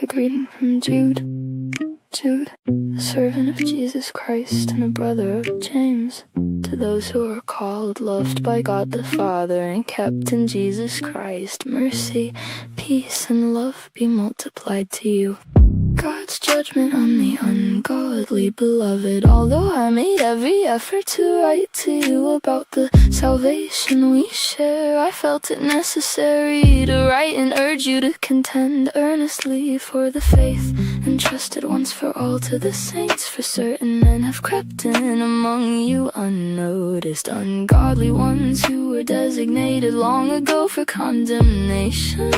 A greeting from Jude. Jude, a servant of Jesus Christ and a brother of James, to those who are called, loved by God the Father, and kept in Jesus Christ, mercy, peace, and love be multiplied to you. God's judgment on the ungodly, beloved. Although I made every effort to write to you about the salvation we share, I felt it necessary to write and urge you to contend earnestly for the faith entrusted once for all to the saints. For certain men have crept in among you unnoticed, ungodly ones who were designated long ago for condemnation.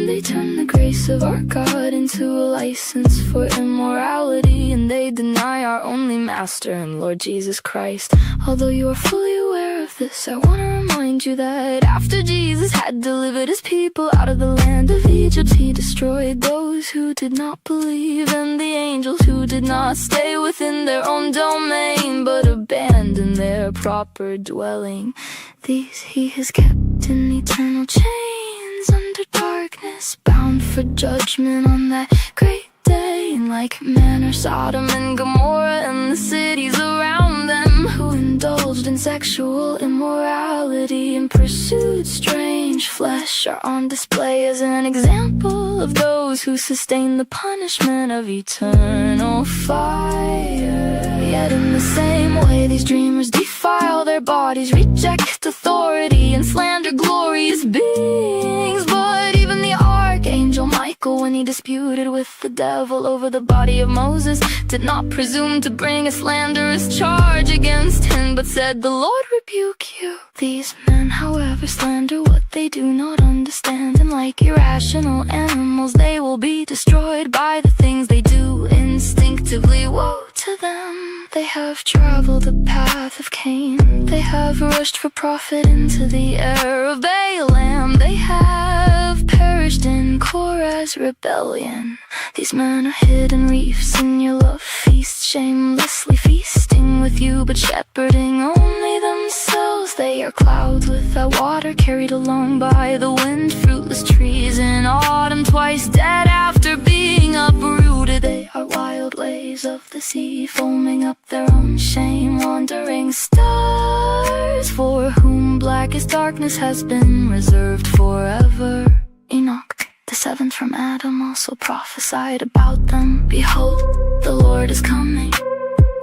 They turn the grace of our God into a license for immorality, and they deny our only Master and Lord Jesus Christ. Although you are fully aware of this, I want to remind you that after Jesus had delivered his people out of the land of Egypt, he destroyed those who did not believe, and the angels who did not stay within their own domain, but abandoned their proper dwelling. These he has kept in eternal chains under darkness, bound for judgment on that great day. In like manner Sodom and Gomorrah and the cities around them, who indulged in sexual immorality and pursued strange flesh, are on display as an example of those who sustain the punishment of eternal fire. Yet in the same way these dreamers defile their bodies, reject authority, and slander glorious beings. But even the archangel Michael, when he disputed with the devil over the body of Moses, did not presume to bring a slanderous charge against him, but said, "The Lord rebuke you." These men, however, slander what they do not understand, and like irrational animals they will be destroyed by the things they do instinctively. Woe to them! They have traveled the path of Cain, they have rushed for profit into the error of Balaam, they have perished in Korah's rebellion. These men are hidden reefs in your love feast, shamelessly feasting with you, but shepherding only themselves. They are clouds without water, carried along by the wind, fruitless trees in autumn, twice dead after being uprooted. They are wild waves of the sea, foaming up their own shame, wandering stars, for whom blackest darkness has been reserved forever. Enoch, the seventh from Adam, also prophesied about them. Behold, the Lord is coming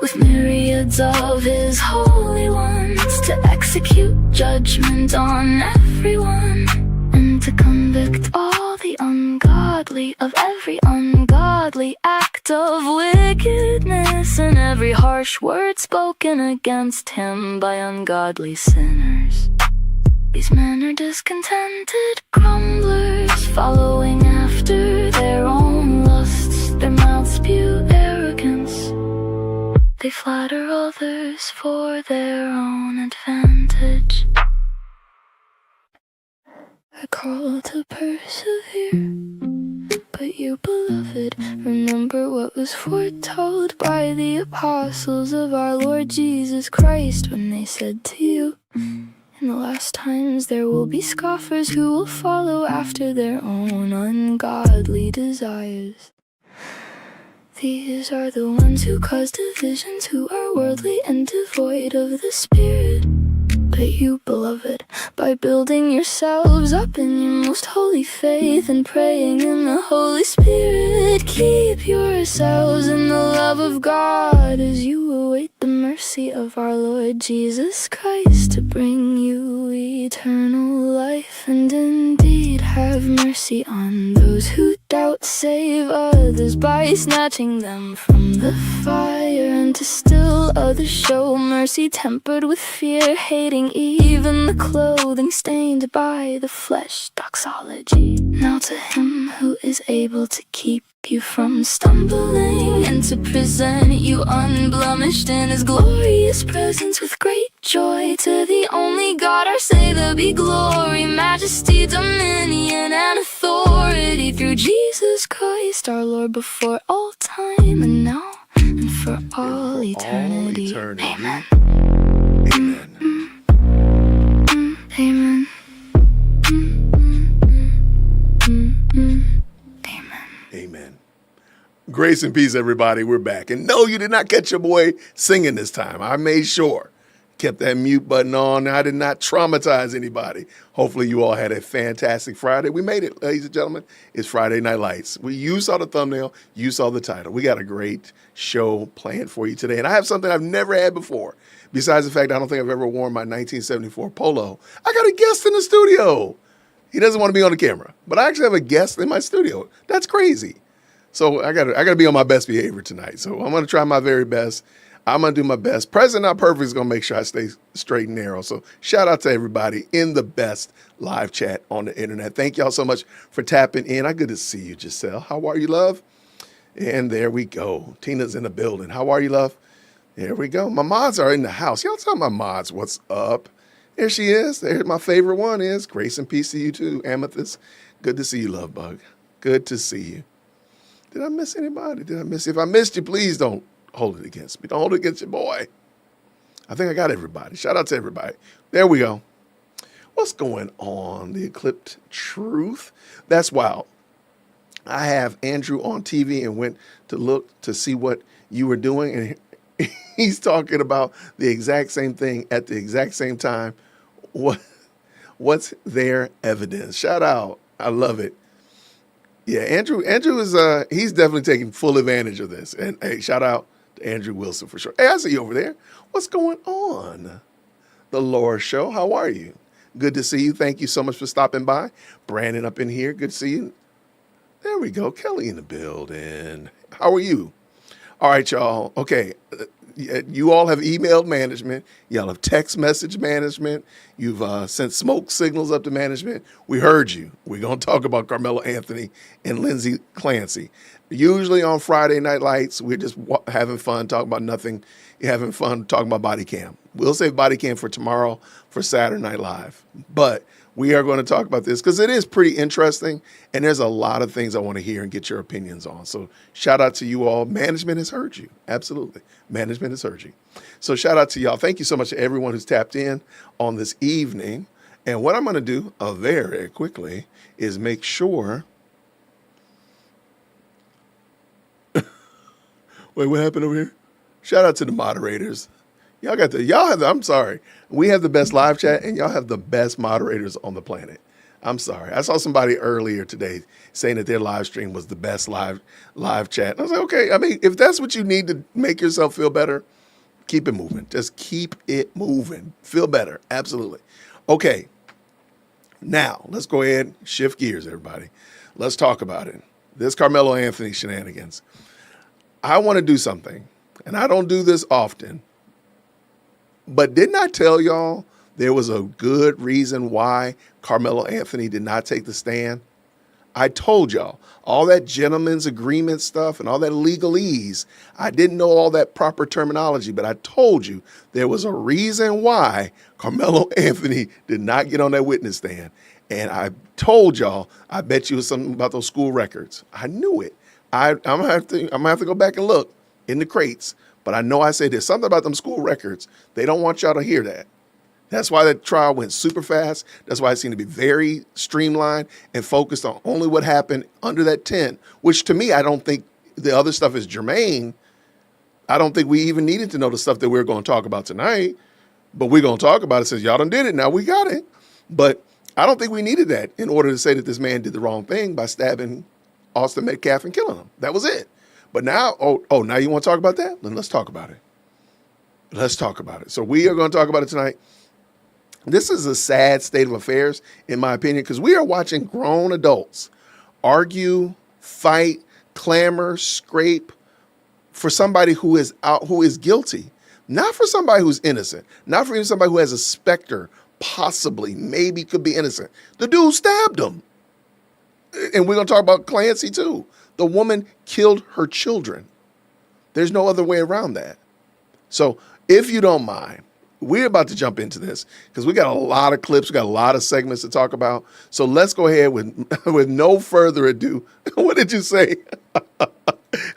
with myriads of his holy ones, to execute judgment on everyone, and to convict all the ungodly of every ungodly act of wickedness, and every harsh word spoken against him by ungodly sinners. These men are discontented grumblers, following after their own lusts. Their mouths spew arrogance, they flatter others for their own advantage. I call to persevere, but you, beloved, remember what was foretold by the apostles of our Lord Jesus Christ, when they said to you, "In the last times there will be scoffers who will follow after their own ungodly desires. These are the ones who cause divisions, who are worldly and devoid of the Spirit. But you, beloved, by building yourselves up in your most holy faith and praying in the Holy Spirit, keep yourselves in the love of God as you await the mercy of our Lord Jesus Christ to bring you eternal life. And indeed have mercy on those who doubt, save others by snatching them from the fire, and to still others show mercy tempered with fear, hating even the clothing stained by the flesh. Doxology. Now to him who is able to keep you from stumbling, and to present you unblemished in his glorious presence with great joy, to the only God our Savior be glory, majesty, dominion, and authority through Jesus Christ our Lord, before all time and now and for all eternity. Amen. Amen. Amen. Grace and peace, everybody. We're back. And no, you did not catch your boy singing this time. I made sure. Kept that mute button on. I did not traumatize anybody. Hopefully you all had a fantastic Friday. We made it, ladies and gentlemen. It's Friday Night Lights. You saw the thumbnail. You saw the title. We got a great show planned for you today. And I have something I've never had before. Besides the fact I don't think I've ever worn my 1974 polo. I got a guest in the studio. He doesn't want to be on the camera, but I actually have a guest in my studio. That's crazy. So I gotta be on my best behavior tonight. So I'm gonna try my very best. I'm going to do my best. Present Not Perfect is going to make sure I stay straight and narrow. So shout out to everybody in the best live chat on the internet. Thank y'all so much for tapping in. Good to see you, Giselle. How are you, love? And there we go. Tina's in the building. How are you, love? There we go. My mods are in the house. Y'all tell my mods what's up. There she is. There my favorite one is. Grace and peace to you too, Amethyst. Good to see you, love bug. Good to see you. Did I miss anybody? Did I miss you? If I missed you, please don't hold it against me. Don't hold it against your boy. I think I got everybody. Shout out to everybody. There we go. What's going on? The Eclipsed Truth. That's wild. I have Andrew on TV and went to look to see what you were doing. And he's talking about the exact same thing at the exact same time. What's their evidence? Shout out. I love it. Yeah, Andrew is he's definitely taking full advantage of this. And hey, shout out to Andrew Wilson for sure. Hey, I see you over there. What's going on? The Laura Show. How are you? Good to see you. Thank you so much for stopping by. Brandon up in here. Good to see you. There we go. Kelly in the building. How are you? All right, y'all. Okay. You all have emailed management. Y'all have text message management. You've sent smoke signals up to management. We heard you. We're going to talk about Carmelo Anthony and Lindsey Clancy. Usually on Friday Night Lights, we're just having fun, talking about nothing, having fun, talking about body cam. We'll save body cam for tomorrow for Saturday Night Live. But we are going to talk about this because it is pretty interesting, and there's a lot of things I want to hear and get your opinions on. So shout out to you all. Management has heard you. Absolutely. Management has heard you. So shout out to y'all. Thank you so much to everyone who's tapped in on this evening. And what I'm going to do very quickly is make sure. Wait, what happened over here? Shout out to the moderators. I'm sorry. We have the best live chat and y'all have the best moderators on the planet. I'm sorry. I saw somebody earlier today saying that their live stream was the best live chat. And I was like, okay, I mean, if that's what you need to make yourself feel better, keep it moving. Just keep it moving. Feel better. Absolutely. Okay. Now, let's go ahead and shift gears, everybody. Let's talk about it. This Carmelo Anthony shenanigans. I want to do something, and I don't do this often, but didn't I tell y'all there was a good reason why Carmelo Anthony did not take the stand? I told y'all all that gentleman's agreement stuff and all that legalese. I didn't know all that proper terminology, but I told you there was a reason why Carmelo Anthony did not get on that witness stand. And I told y'all, I bet you it was something about those school records. I knew it. I'm gonna have to go back and look in the crates, but I know I said there's something about them school records. They don't want y'all to hear that. That's why that trial went super fast. That's why it seemed to be very streamlined and focused on only what happened under that tent, which to me, I don't think the other stuff is germane. I don't think we even needed to know the stuff that we're going to talk about tonight, but we're going to talk about it since y'all done did it. Now we got it. But I don't think we needed that in order to say that this man did the wrong thing by stabbing Austin Metcalf and killing him. That was it. But now, now you want to talk about that? Then let's talk about it. Let's talk about it. So we are going to talk about it tonight. This is a sad state of affairs, in my opinion, because we are watching grown adults argue, fight, clamor, scrape for somebody who is guilty, not for somebody who's innocent, not for somebody who has a specter, possibly, maybe could be innocent. The dude stabbed him. And we're going to talk about Clancy too. The woman killed her children. There's no other way around that. So if you don't mind, we're about to jump into this because we got a lot of clips. We got a lot of segments to talk about. So let's go ahead with no further ado. What did you say?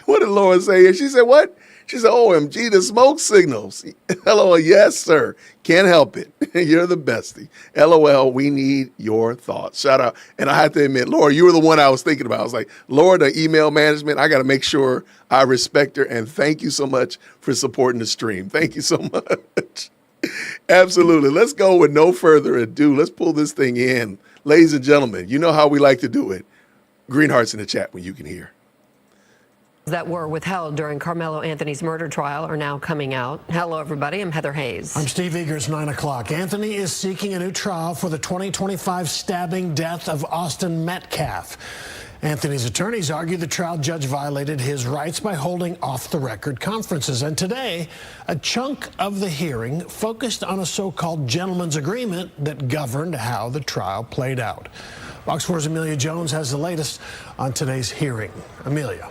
What did Lauren say? And she said, what? She said, OMG, the smoke signals. Hello, yes, sir. Can't help it. You're the bestie. LOL, we need your thoughts. Shout out. And I have to admit, Laura, you were the one I was thinking about. I was like, Laura, the email management, I got to make sure I respect her. And thank you so much for supporting the stream. Thank you so much. Absolutely. Let's go with no further ado. Let's pull this thing in. Ladies and gentlemen, you know how we like to do it. Green hearts in the chat when you can hear. That were withheld during Carmelo Anthony's murder trial are now coming out. Hello, everybody. I'm Heather Hayes. I'm Steve Eagers, 9 o'clock. Anthony is seeking a new trial for the 2025 stabbing death of Austin Metcalf. Anthony's attorneys argue the trial judge violated his rights by holding off-the-record conferences. And today, a chunk of the hearing focused on a so-called gentleman's agreement that governed how the trial played out. Fox 4's Amelia Jones has the latest on today's hearing. Amelia.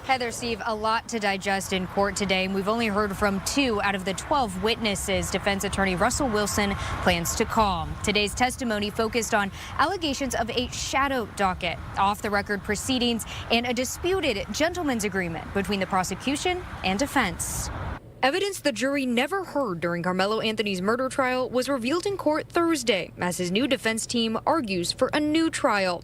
Heather, Steve, a lot to digest in court today. We've only heard from 2 out of the 12 witnesses defense attorney Russell Wilson plans to call. Today's testimony focused on allegations of a shadow docket, off-the-record proceedings, and a disputed gentleman's agreement between the prosecution and defense. Evidence the jury never heard during Carmelo Anthony's murder trial was revealed in court Thursday as his new defense team argues for a new trial.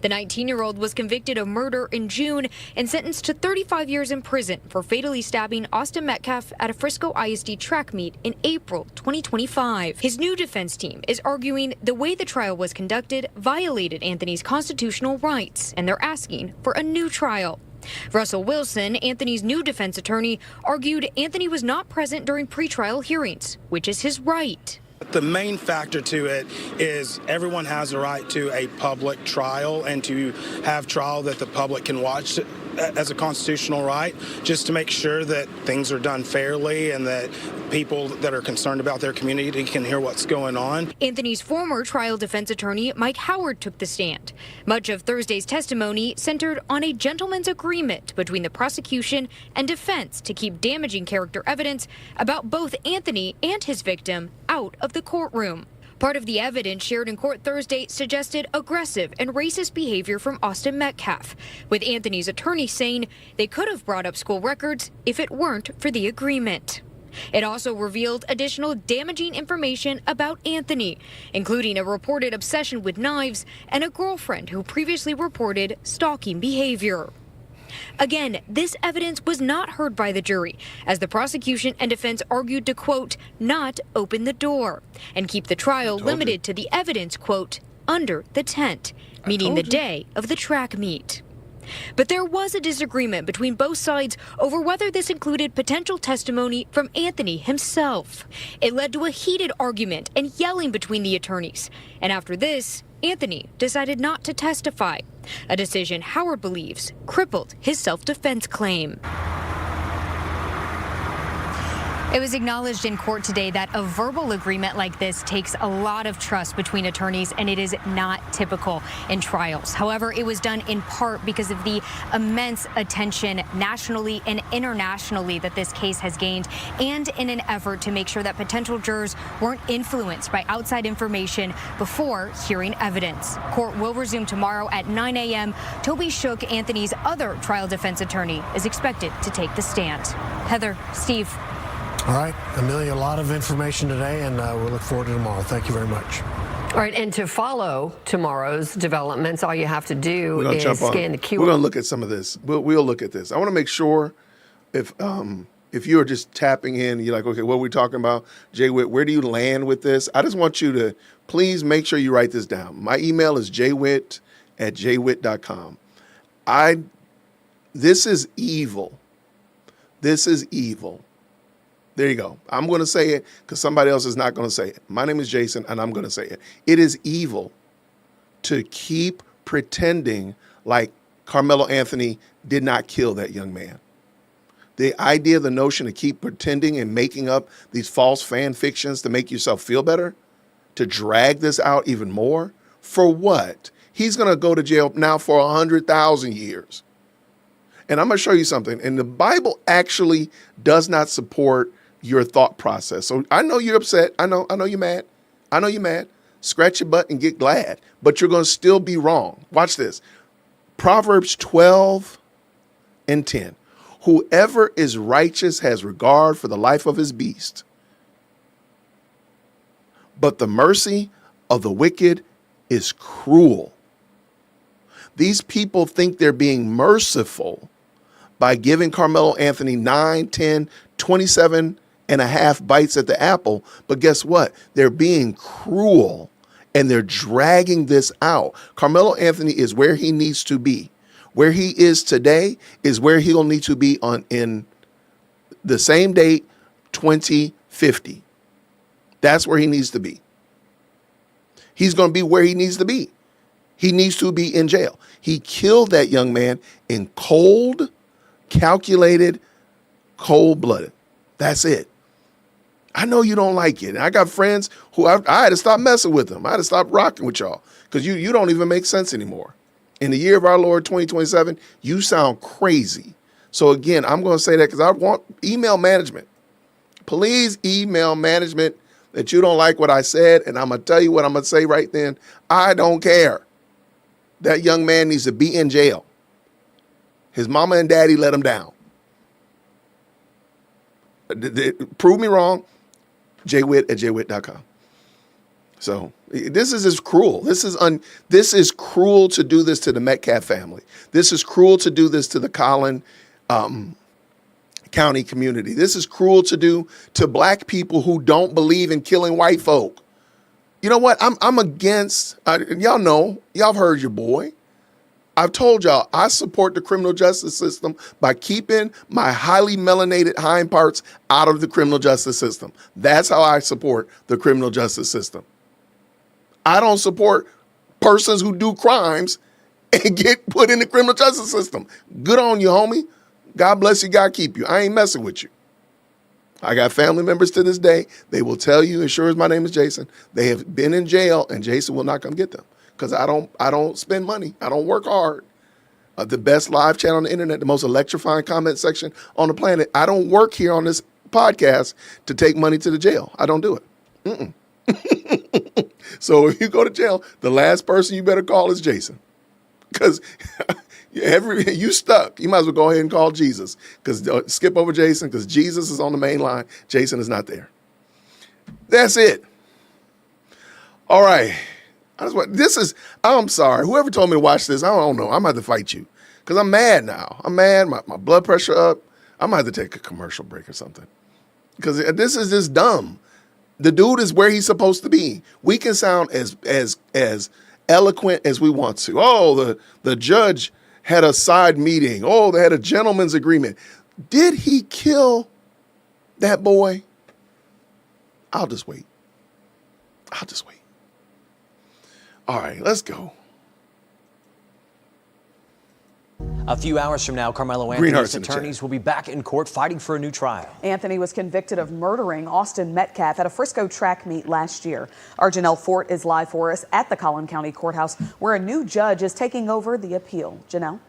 The 19-year-old was convicted of murder in June and sentenced to 35 years in prison for fatally stabbing Austin Metcalf at a Frisco ISD track meet in April 2025. His new defense team is arguing the way the trial was conducted violated Anthony's constitutional rights, and they're asking for a new trial. Russell Wilson, Anthony's new defense attorney, argued Anthony was not present during pretrial hearings, which is his right. The main factor to it is everyone has a right to a public trial and to have trial that the public can watch as a constitutional right, just to make sure that things are done fairly and that people that are concerned about their community can hear what's going on. Anthony's former trial defense attorney, Mike Howard, took the stand. Much of Thursday's testimony centered on a gentleman's agreement between the prosecution and defense to keep damaging character evidence about both Anthony and his victim out of the courtroom. Part of the evidence shared in court Thursday suggested aggressive and racist behavior from Austin Metcalf, with Anthony's attorney saying they could have brought up school records if it weren't for the agreement. It also revealed additional damaging information about Anthony, including a reported obsession with knives and a girlfriend who previously reported stalking behavior. Again, this evidence was not heard by the jury, as the prosecution and defense argued to, quote, not open the door and keep the trial limited to the evidence, quote, under the tent, meaning the day of the track meet. But there was a disagreement between both sides over whether this included potential testimony from Anthony himself. It led to a heated argument and yelling between the attorneys. And after this, Anthony decided not to testify, a decision Howard believes crippled his self-defense claim. It was acknowledged in court today that a verbal agreement like this takes a lot of trust between attorneys, and it is not typical in trials. However, it was done in part because of the immense attention nationally and internationally that this case has gained, and in an effort to make sure that potential jurors weren't influenced by outside information before hearing evidence. Court will resume tomorrow at 9 a.m. Toby Shook, Anthony's other trial defense attorney, is expected to take the stand. Heather, Steve. All right, Amelia, a lot of information today, and we'll look forward to tomorrow. Thank you very much. All right, and to follow tomorrow's developments, all you have to do is scan the QR. We're going to look at some of this. We'll look at this. I want to make sure if you're just tapping in, you're like, okay, what are we talking about? Jay-Witt, where do you land with this? I just want you to please make sure you write this down. My email is jwitt@jwitt.com. This is evil. This is evil. There you go. I'm going to say it because somebody else is not going to say it. My name is Jason, and I'm going to say it. It is evil to keep pretending like Carmelo Anthony did not kill that young man. The idea, the notion to keep pretending and making up these false fan fictions to make yourself feel better, to drag this out even more, for what? He's going to go to jail now for 100,000 years. And I'm going to show you something. And the Bible actually does not support your thought process. So I know you're upset. I know you're mad. I know you're mad. Scratch your butt and get glad. But you're going to still be wrong. Watch this. Proverbs 12:10. Whoever is righteous has regard for the life of his beast. but the mercy of the wicked is cruel. These people think they're being merciful by giving Carmelo Anthony 9, 10, 27 and a half bites at the apple. But guess what? They're being cruel and they're dragging this out. Carmelo Anthony is where he needs to be. Where he is today is where he'll need to be in the same date, 2050. That's where he needs to be. He's going to be where he needs to be. He needs to be in jail. He killed that young man in cold, calculated, cold-blooded. That's it. I know you don't like it. And I got friends who I had to stop messing with them. I had to stop rocking with y'all because you don't even make sense anymore. In the year of our Lord 2027, you sound crazy. So again, I'm going to say that because I want email management. Please email management that you don't like what I said, and I'm going to tell you what I'm going to say right then. I don't care. That young man needs to be in jail. His mama and daddy let him down. Prove me wrong, jwitt@jwitt.com. So this is just cruel. This is cruel to do this to the Metcalf family. This is cruel to do this to the Collin County community. This is cruel to do to black people who don't believe in killing white folk. You know what? I'm against, y'all know, y'all have heard your boy. I've told y'all, I support the criminal justice system by keeping my highly melanated hind parts out of the criminal justice system. That's how I support the criminal justice system. I don't support persons who do crimes and get put in the criminal justice system. Good on you, homie. God bless you. God keep you. I ain't messing with you. I got family members to this day. They will tell you, as sure as my name is Jason, they have been in jail and Jason will not come get them because I don't spend money. I don't work hard. The best live chat on the internet, the most electrifying comment section on the planet. I don't work here on this podcast to take money to the jail. I don't do it. So if you go to jail, the last person you better call is Jason because you stuck. You might as well go ahead and call Jesus because skip over Jason because Jesus is on the main line. Jason is not there. That's it. All right. I'm sorry. Whoever told me to watch this, I don't know. I'm going to have to fight you because I'm mad now. I'm mad. My blood pressure up. I might have to take a commercial break or something because this is just dumb. The dude is where he's supposed to be. We can sound as eloquent as we want to. Oh, the judge had a side meeting. Oh, they had a gentleman's agreement. Did he kill that boy? I'll just wait. All right, let's go. A few hours from now, Carmelo Anthony's attorneys will be back in court fighting for a new trial. Anthony was convicted of murdering Austin Metcalf at a Frisco track meet last year. Our Janelle Fort is live for us at the Collin County Courthouse, where a new judge is taking over the appeal. Janelle?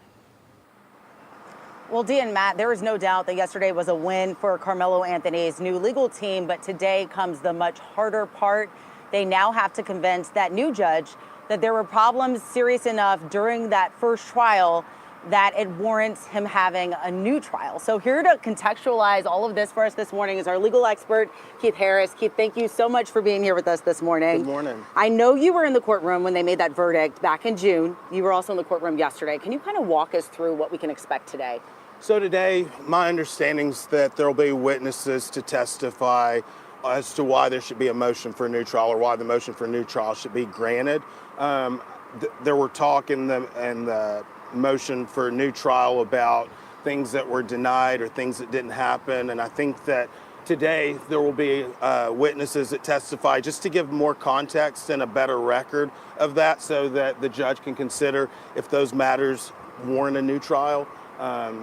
Well, Dee and Matt, there is no doubt that yesterday was a win for Carmelo Anthony's new legal team, but today comes the much harder part. They now have to convince that new judge that there were problems serious enough during that first trial that it warrants him having a new trial. So here to contextualize all of this for us this morning is our legal expert, Keith Harris. Keith, thank you so much for being here with us this morning. Good morning. I know you were in the courtroom when they made that verdict back in June. You were also in the courtroom yesterday. Can you kind of walk us through what we can expect today? So today, my understanding is that there will be witnesses to testify as to why there should be a motion for a new trial or why the motion for a new trial should be granted. There were talk in the motion for a new trial about things that were denied or things that didn't happen. And I think that today there will be witnesses that testify just to give more context and a better record of that so that the judge can consider if those matters warrant a new trial.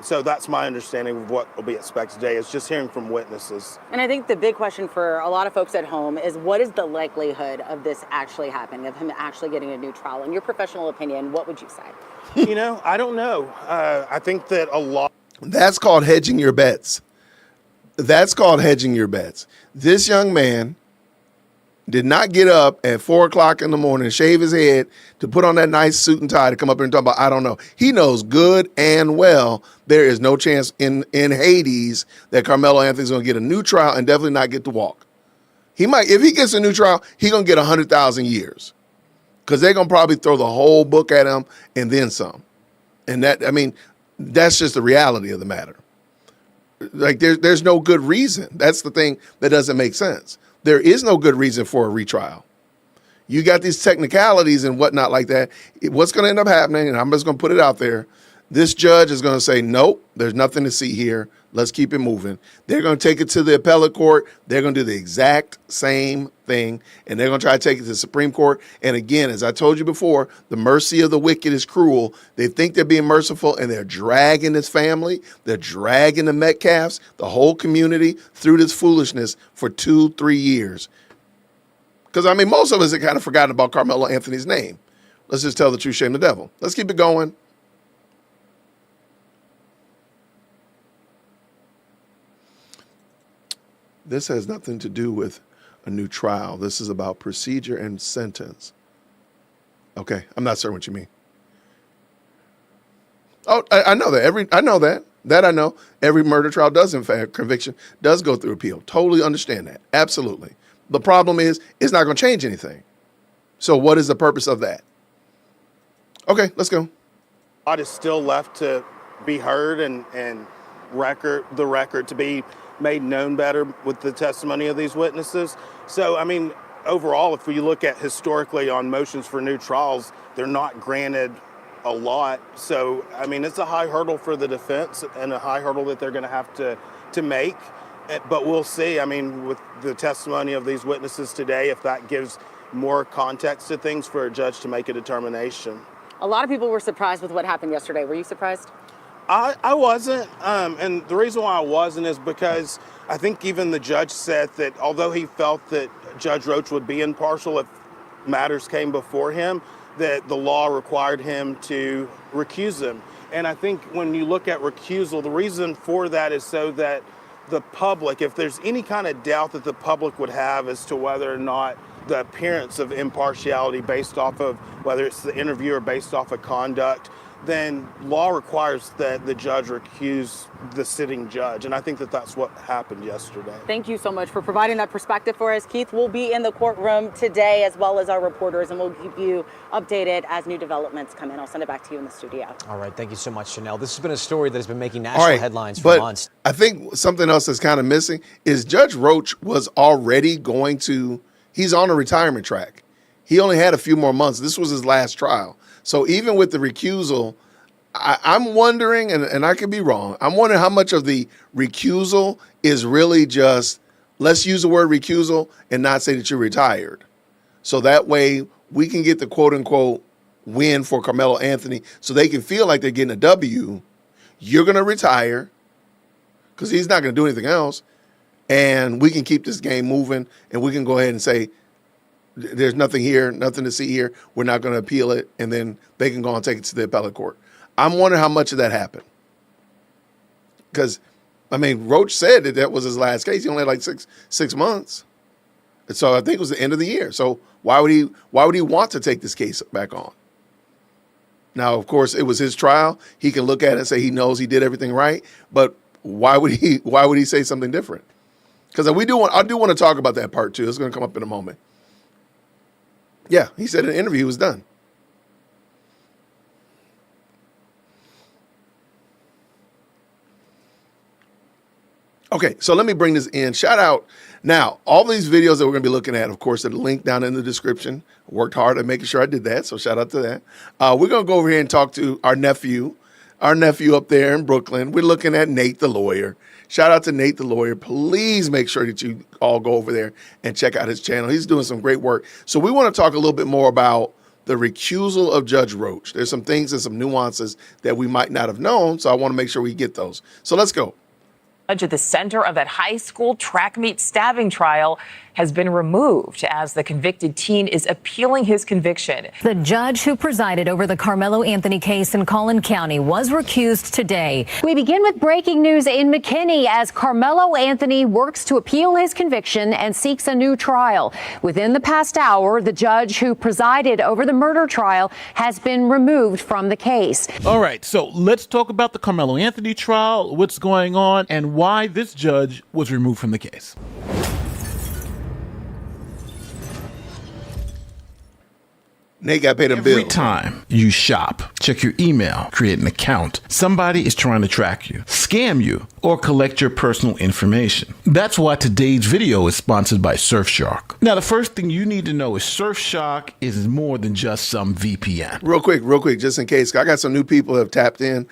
So that's my understanding of what will be expected today is just hearing from witnesses. And I think the big question for a lot of folks at home is what is the likelihood of this actually happening, of him actually getting a new trial? In your professional opinion, what would you say? You know, I don't know. I think that a lot. That's called hedging your bets. This young man did not get up at 4 o'clock in the morning, shave his head to put on that nice suit and tie to come up here and talk about, I don't know. He knows good and well there is no chance in Hades that Carmelo Anthony's going to get a new trial and definitely not get to walk. He might, if he gets a new trial, he gonna get 100,000 years, because they're gonna probably throw the whole book at him and then some. And that, I mean, that's just the reality of the matter. Like there's no good reason. That's the thing that doesn't make sense. There is no good reason for a retrial. You got these technicalities and whatnot like that. What's going to end up happening, and I'm just going to put it out there, this judge is going to say, nope, there's nothing to see here. Let's keep it moving. They're going to take it to the appellate court. They're going to do the exact same thing, and they're going to try to take it to the Supreme Court. And again, as I told you before, the mercy of the wicked is cruel. They think they're being merciful, and they're dragging this family. They're dragging the Metcalfs, the whole community, through this foolishness for 2-3 years. Because, I mean, most of us have kind of forgotten about Carmelo Anthony's name. Let's just tell the truth, shame the devil. Let's keep it going. This has nothing to do with a new trial. This is about procedure and sentence. Okay, I'm not certain what you mean. Oh, I know that. I know that. That I know. Every murder trial does, in fact, conviction does go through appeal. Totally understand that. Absolutely. The problem is, it's not going to change anything. So what is the purpose of that? Okay, let's go. A lot is still left to be heard and the record to be made known better with the testimony of these witnesses. So, I mean, overall, if we look at historically on motions for new trials, they're not granted a lot. So, I mean, it's a high hurdle for the defense and a high hurdle that they're going to have to make. But we'll see. I mean, with the testimony of these witnesses today, if that gives more context to things for a judge to make a determination. A lot of people were surprised with what happened yesterday. Were you surprised? I wasn't. And the reason why I wasn't is because I think even the judge said that although he felt that Judge Roach would be impartial if matters came before him, that the law required him to recuse him. And I think when you look at recusal, the reason for that is so that the public, if there's any kind of doubt that the public would have as to whether or not the appearance of impartiality based off of whether it's the interview or based off of conduct, then law requires that the judge recuse the sitting judge. And I think that that's what happened yesterday. Thank you so much for providing that perspective for us. Keith, we'll be in the courtroom today as well as our reporters, and we'll keep you updated as new developments come in. I'll send it back to you in the studio. All right. Thank you so much, Chanel. This has been a story that has been making national headlines for months. I think something else that's kind of missing is Judge Roach was already he's on a retirement track. He only had a few more months. This was his last trial. So even with the recusal, I'm wondering, and I could be wrong, I'm wondering how much of the recusal is really just, let's use the word recusal and not say that you're retired. So that way we can get the quote unquote win for Carmelo Anthony so they can feel like they're getting a W. You're going to retire because he's not going to do anything else. And we can keep this game moving and we can go ahead and say, there's nothing here, nothing to see here. We're not going to appeal it. And then they can go and take it to the appellate court. I'm wondering how much of that happened. Because, I mean, Roach said that was his last case. He only had like six months. And so I think it was the end of the year. So why would he want to take this case back on? Now, of course, it was his trial. He can look at it and say he knows he did everything right. But why would he say something different? Because I do want to talk about that part too. It's going to come up in a moment. Yeah, he said in an interview he was done. Okay, so let me bring this in. Shout out. Now, all these videos that we're going to be looking at, of course, are linked down in the description. Worked hard at making sure I did that, so shout out to that. We're going to go over here and talk to our nephew up there in Brooklyn. We're looking at Nate the lawyer. Shout out to Nate the lawyer. Please make sure that you all go over there and check out his channel. He's doing some great work. So we want to talk a little bit more about the recusal of Judge Roach. There's some things and some nuances that we might not have known, so I want to make sure we get those. So let's go. At the center of that high school track meet stabbing trial has been removed as the convicted teen is appealing his conviction. The judge who presided over the Carmelo Anthony case in Collin County was recused today. We begin with breaking news in McKinney as Carmelo Anthony works to appeal his conviction and seeks a new trial. Within the past hour, the judge who presided over the murder trial has been removed from the case. All right, so let's talk about the Carmelo Anthony trial, what's going on, and why this judge was removed from the case. Nate got paid a bill. Every time you shop, check your email, create an account, somebody is trying to track you, scam you, or collect your personal information. That's why today's video is sponsored by Surfshark. Now, the first thing you need to know is Surfshark is more than just some VPN. Real quick, just in case, I got some new people who have tapped in.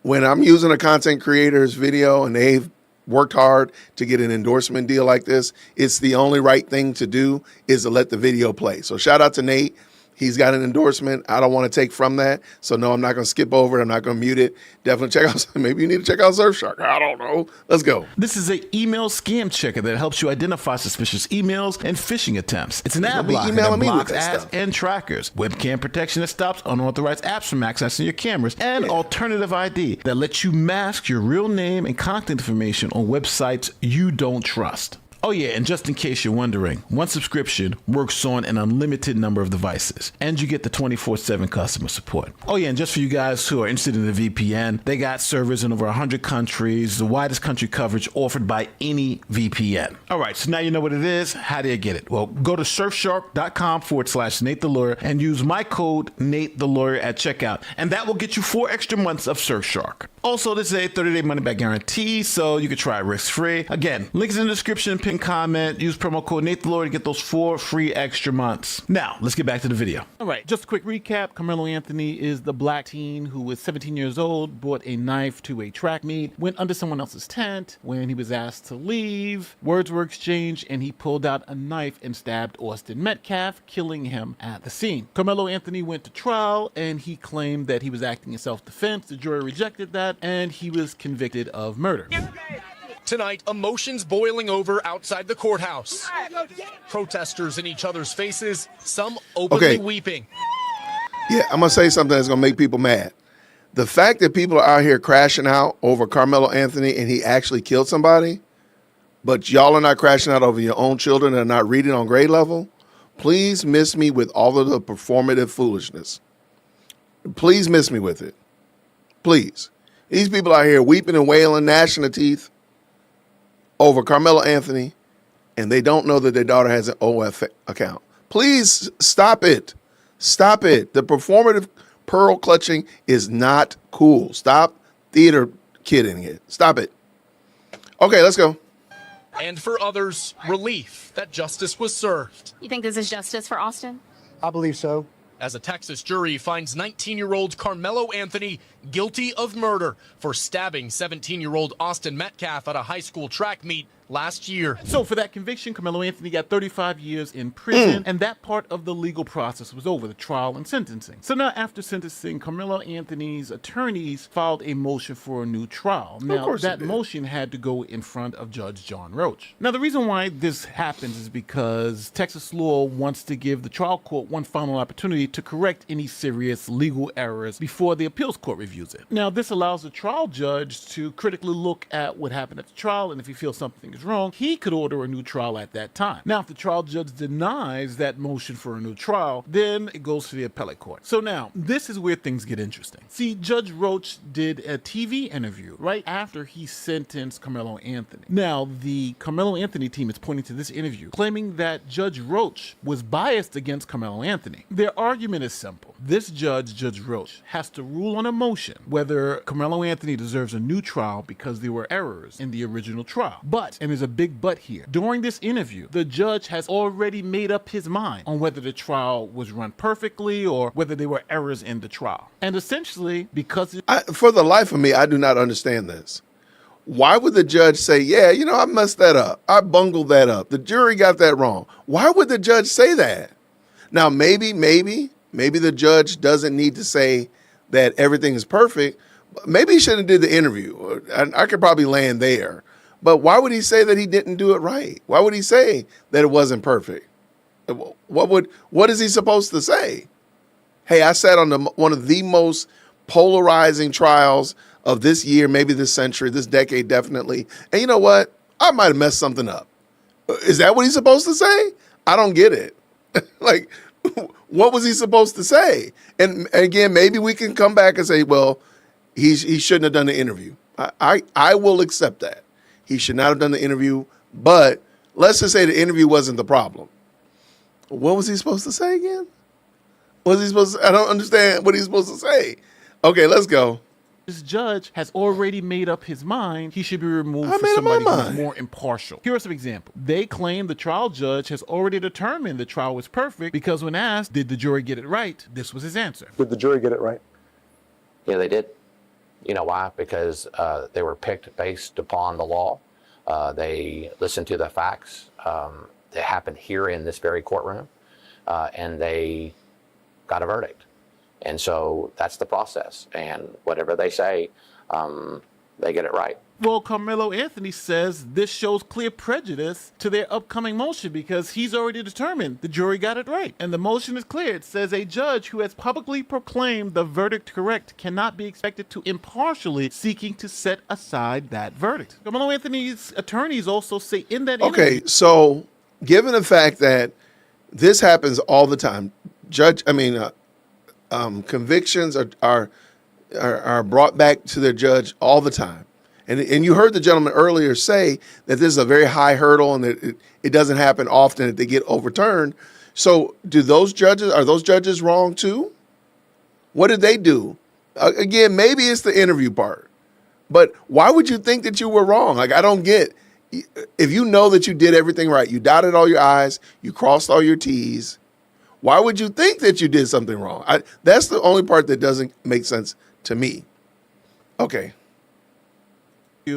When I'm using a content creator's video and they've worked hard to get an endorsement deal like this, it's the only right thing to do is to let the video play. So shout out to Nate. He's got an endorsement. I don't want to take from that. So no, I'm not going to skip over it. I'm not going to mute it. Definitely check out, maybe you need to check out Surfshark. I don't know. Let's go. This is an email scam checker that helps you identify suspicious emails and phishing attempts. It's an ad blocker that blocks ads and trackers, webcam protection that stops unauthorized apps from accessing your cameras, and alternative ID that lets you mask your real name and contact information on websites you don't trust. Oh yeah, and just in case you're wondering, one subscription works on an unlimited number of devices, and you get the 24/7 customer support. Oh yeah, and just for you guys who are interested in the VPN, they got servers in over 100 countries, the widest country coverage offered by any VPN. All right, so now you know what it is. How do you get it? Well, go to surfshark.com/Nate the Lawyer and use my code Nate the Lawyer at checkout, and that will get you 4 extra months of Surfshark. Also, this is a 30-day money-back guarantee, so you can try it risk-free. Again, links in the description, pin comment, use promo code Nate the Lawyer to get those 4 free extra months. Now, let's get back to the video. All right, just a quick recap. Carmelo Anthony is the black teen who was 17 years old, brought a knife to a track meet, went under someone else's tent. When he was asked to leave, words were exchanged, and he pulled out a knife and stabbed Austin Metcalf, killing him at the scene. Carmelo Anthony went to trial, and he claimed that he was acting in self-defense. The jury rejected that, and he was convicted of murder. Tonight, emotions boiling over outside the courthouse. Protesters in each other's faces, some openly weeping. Yeah, I'm going to say something that's going to make people mad. The fact that people are out here crashing out over Carmelo Anthony and he actually killed somebody, but y'all are not crashing out over your own children and are not reading on grade level, please miss me with all of the performative foolishness. Please miss me with it. Please. These people out here weeping and wailing, gnashing their teeth over Carmelo Anthony, and they don't know that their daughter has an OF account. Please stop it. Stop it. The performative pearl clutching is not cool. Stop theater kidding it. Stop it. Okay, let's go. And for others, relief that justice was served. You think this is justice for Austin? I believe so. As a Texas jury finds 19-year-old Carmelo Anthony guilty of murder for stabbing 17-year-old Austin Metcalf at a high school track meet last year. So for that conviction, Carmelo Anthony got 35 years in prison, and that part of the legal process was over, the trial and sentencing. So now after sentencing, Carmelo Anthony's attorneys filed a motion for a new trial. Now that motion had to go in front of Judge John Roach. Now the reason why this happens is because Texas law wants to give the trial court one final opportunity to correct any serious legal errors before the appeals court reviews it. Now this allows the trial judge to critically look at what happened at the trial, and if he feels something is wrong, he could order a new trial at that time. Now, if the trial judge denies that motion for a new trial, then it goes to the appellate court. So now, this is where things get interesting. See, Judge Roach did a TV interview right after he sentenced Carmelo Anthony. Now, the Carmelo Anthony team is pointing to this interview, claiming that Judge Roach was biased against Carmelo Anthony. Their argument is simple. This judge, Judge Roach, has to rule on a motion whether Carmelo Anthony deserves a new trial because there were errors in the original trial. But, and there's a big but here, during this interview, the judge has already made up his mind on whether the trial was run perfectly or whether there were errors in the trial. And essentially, because for the life of me, I do not understand this. Why would the judge say, yeah, you know, I messed that up. I bungled that up. The jury got that wrong. Why would the judge say that? Now, maybe the judge doesn't need to say that everything is perfect. Maybe he shouldn't have did the interview. I could probably land there. But why would he say that he didn't do it right? Why would he say that it wasn't perfect? What is he supposed to say? Hey, I sat on one of the most polarizing trials of this year, maybe this century, this decade, definitely. And you know what? I might have messed something up. Is that what he's supposed to say? I don't get it. Like, what was he supposed to say? And again, maybe we can come back and say, well, he shouldn't have done the interview. I will accept that. He should not have done the interview, but let's just say the interview wasn't the problem. What was he supposed to say again? What's he supposed to, I don't understand what he's supposed to say. Okay, let's go. This judge has already made up his mind. He should be removed for somebody who's more impartial. Here are some examples. They claim the trial judge has already determined the trial was perfect because when asked, did the jury get it right? This was his answer. Did the jury get it right? Yeah, they did. You know why? Because they were picked based upon the law. They listened to the facts that happened here in this very courtroom, and they got a verdict. And so that's the process. And whatever they say, they get it right. Well, Carmelo Anthony says this shows clear prejudice to their upcoming motion because he's already determined the jury got it right. And the motion is clear. It says a judge who has publicly proclaimed the verdict correct cannot be expected to impartially seeking to set aside that verdict. Carmelo Anthony's attorneys also say in that interview. Okay, so given the fact that this happens all the time, convictions are brought back to their judge all the time. And you heard the gentleman earlier say that this is a very high hurdle and that it doesn't happen often that they get overturned. So are those judges wrong too? What did they do? Again, maybe it's the interview part. But why would you think that you were wrong? Like, I don't get, if you know that you did everything right, you dotted all your I's, you crossed all your T's, why would you think that you did something wrong? That's the only part that doesn't make sense to me. Okay.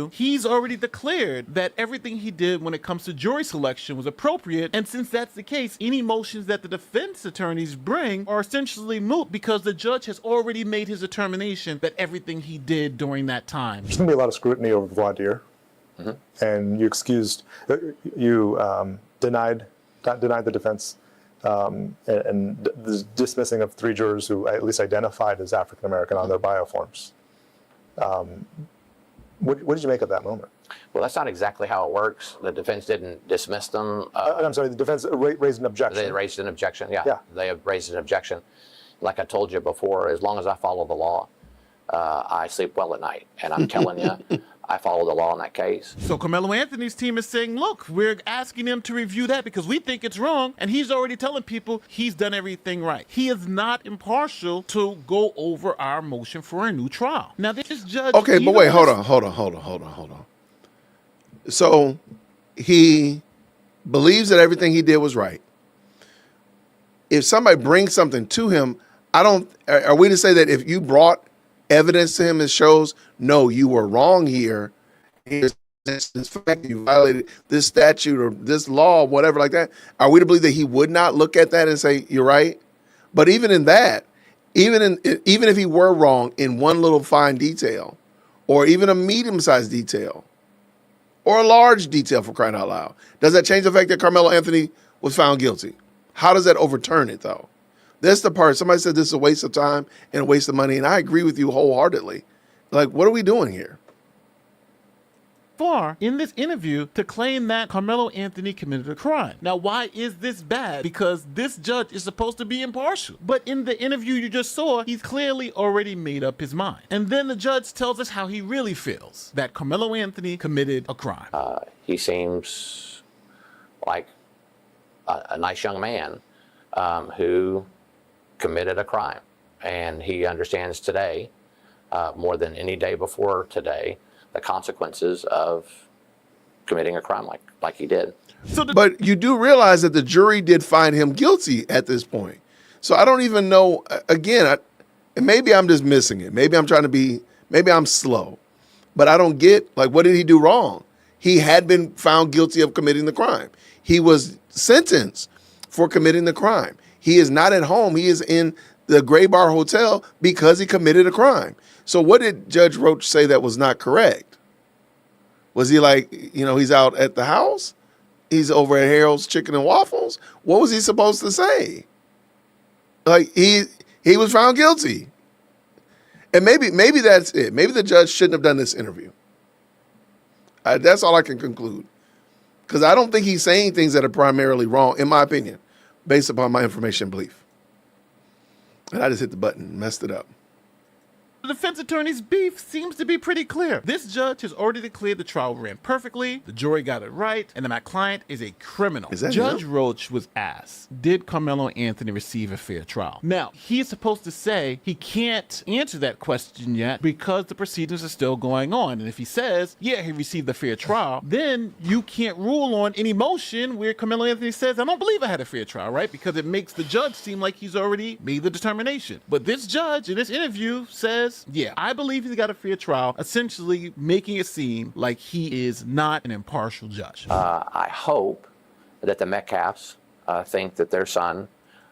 He's already declared that everything he did when it comes to jury selection was appropriate. And since that's the case, any motions that the defense attorneys bring are essentially moot because the judge has already made his determination that everything he did during that time. There's going to be a lot of scrutiny over voir dire. And you denied the defense and the dismissing of 3 jurors who at least identified as African American on their bioforms. What did you make of that moment? Well, that's not exactly how it works. The defense didn't dismiss them. I'm sorry, the defense raised an objection. They raised an objection, yeah. They have raised an objection. Like I told you before, as long as I follow the law, I sleep well at night. And I'm telling you, I follow the law in that case. So Carmelo Anthony's team is saying, look, we're asking him to review that because we think it's wrong. And he's already telling people he's done everything right. He is not impartial to go over our motion for a new trial. Now, this judge... Okay, but wait, hold on. So he believes that everything he did was right. If somebody brings something to him, are we to say that if you brought evidence to him that shows, no, you were wrong here, here's this fact, you violated this statute or this law, whatever like that, are we to believe that he would not look at that and say, you're right? But even in that, even if he were wrong in one little fine detail, or even a medium-sized detail, or a large detail, for crying out loud, does that change the fact that Carmelo Anthony was found guilty? How does that overturn it, though? That's the part. Somebody said this is a waste of time and a waste of money, and I agree with you wholeheartedly. Like, what are we doing here? Far in this interview to claim that Carmelo Anthony committed a crime. Now, why is this bad? Because this judge is supposed to be impartial. But in the interview you just saw, he's clearly already made up his mind. And then the judge tells us how he really feels, that Carmelo Anthony committed a crime. He seems like a nice young man who committed a crime. And he understands today, more than any day before today, the consequences of committing a crime like he did. But you do realize that the jury did find him guilty at this point. So I don't even know, again, and maybe I'm just missing it. Maybe I'm slow. But I don't get, like, what did he do wrong? He had been found guilty of committing the crime. He was sentenced for committing the crime. He is not at home. He is in the Gray Bar Hotel because he committed a crime. So what did Judge Roach say that was not correct? Was he like, he's out at the house? He's over at Harold's Chicken and Waffles? What was he supposed to say? Like, he was found guilty. And maybe that's it. Maybe the judge shouldn't have done this interview. That's all I can conclude. Because I don't think he's saying things that are primarily wrong, in my opinion, based upon my information and belief. And I just hit the button and messed it up. The defense attorney's beef seems to be pretty clear. This judge has already declared the trial ran perfectly, the jury got it right, and that my client is a criminal. Judge Roach was asked, did Carmelo Anthony receive a fair trial? Now, he is supposed to say he can't answer that question yet because the proceedings are still going on. And if he says, yeah, he received a fair trial, then you can't rule on any motion where Carmelo Anthony says, I don't believe I had a fair trial, right? Because it makes the judge seem like he's already made the determination. But this judge in this interview says, yeah, I believe he's got a fair trial, essentially making it seem like he is not an impartial judge. I hope that the Metcalfs think that their son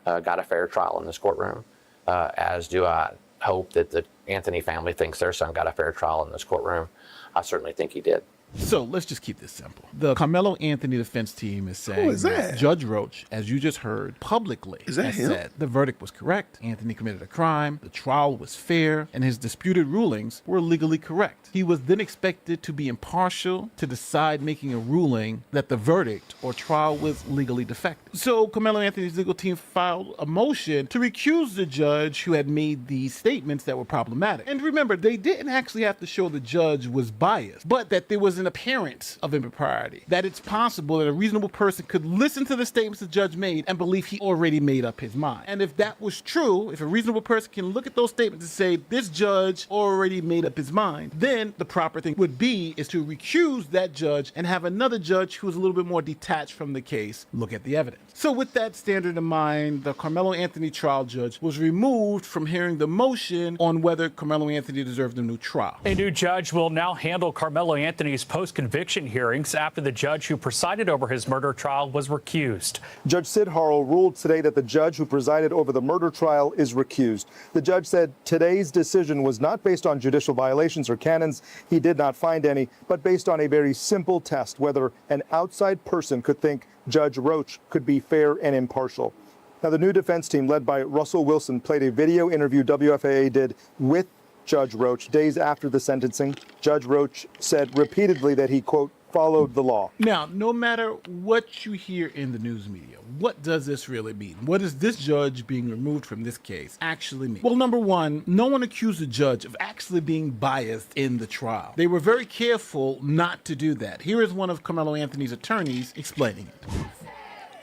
got a fair trial in this courtroom, as do I hope that the Anthony family thinks their son got a fair trial in this courtroom. I certainly think he did. So let's just keep this simple. The Carmelo Anthony defense team is saying that Judge Roach, as you just heard, publicly has said the verdict was correct. Anthony committed a crime, the trial was fair, and his disputed rulings were legally correct. He was then expected to be impartial to decide making a ruling that the verdict or trial was legally defective. So Carmelo Anthony's legal team filed a motion to recuse the judge who had made these statements that were problematic. And remember, they didn't actually have to show the judge was biased, but that there was an appearance of impropriety, that it's possible that a reasonable person could listen to the statements the judge made and believe he already made up his mind. And if that was true, if a reasonable person can look at those statements and say, this judge already made up his mind, then the proper thing would be is to recuse that judge and have another judge who is a little bit more detached from the case look at the evidence. So with that standard in mind, the Carmelo Anthony trial judge was removed from hearing the motion on whether Carmelo Anthony deserved a new trial. A new judge will now handle Carmelo Anthony's post-conviction hearings after the judge who presided over his murder trial was recused. Judge Sid Harrell ruled today that the judge who presided over the murder trial is recused. The judge said today's decision was not based on judicial violations or canons. He did not find any, but based on a very simple test, whether an outside person could think Judge Roach could be fair and impartial. Now, the new defense team led by Russell Wilson played a video interview WFAA did with Judge Roach days after the sentencing. Judge Roach said repeatedly that he, quote, followed the law. Now, no matter what you hear in the news media, what does this really mean? What does this judge being removed from this case actually mean? Well, number one, no one accused the judge of actually being biased in the trial. They were very careful not to do that. Here is one of Carmelo Anthony's attorneys explaining it.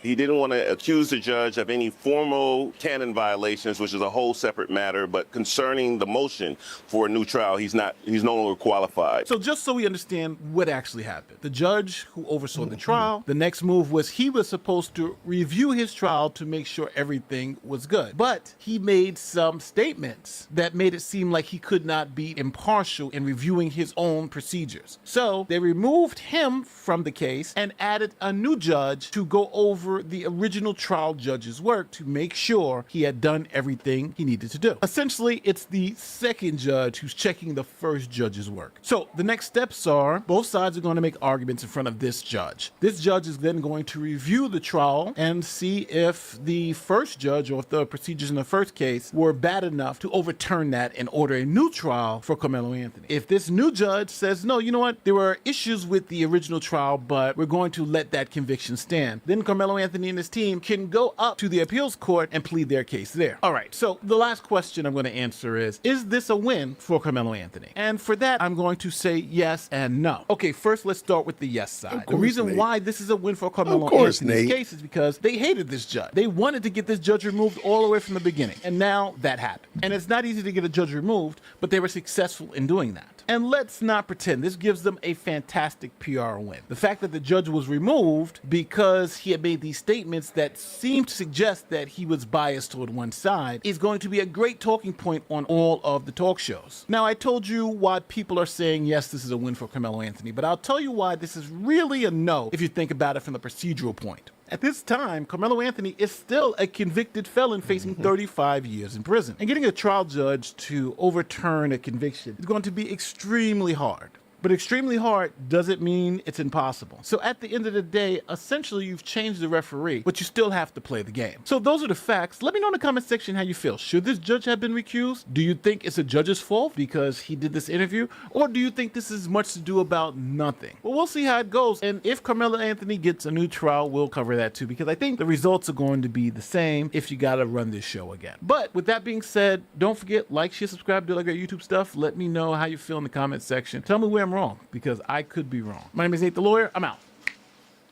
He didn't want to accuse the judge of any formal canon violations, which is a whole separate matter. But concerning the motion for a new trial, he's no longer qualified. So just so we understand what actually happened, the judge who oversaw the trial, the next move was he was supposed to review his trial to make sure everything was good. But he made some statements that made it seem like he could not be impartial in reviewing his own procedures. So they removed him from the case and added a new judge to go over the original trial judge's work to make sure he had done everything he needed to do. Essentially, it's the second judge who's checking the first judge's work. So the next steps are both sides are going to make arguments in front of this judge. This judge is then going to review the trial and see if the first judge or if the procedures in the first case were bad enough to overturn that and order a new trial for Carmelo Anthony. If this new judge says, no, you know what, there were issues with the original trial, but we're going to let that conviction stand, then Carmelo Anthony and his team can go up to the appeals court and plead their case there. All right, so the last question I'm going to answer is this a win for Carmelo Anthony? And for that, I'm going to say yes and no. Okay, first let's start with the yes side. The reason why this is a win for Carmelo Anthony's case is because they hated this judge. They wanted to get this judge removed all the way from the beginning, and now that happened. And it's not easy to get a judge removed, but they were successful in doing that. And let's not pretend this gives them a fantastic PR win. The fact that the judge was removed because he had made these statements that seemed to suggest that he was biased toward one side is going to be a great talking point on all of the talk shows. Now, I told you why people are saying, yes, this is a win for Carmelo Anthony, but I'll tell you why this is really a no if you think about it from the procedural point. At this time, Carmelo Anthony is still a convicted felon facing 35 years in prison. And getting a trial judge to overturn a conviction is going to be extremely hard. But extremely hard doesn't mean it's impossible. So at the end of the day, essentially you've changed the referee, but you still have to play the game. So those are the facts. Let me know in the comment section how you feel. Should this judge have been recused? Do you think it's a judge's fault because he did this interview? Or do you think this is much to do about nothing? Well, we'll see how it goes. And if Carmelo Anthony gets a new trial, we'll cover that too, because I think the results are going to be the same if you gotta run this show again. But with that being said, don't forget, like, share, subscribe, do like our YouTube stuff. Let me know how you feel in the comment section. Tell me where I'm wrong, because I could be wrong. My name is Nate the Lawyer. I'm out.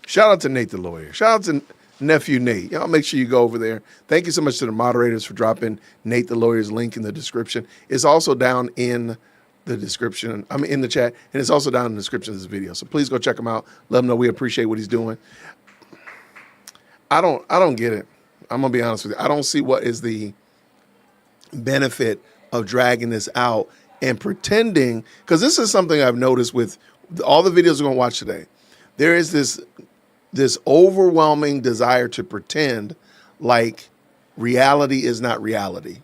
Shout out to Nate the Lawyer. Shout out to nephew Nate. Y'all make sure you go over there. Thank you so much to the moderators for dropping Nate the Lawyer's link in the description. It's also down in the description. I mean, in the chat, and it's also down in the description of this video. So please go check him out. Let him know we appreciate what he's doing. I don't get it. I'm gonna be honest with you. I don't see what is the benefit of dragging this out and pretending, because this is something I've noticed with all the videos we're gonna watch today. There is this overwhelming desire to pretend like reality is not reality.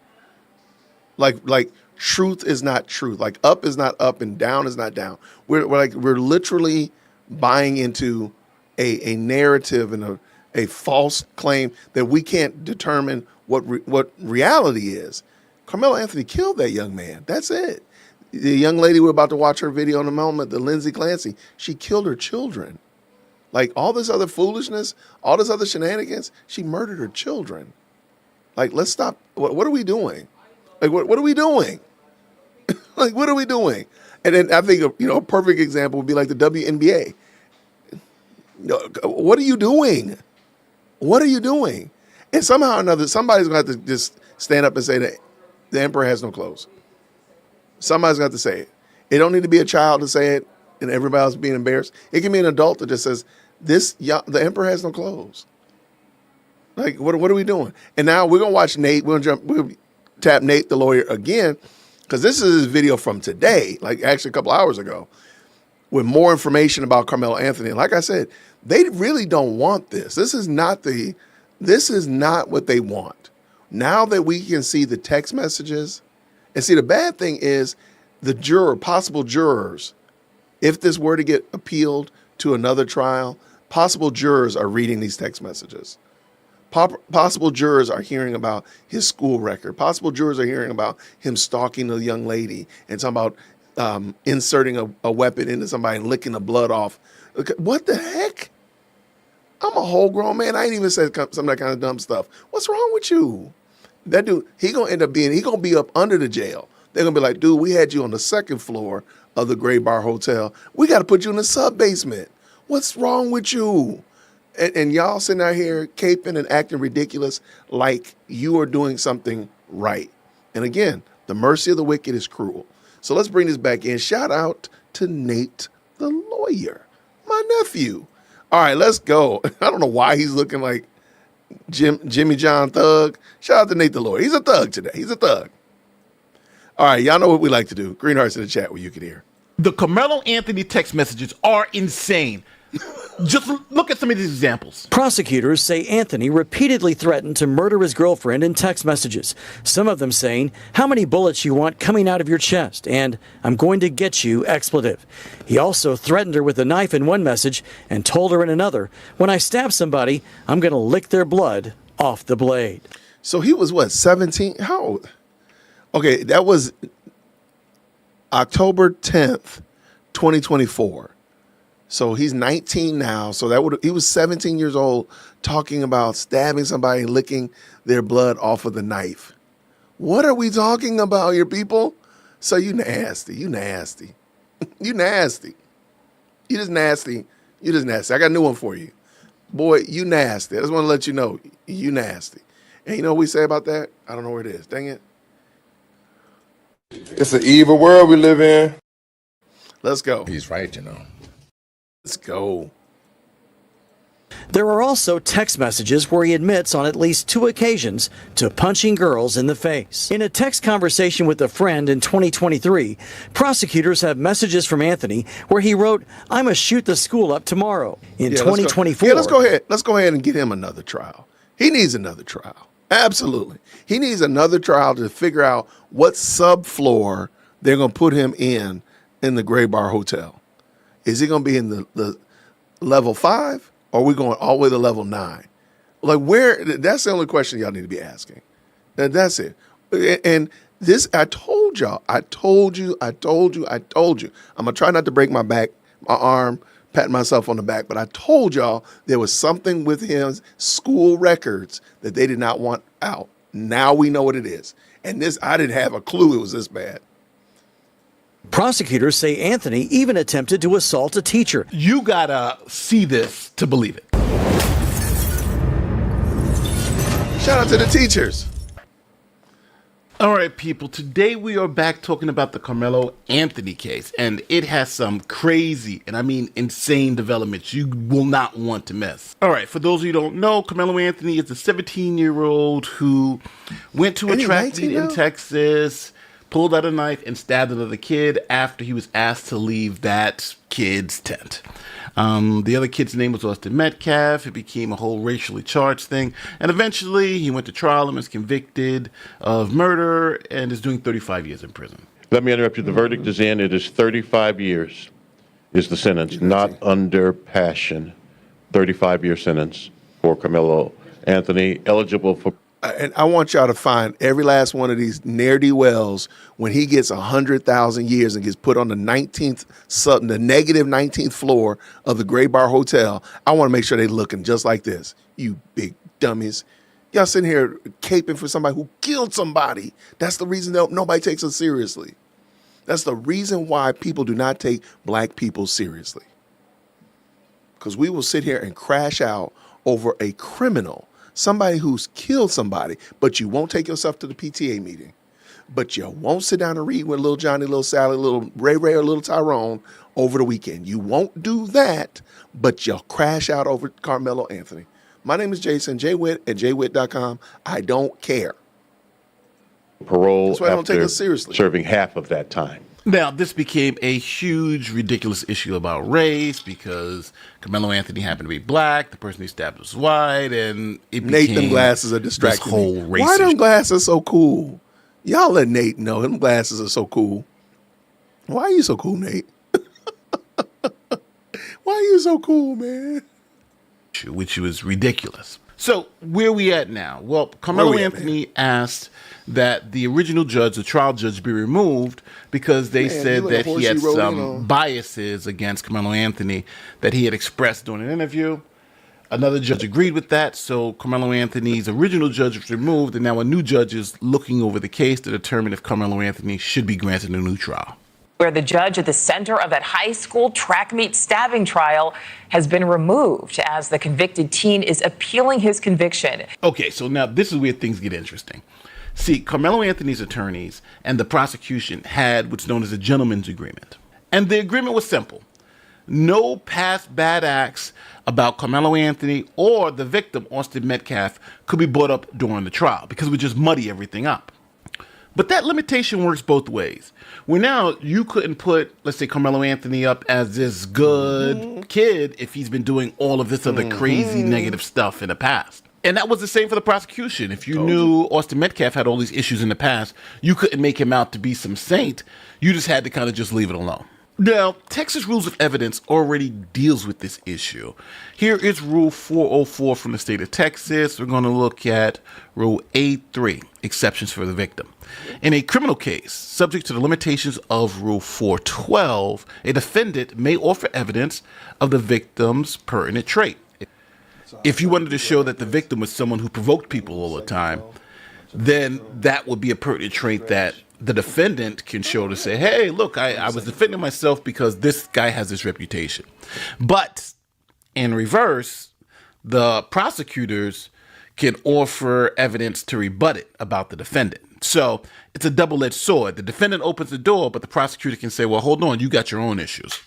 Like truth is not truth. Like up is not up and down is not down. We're literally buying into a narrative and a false claim that we can't determine what reality is. Carmelo Anthony killed that young man. That's it. The young lady we're about to watch her video in a moment, the Lindsay Clancy, she killed her children. Like all this other foolishness, all this other shenanigans, she murdered her children. Like, let's stop. What are we doing? Like, what are we doing? Like, what are we doing? And then I think, a perfect example would be like the WNBA. What are you doing? What are you doing? And somehow or another, somebody's going to have to just stand up and say that the emperor has no clothes. Somebody's going to have to say it. It don't need to be a child to say it and everybody else being embarrassed. It can be an adult that just says, the emperor has no clothes. Like, what are we doing? And now we're going to watch Nate. We'll tap Nate the Lawyer again, because this is his video from today, like actually a couple hours ago, with more information about Carmelo Anthony. Like I said, they really don't want this. This is not what they want. Now that we can see the text messages, and see, the bad thing is possible jurors, if this were to get appealed to another trial, possible jurors are reading these text messages. Possible jurors are hearing about his school record. Possible jurors are hearing about him stalking a young lady and talking about inserting a weapon into somebody and licking the blood off. What the heck? I'm a whole grown man. I ain't even said some of that kind of dumb stuff. What's wrong with you? That dude, he gonna be up under the jail. They're gonna be like, dude, we had you on the second floor of the Gray Bar Hotel. We got to put you in the sub-basement. What's wrong with you? And y'all sitting out here caping and acting ridiculous like you are doing something right. And again, the mercy of the wicked is cruel. So let's bring this back in. Shout out to Nate the Lawyer, my nephew. All right, let's go. I don't know why he's looking like Jimmy John Thug. Shout out to Nate the Lawyer. He's a thug today. He's a thug. All right, y'all know what we like to do. Green hearts in the chat where you can hear. The Carmelo Anthony text messages are insane. Just look at some of these examples. Prosecutors say Anthony repeatedly threatened to murder his girlfriend in text messages, some of them saying, "How many bullets you want coming out of your chest?" and "I'm going to get you," expletive. He also threatened her with a knife in one message and told her in another, "When I stab somebody, I'm going to lick their blood off the blade." So he was what, 17? How old? Okay, that was October 10th, 2024. So he's 19 now. So he was 17 years old talking about stabbing somebody and licking their blood off of the knife. What are we talking about here, people? So you nasty. You nasty. You nasty. You just nasty. You just nasty. I got a new one for you. Boy, you nasty. I just want to let you know, you nasty. And you know what we say about that? I don't know where it is. Dang it. It's an evil world we live in. Let's go. He's right, you know. Let's go. There are also text messages where he admits on at least 2 occasions to punching girls in the face. In a text conversation with a friend in 2023, prosecutors have messages from Anthony where he wrote, "I'm shoot the school up tomorrow." In 2024. Let's go ahead. Let's go ahead and get him another trial. He needs another trial. Absolutely. He needs another trial to figure out what subfloor they're going to put him in in the Gray Bar Hotel? Is he going to be in the level 5, or are we going all the way to level 9? Like, where? That's the only question y'all need to be asking. That's it. And this, I told y'all. I'm going to try not to break my arm, patting myself on the back, but I told y'all there was something with his school records that they did not want out. Now we know what it is. And this, I didn't have a clue it was this bad. Prosecutors say Anthony even attempted to assault a teacher. You gotta see this to believe it. Shout out to the teachers. All right, people. Today we are back talking about the Carmelo Anthony case, and it has some crazy, and I mean insane developments you will not want to miss. All right, for those of you who don't know, Carmelo Anthony is a 17-year-old who went to a track meet in Texas, pulled out a knife, and stabbed another kid after he was asked to leave that kid's tent. The other kid's name was Austin Metcalf. It became a whole racially charged thing. And eventually he went to trial and was convicted of murder and is doing 35 years in prison. Let me interrupt you. The verdict is in. It is 35 years is the sentence, not under passion. 35-year sentence for Carmelo Anthony, eligible for... And I want y'all to find every last one of these ne'er-do-wells when he gets 100,000 years and gets put on the the negative 19th floor of the Gray Bar Hotel. I want to make sure they're looking just like this. You big dummies. Y'all sitting here caping for somebody who killed somebody. That's the reason nobody takes us seriously. That's the reason why people do not take black people seriously. Because we will sit here and crash out over a criminal, somebody who's killed somebody, but you won't take yourself to the PTA meeting. But you won't sit down and read with little Johnny, little Sally, little Ray Ray, or little Tyrone over the weekend. You won't do that, but you'll crash out over Carmelo Anthony. My name is Jason, jwitt at jwitt.com. I don't care. Parole. That's why I don't take us seriously. Serving half of that time. Now, this became a huge, ridiculous issue about race because Carmelo Anthony happened to be black, the person he stabbed was white, and it became them glasses are distracting this whole race Why them issue. glasses so cool? Y'all let Nate know them glasses are so cool. Why are you so cool, Nate? Why are you so cool, man? Which was ridiculous. So where we at now? Well, Carmelo Anthony asked that the original judge, the trial judge, be removed because they said that he had some biases against Carmelo Anthony that he had expressed during an interview. Another judge agreed with that, so Carmelo Anthony's original judge was removed, and now a new judge is looking over the case to determine if Carmelo Anthony should be granted a new trial. Where the judge at the center of that high school track meet stabbing trial has been removed as the convicted teen is appealing his conviction. Okay, so now this is where things get interesting. See, Carmelo Anthony's attorneys and the prosecution had what's known as a gentleman's agreement. And the agreement was simple. No past bad acts about Carmelo Anthony or the victim, Austin Metcalf, could be brought up during the trial because it would just muddy everything up. But that limitation works both ways. Where now you couldn't put, let's say, Carmelo Anthony up as this good kid if he's been doing all of this other crazy negative stuff in the past. And that was the same for the prosecution. If you knew Austin Metcalf had all these issues in the past, you couldn't make him out to be some saint. You just had to kind of just leave it alone. Now, Texas Rules of Evidence already deals with this issue. Here is Rule 404 from the state of Texas. We're going to look at Rule A3, exceptions for the victim. In a criminal case, subject to the limitations of Rule 412, a defendant may offer evidence of the victim's pertinent trait. If you wanted to show that the victim was someone who provoked people all the time, then that would be a pertinent trait that the defendant can show to say, hey, look, I was defending myself because this guy has this reputation. But in reverse, the prosecutors can offer evidence to rebut it about the defendant. So it's a double-edged sword. The defendant opens the door, but the prosecutor can say, well, hold on, you got your own issues.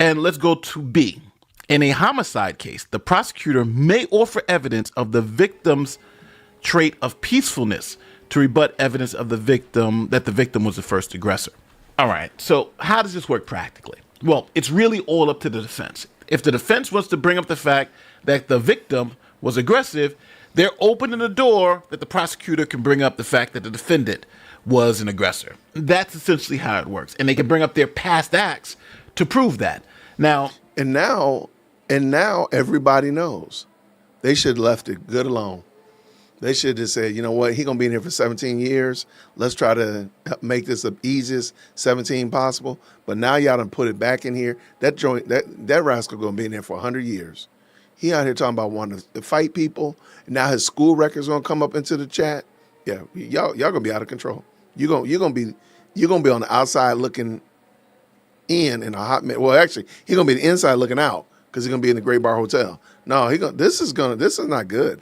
And let's go to B. In a homicide case, the prosecutor may offer evidence of the victim's trait of peacefulness to rebut evidence of the victim that the victim was the first aggressor. All right, so how does this work practically? Well, it's really all up to the defense. If the defense wants to bring up the fact that the victim was aggressive, they're opening the door that the prosecutor can bring up the fact that the defendant was an aggressor. That's essentially how it works. And they can bring up their past acts to prove that. Now everybody knows. They should have left it good alone. They should have said, you know what, he's going to be in here for 17 years. Let's try to make this the easiest 17 possible. But now y'all done put it back in here. That joint, that rascal going to be in there for 100 years. He out here talking about wanting to fight people. And now his school records going to come up into the chat. Yeah, y'all going to be out of control. You're going to be on the outside looking in a hot minute. Well, actually, he's going to be the inside looking out because he's going to be in the Great Bar Hotel. No, this is not good.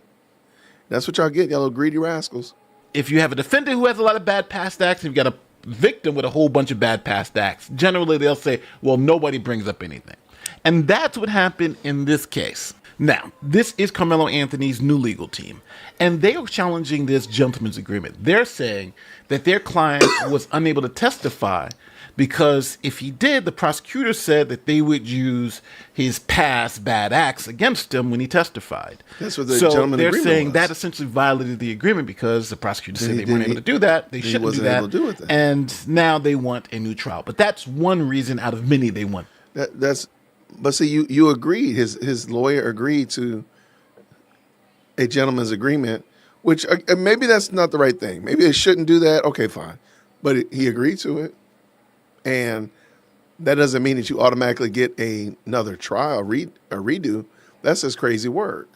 That's what y'all get, y'all little greedy rascals. If you have a defendant who has a lot of bad past acts, and you've got a victim with a whole bunch of bad past acts, generally they'll say, well, nobody brings up anything. And that's what happened in this case. Now, this is Carmelo Anthony's new legal team, and they are challenging this gentleman's agreement. They're saying that their client was unable to testify because if he did, the prosecutor said that they would use his past bad acts against him when he testified. That's what the gentleman's agreement they're saying was. that essentially violated the agreement because the prosecutor said they weren't able to do that. They shouldn't do that. Able to do it. And now they want a new trial. But that's one reason out of many they want. But see, you agreed. His lawyer agreed to a gentleman's agreement, which maybe that's not the right thing. Maybe they shouldn't do that. Okay, fine. But he agreed to it. And that doesn't mean that you automatically get another trial, a redo. That's just crazy work.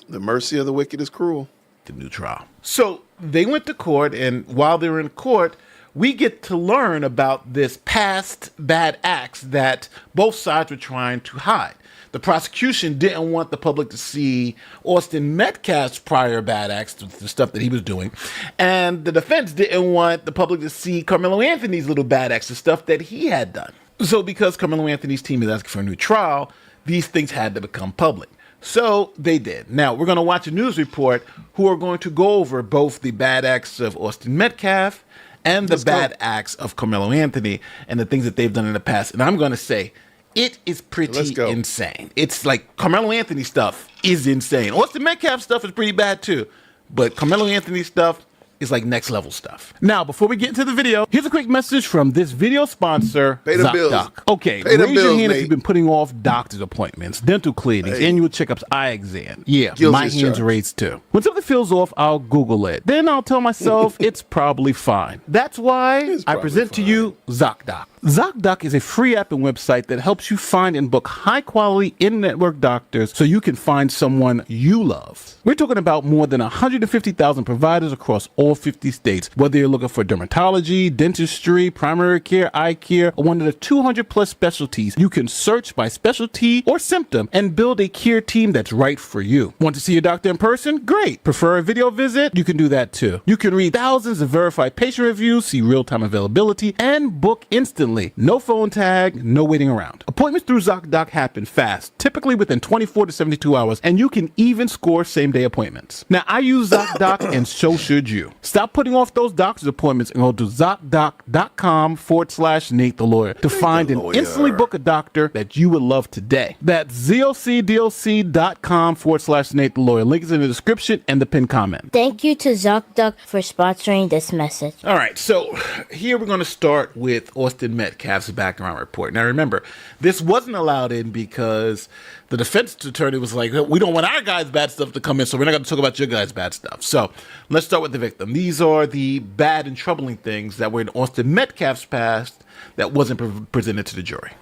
The mercy of the wicked is cruel. The new trial. So they went to court, and while they were in court, we get to learn about this past bad acts that both sides were trying to hide. The prosecution didn't want the public to see Austin Metcalf's prior bad acts, the stuff that he was doing. And the defense didn't want the public to see Carmelo Anthony's little bad acts, the stuff that he had done. So because Carmelo Anthony's team is asking for a new trial, these things had to become public. So they did. Now, we're going to watch a news report who are going to go over both the bad acts of Austin Metcalf and the bad acts of Carmelo Anthony and the things that they've done in the past. And I'm going to say, it is pretty insane. It's like Carmelo Anthony stuff is insane. Austin Metcalf stuff is pretty bad too. But Carmelo Anthony stuff is like next level stuff. Now, before we get into the video, here's a quick message from this video sponsor, ZocDoc. Okay, raise your hand if you've been putting off doctor's appointments, dental cleanings, annual checkups, eye exam. Yeah, my hand's raised too. When something feels off, I'll Google it. Then I'll tell myself it's probably fine. That's why I present to you ZocDoc. ZocDoc is a free app and website that helps you find and book high-quality in-network doctors so you can find someone you love. We're talking about more than 150,000 providers across all 50 states. Whether you're looking for dermatology, dentistry, primary care, eye care, or one of the 200-plus specialties, you can search by specialty or symptom and build a care team that's right for you. Want to see your doctor in person? Great. Prefer a video visit? You can do that too. You can read thousands of verified patient reviews, see real-time availability, and book instantly. No phone tag, no waiting around. Appointments through ZocDoc happen fast, typically within 24 to 72 hours, and you can even score same-day appointments. Now, I use ZocDoc, and so should you. Stop putting off those doctor's appointments and go to ZocDoc.com/Nate the Lawyer to find and instantly book a doctor that you would love today. That's ZocDoc.com/Nate the Lawyer. Link is in the description and the pinned comment. Thank you to ZocDoc for sponsoring this message. All right, so here we're going to start with Austin Metcalf's background report. Now remember, this wasn't allowed in because the defense attorney was like, we don't want our guys' bad stuff to come in, so we're not going to talk about your guys' bad stuff. So let's start with the victim. These are the bad and troubling things that were in Austin Metcalf's past that wasn't presented to the jury.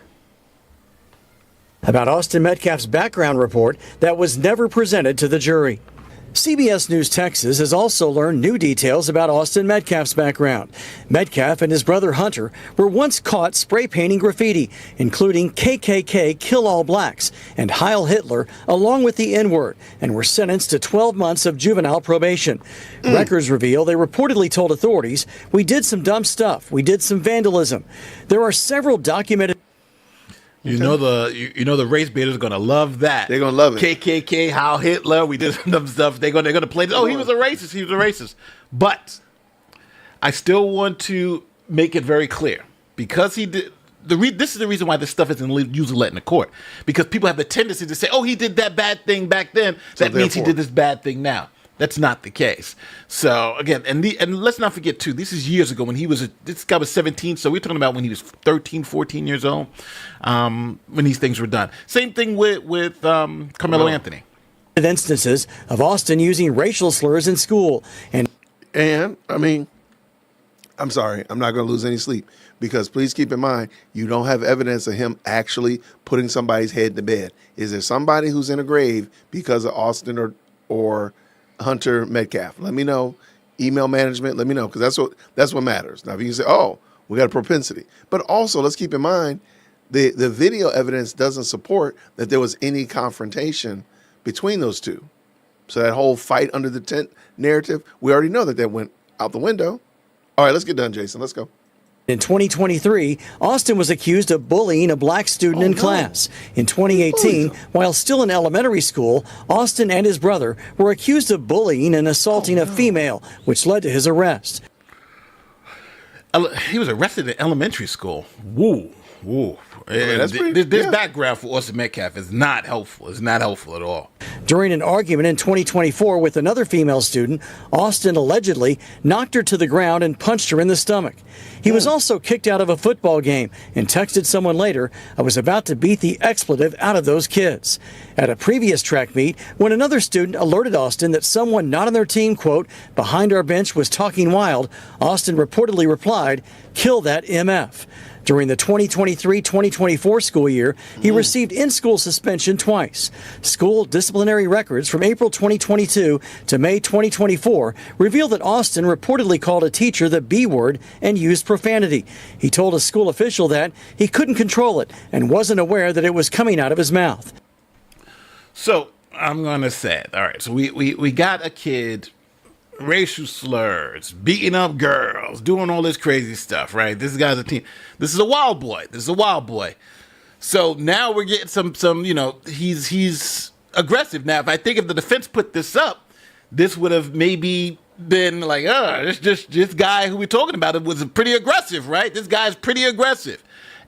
About Austin Metcalf's background report that was never presented to the jury. CBS News Texas has also learned new details about Austin Metcalf's background. Metcalf and his brother Hunter were once caught spray painting graffiti, including KKK Kill All Blacks and Heil Hitler, along with the N-word, and were sentenced to 12 months of juvenile probation. Records reveal they reportedly told authorities, "We did some dumb stuff. We did some vandalism." There are several documented. You know the race baiters are gonna love that. They're gonna love it. KKK, Heil Hitler. We did some stuff. They're gonna play. Oh, he was a racist. He was a racist. But I still want to make it very clear because he did. This is the reason why this stuff isn't usually let in the court, because people have the tendency to say, "Oh, he did that bad thing back then. That means he did this bad thing now." That's not the case. So again, and let's not forget too, this is years ago when this guy was 17. So we're talking about when he was 13, 14 years old, when these things were done. Same thing with Carmelo Anthony. Instances of Austin using racial slurs in school. And I mean, I'm sorry, I'm not going to lose any sleep because please keep in mind, you don't have evidence of him actually putting somebody's head to bed. Is there somebody who's in a grave because of Austin or Hunter Metcalf? Let me know. Email management, let me know, because that's what matters. Now, if you can say, oh, we got a propensity. But also, let's keep in mind, the video evidence doesn't support that there was any confrontation between those two. So that whole fight under the tent narrative, we already know that went out the window. All right, let's get done, Jason. Let's go. In 2023, Austin was accused of bullying a black student in class. In 2018, while still in elementary school, Austin and his brother were accused of bullying and assaulting a female, which led to his arrest. He was arrested in elementary school. Woo. This background for Austin Metcalf is not helpful. It's not helpful at all. During an argument in 2024 with another female student, Austin allegedly knocked her to the ground and punched her in the stomach. He was also kicked out of a football game and texted someone later, "I was about to beat the expletive out of those kids." At a previous track meet, when another student alerted Austin that someone not on their team, quote, "behind our bench was talking wild," Austin reportedly replied, "Kill that MF." During the 2023-2024 school year, he received in-school suspension twice. School disciplinary records from April 2022 to May 2024 reveal that Austin reportedly called a teacher the B word and used profanity. He told a school official that he couldn't control it and wasn't aware that it was coming out of his mouth. So I'm going to say it. All right, so we got a kid, racial slurs, beating up girls, doing all this crazy stuff, right? This guy's a teen. This is a wild boy. So now we're getting some, he's aggressive. Now, if the defense put this up, this would have maybe been like, this guy who we're talking about was pretty aggressive, right? This guy's pretty aggressive.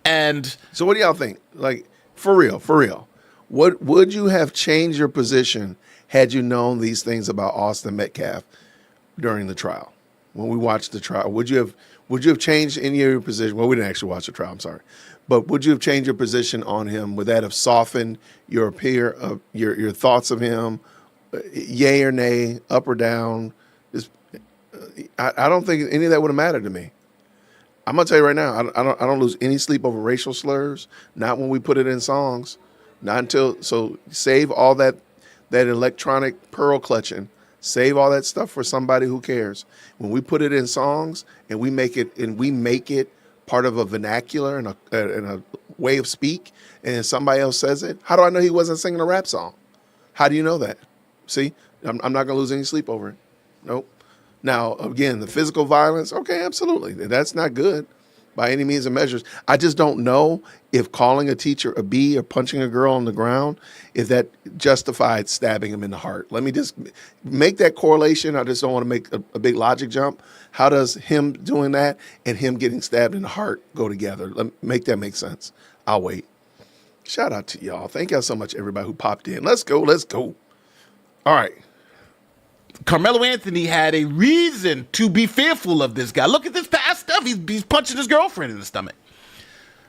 And so what do y'all think? Like, for real, what would you have changed your position had you known these things about Austin Metcalf during the trial? When we watched the trial, would you have changed any of your position? Well, we didn't actually watch the trial, I'm sorry. But would you have changed your position on him? Would that have softened your your thoughts of him? Yay or nay, up or down? I don't think any of that would have mattered to me. I'm gonna tell you right now, I don't lose any sleep over racial slurs. Not when we put it in songs. Not until, so save all that electronic pearl clutching. Save all that stuff for somebody who cares. When we put it in songs and we make it part of a vernacular and a way of speak, and somebody else says it, how do I know he wasn't singing a rap song? How do you know that? See, I'm not gonna lose any sleep over it. Nope. Now, again, the physical violence, okay, absolutely. That's not good by any means and measures. I just don't know if calling a teacher a B or punching a girl on the ground, if that justified stabbing him in the heart. Let me just make that correlation. I just don't want to make a big logic jump. How does him doing that and him getting stabbed in the heart go together? Make that make sense. I'll wait. Shout out to y'all. Thank y'all so much, everybody who popped in. Let's go. All right. Carmelo Anthony had a reason to be fearful of this guy. Look at this past stuff. He's punching his girlfriend in the stomach.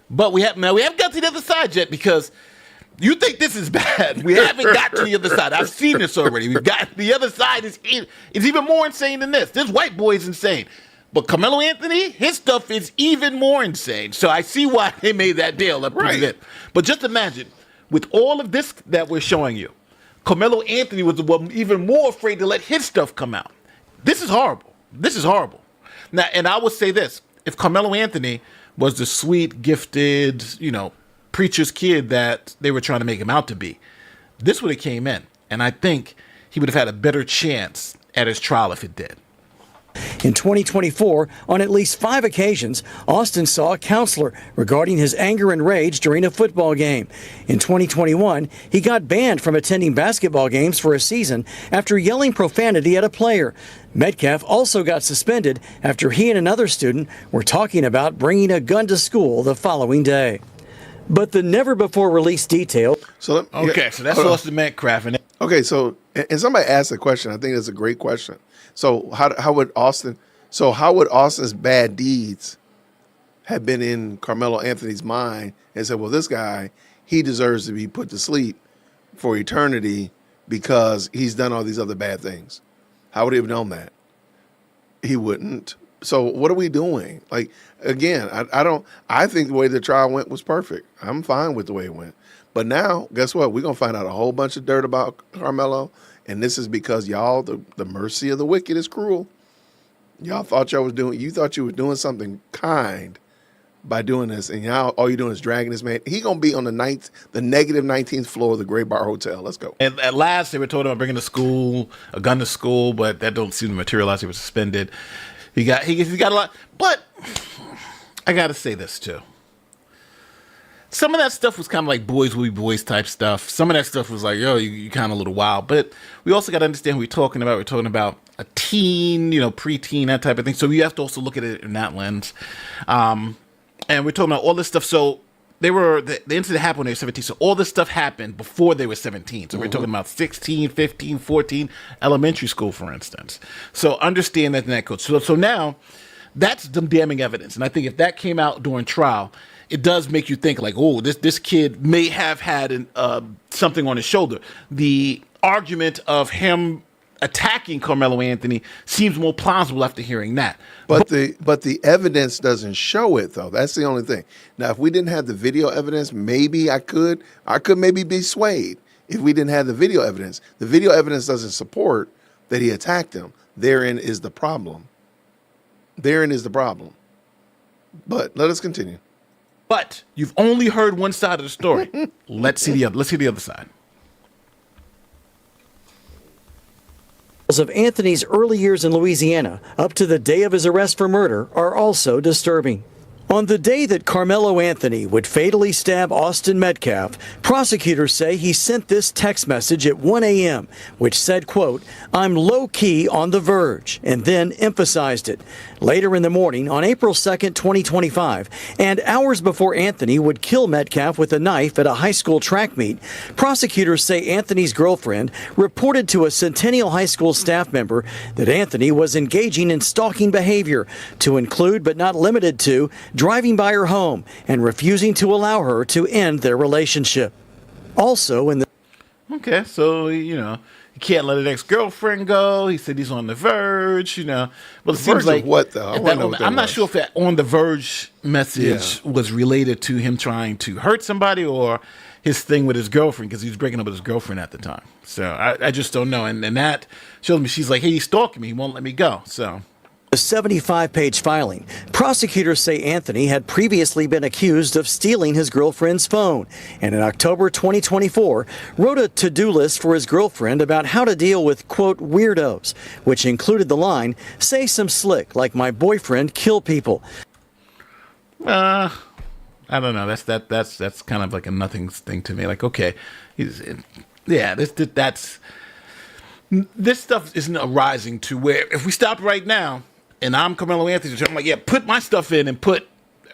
But we haven't got to the other side yet, because you think this is bad. We haven't got to the other side. I've seen this already. We've got the other side is even more insane than this. This white boy is insane. But Carmelo Anthony, his stuff is even more insane. So I see why they made that deal up pretty good. But just imagine, with all of this that we're showing you, Carmelo Anthony was the one even more afraid to let his stuff come out. This is horrible. Now, and I would say this. If Carmelo Anthony was the sweet, gifted, preacher's kid that they were trying to make him out to be, this would have came in. And I think he would have had a better chance at his trial if it did. In 2024, on at least 5 occasions, Austin saw a counselor regarding his anger and rage during a football game. In 2021, he got banned from attending basketball games for a season after yelling profanity at a player. Metcalf also got suspended after he and another student were talking about bringing a gun to school the following day. But the never-before-released detail... So that's Austin Metcalf. Okay, so And somebody asked a question. I think that's a great question. So how would Austin's bad deeds have been in Carmelo Anthony's mind and said, well, this guy, he deserves to be put to sleep for eternity because he's done all these other bad things? How would he have known that? He wouldn't. So what are we doing? Like, again, I think the way the trial went was perfect. I'm fine with the way it went. But now, guess what? We're going to find out a whole bunch of dirt about Carmelo. And this is because y'all, the mercy of the wicked is cruel. Y'all thought you were doing something kind by doing this. And y'all, all you're doing is dragging this man. He going to be on the negative 19th floor of the Great Bar Hotel. Let's go. And at last, they were told about bringing a gun to school, but that don't seem to materialize. He was suspended. He got a lot. But I got to say this, too. Some of that stuff was kind of like boys will be boys type stuff. Some of that stuff was like, yo, you kind of a little wild. But we also got to understand who we're talking about. We're talking about a teen, preteen, that type of thing. So we have to also look at it in that lens. And we're talking about all this stuff. So the incident happened when they were 17. So all this stuff happened before they were 17. So we're talking about 16, 15, 14, elementary school, for instance. So understand that in that code. So now that's some damning evidence. And I think if that came out during trial, it does make you think like, oh, this kid may have had something on his shoulder. The argument of him attacking Carmelo Anthony seems more plausible after hearing that. But the evidence doesn't show it, though. That's the only thing. Now, if we didn't have the video evidence, maybe I could maybe be swayed if we didn't have the video evidence. The video evidence doesn't support that he attacked him. Therein is the problem. But let us continue. But you've only heard one side of the story. Let's see the other. Let's see the other side. Of Anthony's early years in Louisiana up to the day of his arrest for murder are also disturbing. On the day that Carmelo Anthony would fatally stab Austin Metcalf, prosecutors say he sent this text message at 1 a.m., which said, quote, "I'm low-key on the verge," and then emphasized it. Later in the morning, on April 2nd, 2025, and hours before Anthony would kill Metcalf with a knife at a high school track meet, prosecutors say Anthony's girlfriend reported to a Centennial High School staff member that Anthony was engaging in stalking behavior, to include but not limited to driving by her home and refusing to allow her to end their relationship. Also in the... Okay, so, he can't let an ex-girlfriend go. He said he's on the verge, Well, it seems like... what, though? I'm not sure if that on the verge message was related to him trying to hurt somebody or his thing with his girlfriend, because he was breaking up with his girlfriend at the time. So I just don't know. And that shows me, she's like, hey, he's stalking me. He won't let me go. So... A 75-page filing. Prosecutors say Anthony had previously been accused of stealing his girlfriend's phone, and in October 2024 wrote a to-do list for his girlfriend about how to deal with, quote, weirdos, which included the line, "Say some slick, like my boyfriend kill people." I don't know. That's kind of like a nothing thing to me. Like, okay, this stuff isn't arising to where if we stopped right now and I'm Carmelo Anthony, I'm like, yeah, put my stuff in and put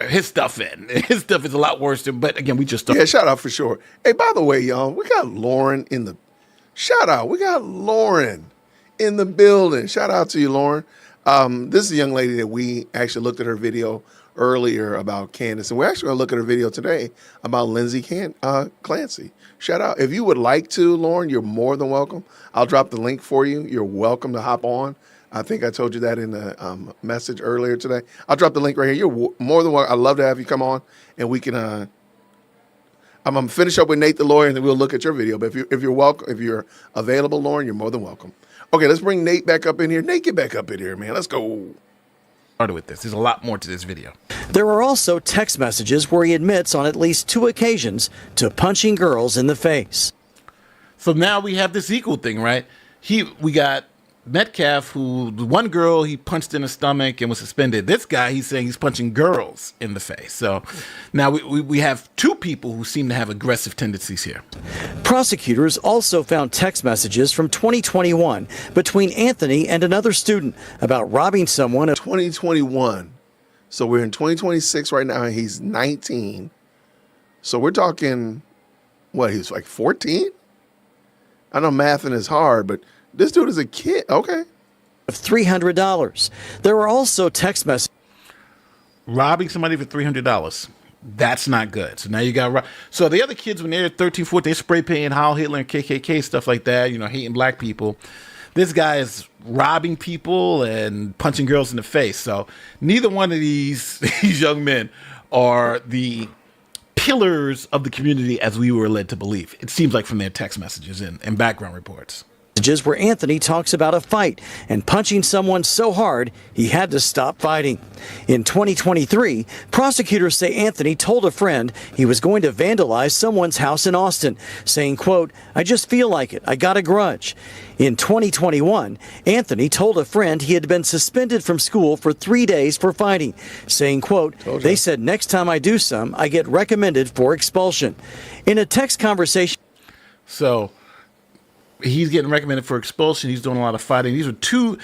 his stuff in. His stuff is a lot worse than, but again, we just... Yeah, shout out for sure. Hey, by the way, y'all, we got Lauren in the... Shout out. We got Lauren in the building. Shout out to you, Lauren. This is a young lady that we actually looked at her video earlier about Candace, and we're actually going to look at her video today about Lindsay Clancy. Shout out. If you would like to, Lauren, you're more than welcome. I'll drop the link for you. You're welcome to hop on. I think I told you that in the message earlier today. I'll drop the link right here. You're more than welcome. I'd love to have you come on, and we can... I'm going to finish up with Nate the lawyer, and then we'll look at your video. But if you're welcome, if you're available, Lauren, you're more than welcome. Okay, let's bring Nate back up in here. Nate, get back up in here, man. Let's go. Started with this. There's a lot more to this video. There are also text messages where he admits on at least 2 occasions to punching girls in the face. So now we have this equal thing, right? We got Metcalf, who the one girl he punched in the stomach and was suspended. This guy, he's saying he's punching girls in the face. So now we have 2 people who seem to have aggressive tendencies here. Prosecutors also found text messages from 2021 between Anthony and another student about robbing someone. 2021. So we're in 2026 right now, and he's 19. So we're talking, what, he was like 14? I know mathing is hard, but this dude is a kid. Okay. Of $300. There were also text messages. Robbing somebody for $300. That's not good. So now you got so the other kids when they're 13, 14, they're spray painting Heil Hitler and KKK stuff like that, hating black people. This guy is robbing people and punching girls in the face. So neither one of these young men are the pillars of the community as we were led to believe. It seems like from their text messages and background reports. Where Anthony talks about a fight and punching someone so hard he had to stop fighting. In 2023, prosecutors say Anthony told a friend he was going to vandalize someone's house in Austin, saying, quote, "I just feel like it. I got a grudge." In 2021, Anthony told a friend he had been suspended from school for 3 days for fighting, saying, quote, "They said next time I do some, I get recommended for expulsion." In a text conversation. So he's getting recommended for expulsion. He's doing a lot of fighting. These were two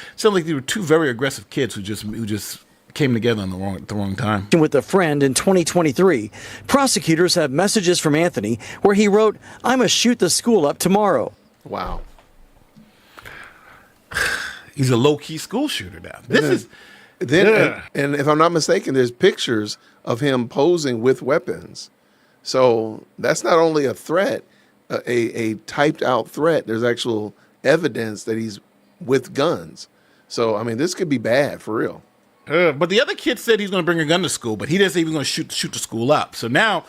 very aggressive kids who just came together at the wrong time. With a friend in 2023, prosecutors have messages from Anthony where he wrote, "I'm going to shoot the school up tomorrow." Wow. He's a low-key school shooter now. And if I'm not mistaken, there's pictures of him posing with weapons. So that's not only a threat, a typed out threat. There's actual evidence that he's with guns. So, I mean, this could be bad for real. But the other kid said he's going to bring a gun to school, but he doesn't even going to shoot the school up. So now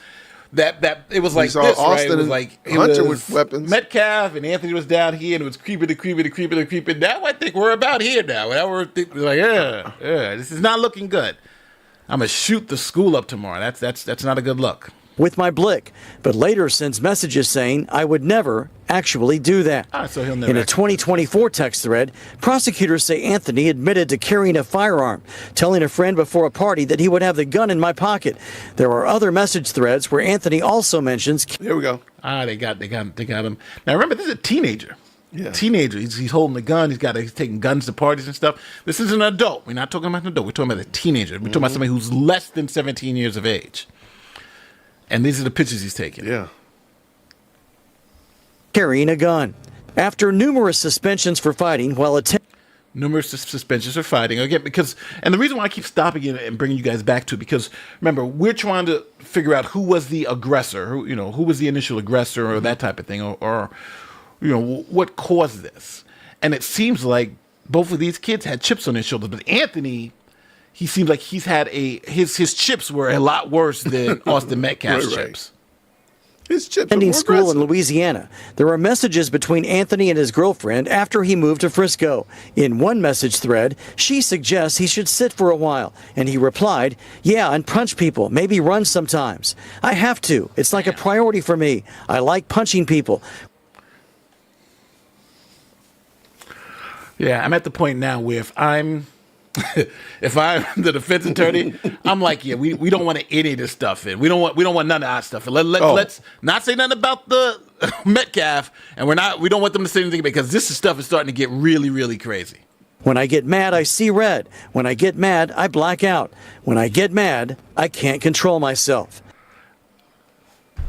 that it was like this, Austin, right? It was like Hunter with weapons. Metcalf and Anthony was down here, and it was creeping. Now I think we're about here now. Now we're like, this is not looking good. I'm gonna shoot the school up tomorrow. That's not a good look. With my blick, but later sends messages saying I would never actually do that. So he'll never. In a 2024 text thread, prosecutors say Anthony admitted to carrying a firearm, telling a friend before a party that he would have the gun in my pocket. There are other message threads where Anthony also mentions. Here we go. They got him. Now remember, this is a teenager. Yeah. Teenager. He's holding a gun. He's taking guns to parties and stuff. This is an adult. We're not talking about an adult. We're talking about a teenager. We're talking about somebody who's less than 17 years of age. And these are the pictures he's taking. Yeah. Carrying a gun. After numerous suspensions for fighting while numerous suspensions for fighting. Again, and the reason why I keep stopping it and bringing you guys back to it, because remember, we're trying to figure out who was the aggressor, who was the initial aggressor or that type of thing, or what caused this. And it seems like both of these kids had chips on their shoulders, but Anthony, he seems like he's had his chips were a lot worse than Austin Metcalf's chips. His chips attending school in Louisiana. There were messages between Anthony and his girlfriend after he moved to Frisco. In one message thread, she suggests he should sit for a while, and he replied, "Yeah, and punch people, maybe run sometimes. I have to. It's like a priority for me. I like punching people." Yeah, I'm at the point now where if I'm the defense attorney, I'm like, yeah, we don't want any of this stuff in. We don't want none of that stuff in. Let's not say nothing about the Metcalf, and we don't want them to say anything because this stuff is starting to get really, really crazy. When I get mad, I see red. When I get mad, I black out. When I get mad, I can't control myself.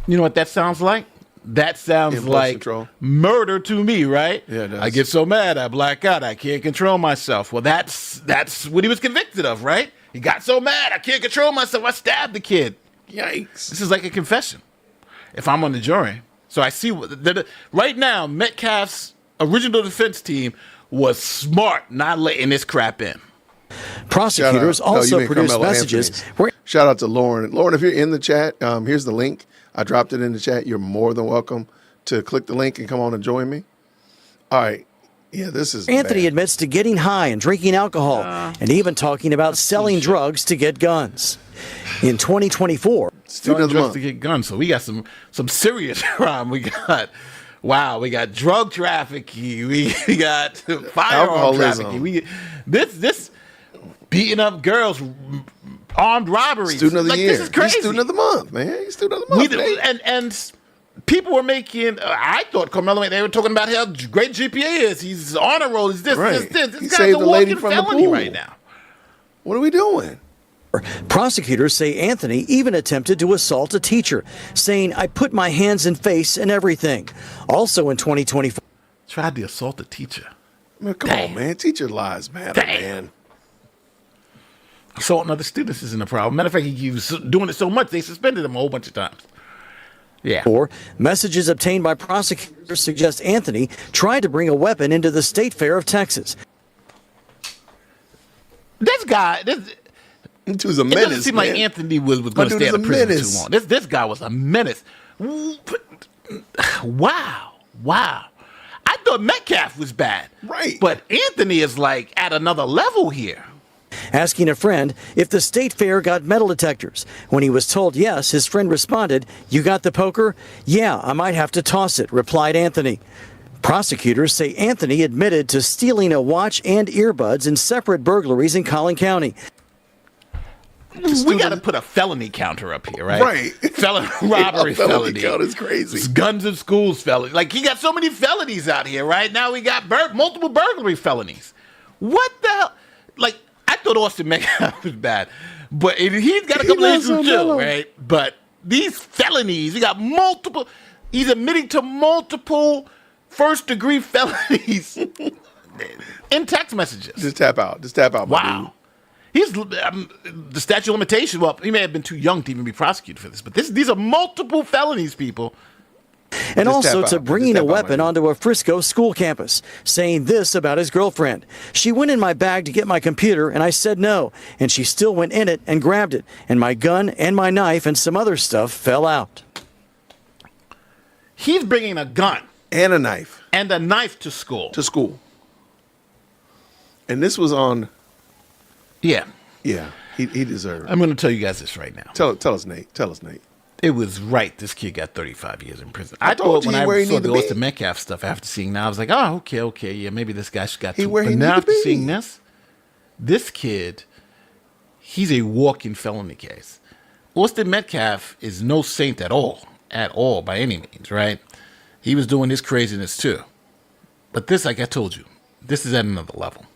You know what that sounds like? That sounds like murder to me, right? Yeah, it does. I get so mad, I black out. I can't control myself. Well, that's what he was convicted of, right? He got so mad, I can't control myself. I stabbed the kid. Yikes. This is like a confession. If I'm on the jury. So I see right now, Metcalf's original defense team was smart not letting this crap in. Prosecutors also produced messages. Shout out to Lauren. Lauren, if you're in the chat, here's the link. I dropped it in the chat. You're more than welcome to click the link and come on and join me. All right. Yeah, this is Anthony bad. admits to getting high and drinking alcohol and even talking about selling drugs to get guns. In 2024, Student of the Month to get guns. So we got some serious crime. We got drug trafficking. We got firearm trafficking. This beating up girls, armed robberies. Student of the year. This is crazy. He's Student of the Month, man. He's Student of the Month. And people were making. I thought Carmelo. They were talking about how great GPA is. He's honor roll. He's this. This guy's a walking felony right now. What are we doing? Prosecutors say Anthony even attempted to assault a teacher, saying, "I put my hands and face and everything." Also in 2024. tried to assault a teacher. Man, come on, man. Teacher lives matter, man. Assaulting other students isn't a problem. Matter of fact, he was doing it so much, they suspended him a whole bunch of times. Yeah. Or messages obtained by prosecutors suggest Anthony tried to bring a weapon into the State Fair of Texas. This guy, it was a menace. It doesn't seem like Anthony was going to stay out of prison too long. This guy was a menace. Wow. I thought Metcalf was bad. Right. But Anthony is like at another level here. Asking a friend if the State Fair got metal detectors. When he was told yes, his friend responded, "You got the poker?" "Yeah, I might have to toss it," replied Anthony. Prosecutors say Anthony admitted to stealing a watch and earbuds in separate burglaries in Collin County. We got to put a felony counter up here, right? Right. Felony robbery, felony count is crazy. It's guns in schools felony. Like, he got so many felonies out here, right? Now we got multiple burglary felonies. What the hell? Like, I thought Austin Metcalf was bad, but he's got a couple of issues too, right? But these felonies, he got multiple. He's admitting to multiple first-degree felonies in text messages. Just tap out. Wow. He's the statute of limitations. Well, he may have been too young to even be prosecuted for this, but these are multiple felonies, people. And also to bringing a weapon onto a Frisco school campus, saying this about his girlfriend. "She went in my bag to get my computer, and I said no, and she still went in it and grabbed it, and my gun and my knife and some other stuff fell out." He's bringing a gun and a knife to school. And this was on. Yeah. Yeah, he deserved it. I'm going to tell you guys this right now. Tell us, Nate. It was right. This kid got 35 years in prison. I thought told when you I where he saw need the to be. Austin Metcalf stuff after seeing that, I was like, oh, okay, yeah, maybe this guy's got to. where he But need now to after be. seeing this kid, he's a walking felony case. Austin Metcalf is no saint at all, by any means, right? He was doing his craziness too. But this, like I told you, this is at another level.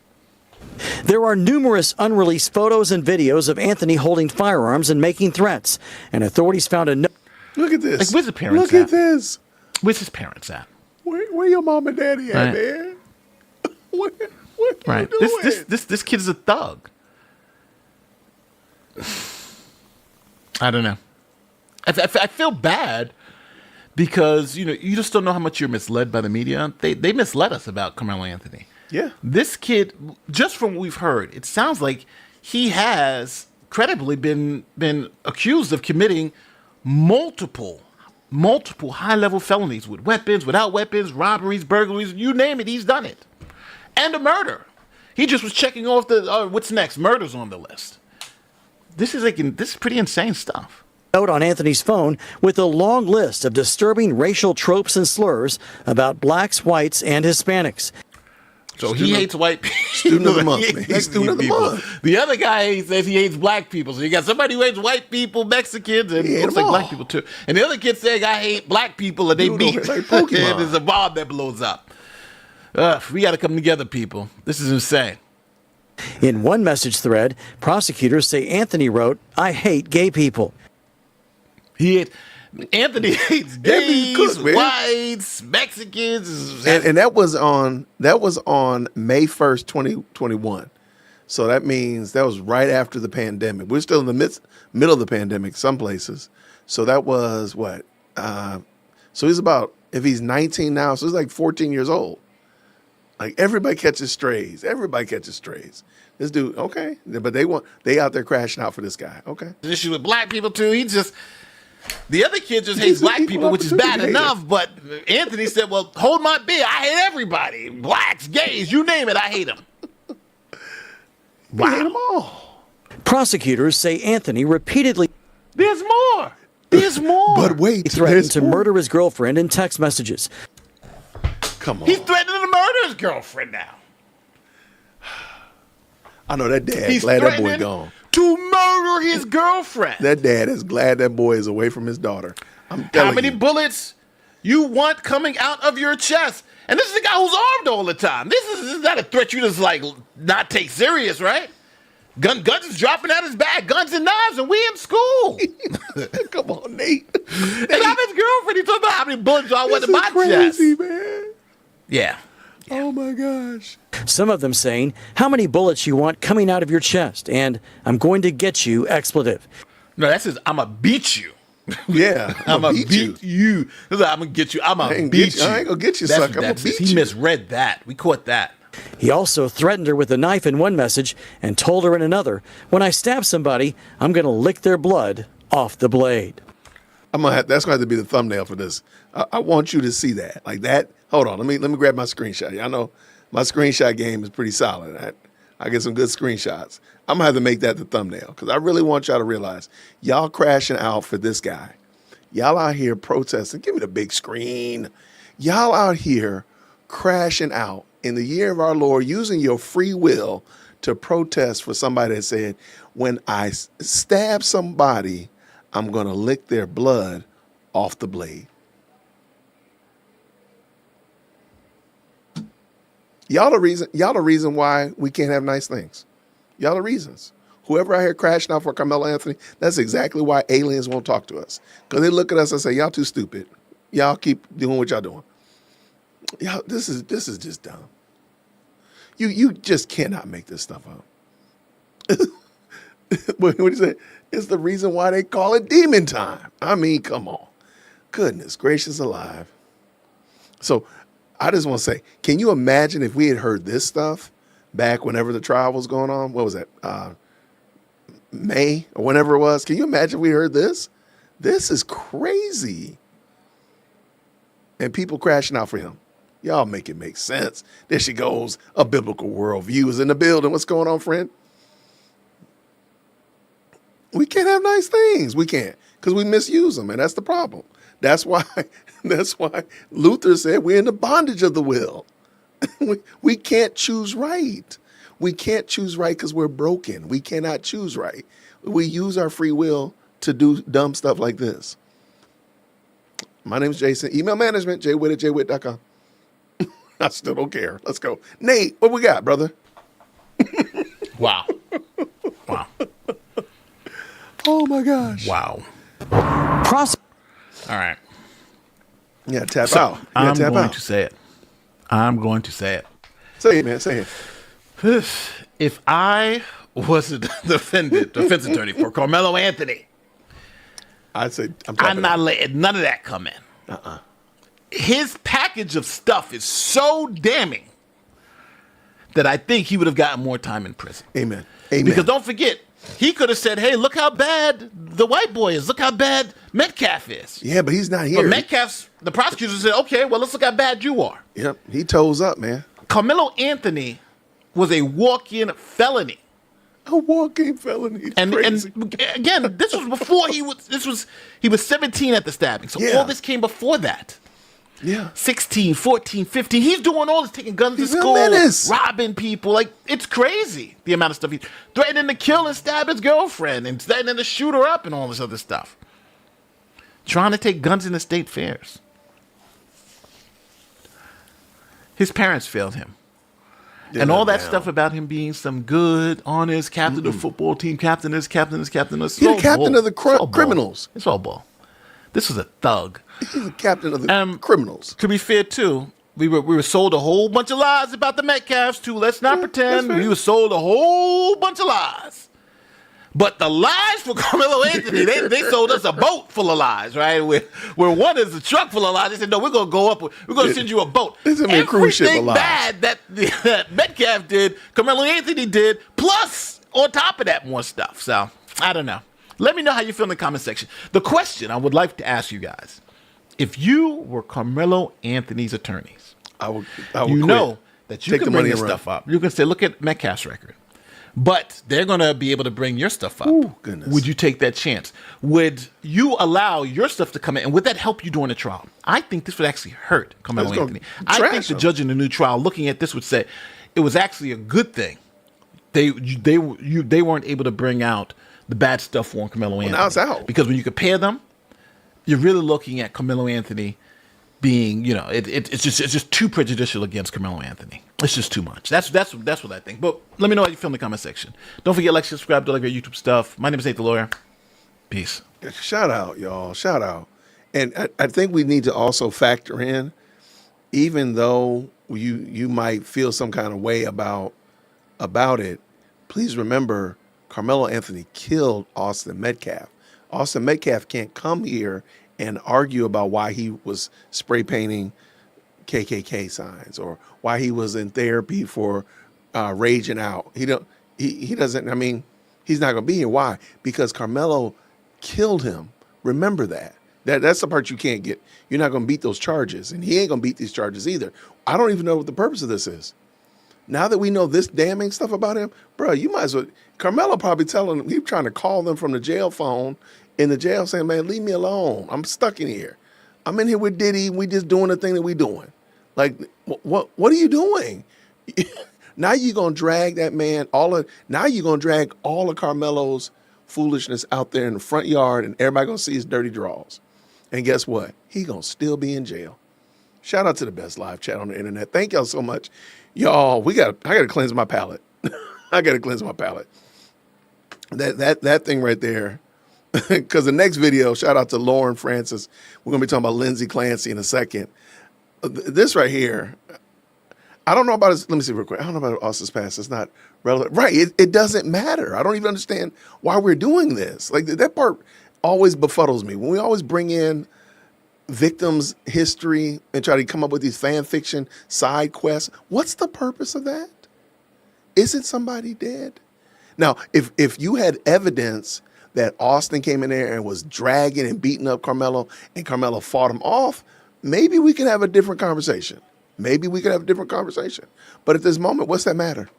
There are numerous unreleased photos and videos of Anthony holding firearms and making threats, and authorities found a note. Look at this. Like, where's the parents Look at this. Where's his parents at? Where your mom and daddy at, Right. man? What Right. you doing? This kid's a thug. I don't know. I feel bad because you just don't know how much you're misled by the media. They misled us about Carmelo Anthony. Yeah. This kid, just from what we've heard, it sounds like he has credibly been accused of committing multiple high-level felonies with weapons, without weapons, robberies, burglaries, you name it, he's done it. And a murder. He just was checking off the what's next? Murder's on the list. This is pretty insane stuff. Note on Anthony's phone with a long list of disturbing racial tropes and slurs about blacks, whites, and Hispanics. So he hates white people. Student of the month, man. He's student of the month. The other guy says he hates black people. So you got somebody who hates white people, Mexicans, and He looks hate 'em like black all. people too. And the other kid saying I hate black people, and they Dude, meet. like Pokemon. And there's a bomb that blows up. We got to come together, people. This is insane. In one message thread, prosecutors say Anthony wrote, "I hate gay people." Anthony hates gays, Cook, man. whites, Mexicans. And that was on May 1st, 2021. So that means that was right after the pandemic. We're still in the middle of the pandemic some places. So that was what? So he's about, if he's 19 now, so he's like 14 years old. Like everybody catches strays. This dude, okay. But they out there crashing out for this guy. Okay. The issue with black people too. The other kid just hates black people, which is bad enough. But Anthony said, well, hold my beer. I hate everybody. Blacks, gays, you name it. I hate them. Wow. He hate them all. Prosecutors say Anthony repeatedly There's more. But wait, threatened to murder his girlfriend in text messages. Come on. He's threatening to murder his girlfriend now. I know that dad He's glad that boy threatening gone. to murder his girlfriend. That dad is glad that boy is away from his daughter. I'm telling How many you. bullets you want coming out of your chest? And this is a guy who's armed all the time. This is not a threat you just like not take serious, right? Guns is dropping out his bag, guns and knives, and we in school. Come on, Nate. And I'm his girlfriend. He talking about how many bullets I want in my crazy, chest. man. Yeah. Oh my gosh. Some of them saying, how many bullets you want coming out of your chest, and I'm going to get you expletive. No, that says, I'm going to beat you. Yeah. I'm going to beat you. I'm going to get you. I'm going to beat you. I ain't going to get you, That's sucker. I'm going to beat He you. misread that. We caught that. He also threatened her with a knife in one message and told her in another, when I stab somebody, I'm going to lick their blood off the blade. That's going to have to be the thumbnail for this. I want you to see that. Like that. Hold on. Let me grab my screenshot. Y'all know my screenshot game is pretty solid. I get some good screenshots. I'm going to have to make that the thumbnail because I really want y'all to realize y'all crashing out for this guy. Y'all out here protesting. Give me the big screen. Y'all out here crashing out in the year of our Lord, using your free will to protest for somebody that said, when I stab somebody, I'm going to lick their blood off the blade. Y'all the reason why we can't have nice things. Y'all the reasons. Whoever out here crashing out for Carmelo Anthony, that's exactly why aliens won't talk to us. Because they look at us and say, y'all too stupid. Y'all keep doing what y'all doing. Y'all, this is just dumb. You just cannot make this stuff up. What do you say? It's the reason why they call it demon time. I mean, come on. Goodness gracious alive. So I just want to say, can you imagine if we had heard this stuff back whenever the trial was going on? What was that? May or whenever it was. Can you imagine if we heard this? This is crazy. And people crashing out for him. Y'all make it make sense. There she goes. A biblical worldview is in the building. What's going on, friend? We can't have nice things. We can't because we misuse them, and that's the problem. That's why Luther said we're in the bondage of the will. We can't choose right. We can't choose right because we're broken. We cannot choose right. We use our free will to do dumb stuff like this. My name's Jason. Email management, jwitt@jwitt.com. I still don't care. Let's go. Nate, what we got, brother? Wow. Wow. Oh, my gosh. Wow. All right. Yeah, tap So, out. I'm going to say it. I'm going to say it. Say it, man. Say it. If I was a defense attorney for Carmelo Anthony, I'd say I'm not letting none of that come in. His package of stuff is so damning that I think he would have gotten more time in prison. Amen. Amen. Because don't forget, he could have said, hey, look how bad the white boy is. Look how bad Metcalf is. Yeah, but he's not here. But Metcalf's, the prosecutor said, okay, well, let's look how bad you are. Yep, he toes up, man. Carmelo Anthony was a walk-in felony. A walk-in felony. And again, this was before he was 17 at the stabbing. So all this came before that. Yeah. 16, 14, 15. He's doing all this, taking guns to school, robbing people. Like, it's crazy, the amount of stuff he's threatening to kill and stab his girlfriend and threatening to shoot her up and all this other stuff. Trying to take guns into state fairs. His parents failed him. And all that stuff about him being some good, honest captain of the football team, captain this, captain this, captain this. He's the captain of the criminals. It's all bull. This was a thug. He's the captain of the criminals. To be fair, too, we were sold a whole bunch of lies about the Metcalfs, too. Let's not pretend. We were sold a whole bunch of lies. But the lies for Carmelo Anthony, they sold us a boat full of lies, right? Where one is a truck full of lies. They said, no, we're going to go up. We're going to send you a boat. This is a cruise ship of lies. Everything bad that Metcalf did, Carmelo Anthony did, plus on top of that more stuff. So, I don't know. Let me know how you feel in the comment section. The question I would like to ask you guys, if you were Carmelo Anthony's attorneys, I would you quit. know that you Take can the bring money this and stuff up. You can say, look at Metcalf's record. But they're going to be able to bring your stuff up. Ooh, goodness. Would you take that chance? Would you allow your stuff to come in? And would that help you during the trial? I think this would actually hurt Carmelo Anthony. I think the judge in the new trial looking at this would say it was actually a good thing. They weren't able to bring out the bad stuff on Carmelo Anthony. Now it's out. Because when you compare them, you're really looking at Carmelo Anthony being, it's just too prejudicial against Carmelo Anthony. It's just too much. That's what I think. But let me know how you feel in the comment section. Don't forget, like, subscribe to like our YouTube stuff. My name is Nate the Lawyer. Peace. Shout out, y'all. Shout out. And I think we need to also factor in, even though you might feel some kind of way about it, please remember Carmelo Anthony killed Austin Metcalf. Austin Metcalf can't come here and argue about why he was spray painting KKK signs or why he was in therapy for raging out. He doesn't. I mean, he's not going to be here. Why? Because Carmelo killed him. Remember that. That's the part you can't get. You're not going to beat those charges, and he ain't going to beat these charges either. I don't even know what the purpose of this is. Now that we know this damning stuff about him, bro, you might as well. Carmelo probably telling him, he's trying to call them from the jail phone in the jail saying, man, leave me alone. I'm stuck in here. I'm in here with Diddy. We just doing the thing that we doing. Like, what are you doing? Now you're going to drag that man, now you're going to drag all of Carmelo's foolishness out there in the front yard and everybody going to see his dirty draws. And guess what? He going to still be in jail. Shout out to the best live chat on the internet. Thank y'all so much. Y'all, I got to cleanse my palate. I got to cleanse my palate. That thing right there. Because the next video, shout out to Lauren Francis. We're going to be talking about Lindsey Clancy in a second. This right here, I don't know about his, let me see real quick. I don't know about Austin's past. It's not relevant. Right. It doesn't matter. I don't even understand why we're doing this. Like that part always befuddles me. When we always bring in victims' history and try to come up with these fan fiction side quests, what's the purpose of that? Isn't somebody dead? Now, if you had evidence that Austin came in there and was dragging and beating up Carmelo and Carmelo fought him off, maybe we can have a different conversation. Maybe we could have a different conversation. But at this moment, what's that matter?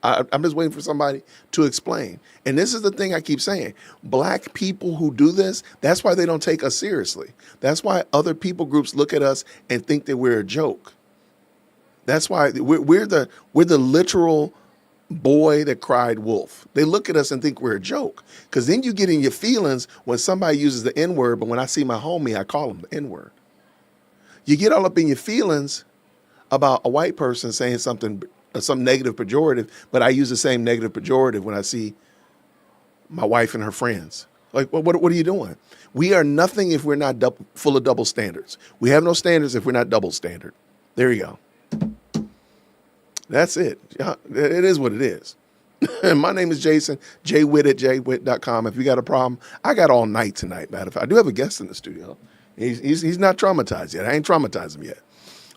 I'm just waiting for somebody to explain. And this is the thing I keep saying. Black people who do this, that's why they don't take us seriously. That's why other people groups look at us and think that we're a joke. That's why we're the literal boy that cried wolf. They look at us and think we're a joke. Because then you get in your feelings when somebody uses the N-word, but when I see my homie, I call him the N-word. You get all up in your feelings about a white person saying some negative pejorative, but I use the same negative pejorative when I see my wife and her friends. Like, what are you doing? We are nothing if we're not full of double standards. We have no standards if we're not double standard. There you go. That's it. It is what it is. My name is Jason, jwitt at jwitt.com. If you got a problem, I got all night tonight, matter of fact. I do have a guest in the studio. He's not traumatized yet. I ain't traumatized him yet.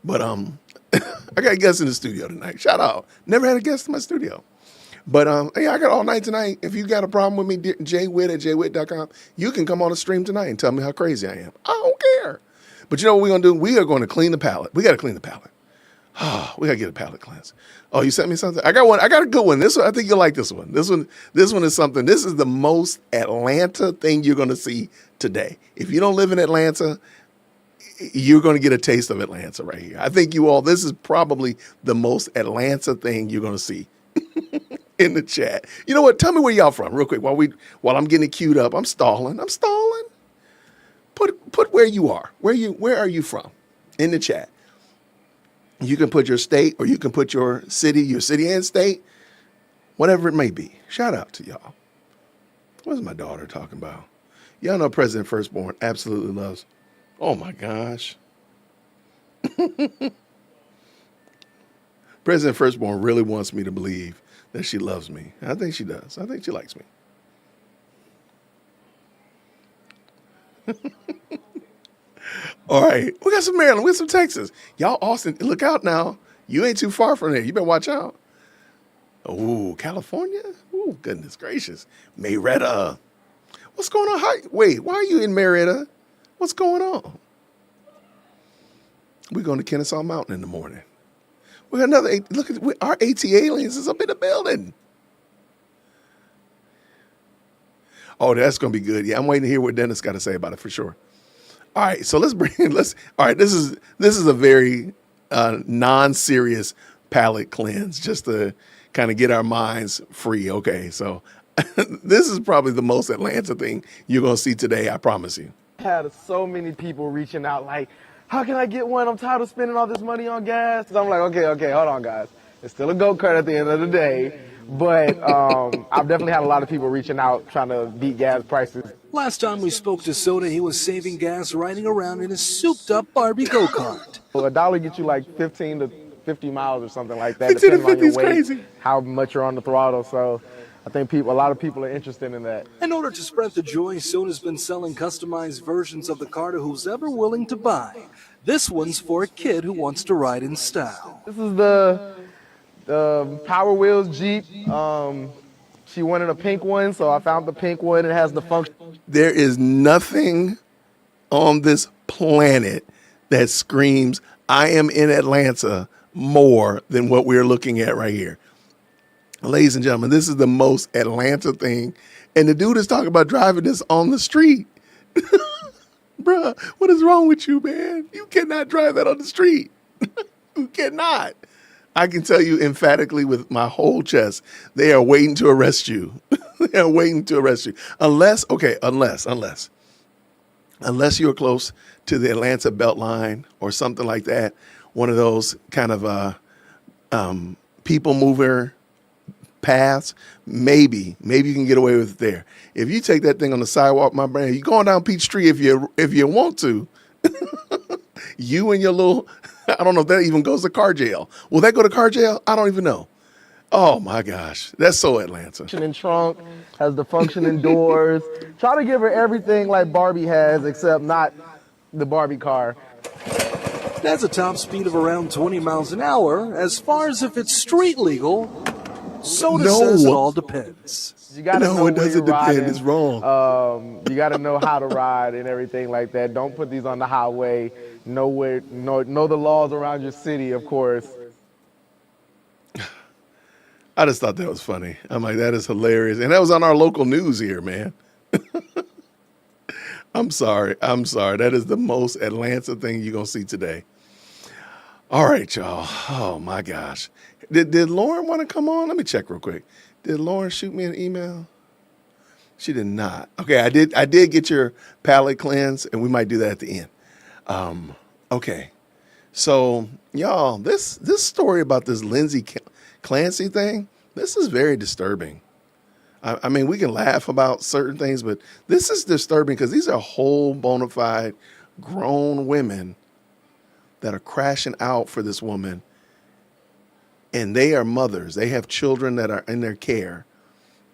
But I got a guest in the studio tonight. Shout out. Never had a guest in my studio. But hey, I got all night tonight. If you got a problem with me, jwitt at jwitt.com, you can come on the stream tonight and tell me how crazy I am. I don't care. But you know what we're going to do? We are going to clean the palate. We got to clean the palate. We got to get a palate cleanse. Oh, you sent me something? I got one. I got a good one. This one, I think you'll like this one. This one is something. This is the most Atlanta thing you're going to see today. If you don't live in Atlanta, you're going to get a taste of Atlanta right here. I think this is probably the most Atlanta thing you're going to see in the chat. You know what? Tell me where y'all from real quick while I'm getting it queued up. I'm stalling. Put where you are. Where are you from in the chat? You can put your state or you can put your city and state, whatever it may be. Shout out to y'all. What's my daughter talking about? Y'all know President Firstborn absolutely loves. Oh my gosh. President Firstborn really wants me to believe that she loves me. I think she does. I think she likes me. All right. We got some Maryland. We got some Texas. Y'all, Austin, look out now. You ain't too far from there. You better watch out. Oh, California? Oh, goodness gracious. Marietta. What's going on? Wait, why are you in Marietta? What's going on? We're going to Kennesaw Mountain in the morning. We got another, look at our AT aliens is up in the building. Oh, that's going to be good. Yeah, I'm waiting to hear what Dennis got to say about it for sure. All right, so all right, this is a very non-serious palate cleanse just to kind of get our minds free. Okay, so this is probably the most Atlanta thing you're going to see today, I promise you. Had so many people reaching out like, how can I get one? I'm tired of spending all this money on gas. So I'm like, okay, hold on, guys. It's still a go-kart at the end of the day. But I've definitely had a lot of people reaching out trying to beat gas prices. Last time we spoke to Soda, he was saving gas riding around in his souped-up Barbie go-kart. Well, $1 gets you like 15 to 50 miles or something like that. 50 to depending on 50 is your weight, crazy. how much you're on the throttle. So I think a lot of people are interested in that. In order to spread the joy, Sona's been selling customized versions of the car to who's ever willing to buy. This one's for a kid who wants to ride in style. This is the Power Wheels Jeep. She wanted a pink one, so I found the pink one. It has the function. There is nothing on this planet that screams, I am in Atlanta, more than what we're looking at right here. Ladies and gentlemen, this is the most Atlanta thing. And the dude is talking about driving this on the street. Bruh, what is wrong with you, man? You cannot drive that on the street. You cannot. I can tell you emphatically with my whole chest, they are waiting to arrest you. They are waiting to arrest you. Unless you're close to the Atlanta Beltline or something like that, one of those kind of people mover paths, maybe you can get away with it there. If you take that thing on the sidewalk, my man, you're going down Peachtree if you want to. You and your little, I don't know if that even goes to car jail. Will that go to car jail? I don't even know. Oh my gosh, that's so Atlanta. Functioning trunk, has the functioning doors. Try to give her everything like Barbie has, except not the Barbie car. That's a top speed of around 20 miles an hour. As far as if it's street legal, Sona says it all depends. You gotta know it doesn't where you're depend. riding. It's wrong. You got to know how to ride and everything like that. Don't put these on the highway. Know the laws around your city, of course. I just thought that was funny. I'm like, that is hilarious. And that was on our local news here, man. I'm sorry. That is the most Atlanta thing you're going to see today. All right, y'all. Oh, my gosh. Did Lauren want to come on? Let me check real quick. Did Lauren shoot me an email? She did not. Okay, I did get your palate cleanse, and we might do that at the end. Okay. So, y'all, this story about this Lindsay Clancy thing, this is very disturbing. I mean, we can laugh about certain things, but this is disturbing because these are whole bona fide grown women that are crashing out for this woman. And they are mothers. They have children that are in their care.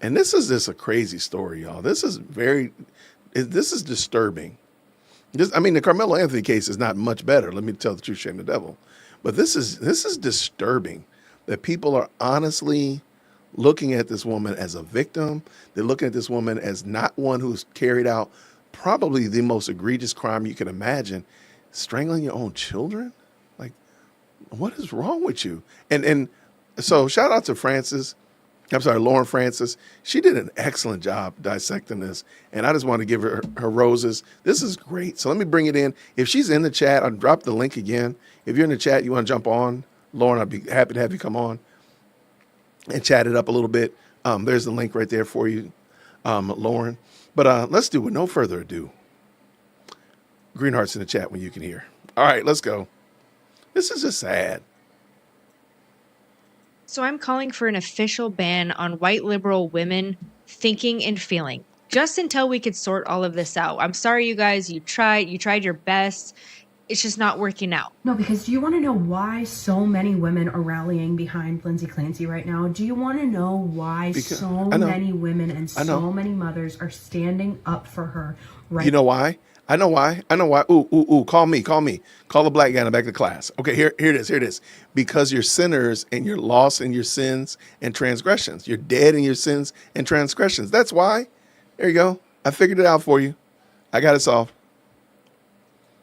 And this is just a crazy story, y'all. This is disturbing. The Carmelo Anthony case is not much better. Let me tell the truth, shame the devil. But this is disturbing that people are honestly looking at this woman as a victim. They're looking at this woman as not one who's carried out probably the most egregious crime you can imagine, strangling your own children. Like, what is wrong with you? And so shout out to Lauren Francis. She did an excellent job dissecting this, and I just want to give her roses. This is great. So let me bring it in. If she's in the chat, I'll drop the link again. If you're in the chat, you want to jump on, Lauren, I'd be happy to have you come on and chat it up a little bit. There's the link right there for you, Lauren. But let's do, with no further ado, green hearts in the chat when you can hear. All right, let's go. This is just sad. So I'm calling for an official ban on white liberal women thinking and feeling, just until we could sort all of this out. I'm sorry, you guys, you tried your best. It's just not working out. No, because do you want to know why so many women are rallying behind Lindsay Clancy right now? Do you want to know why so many women and so many mothers are standing up for her right now? You know why? I know why. Ooh, call me. Call the black guy in the back of the class. Okay, here it is. Because you're sinners and you're lost in your sins and transgressions. You're dead in your sins and transgressions. That's why. There you go. I figured it out for you. I got it solved.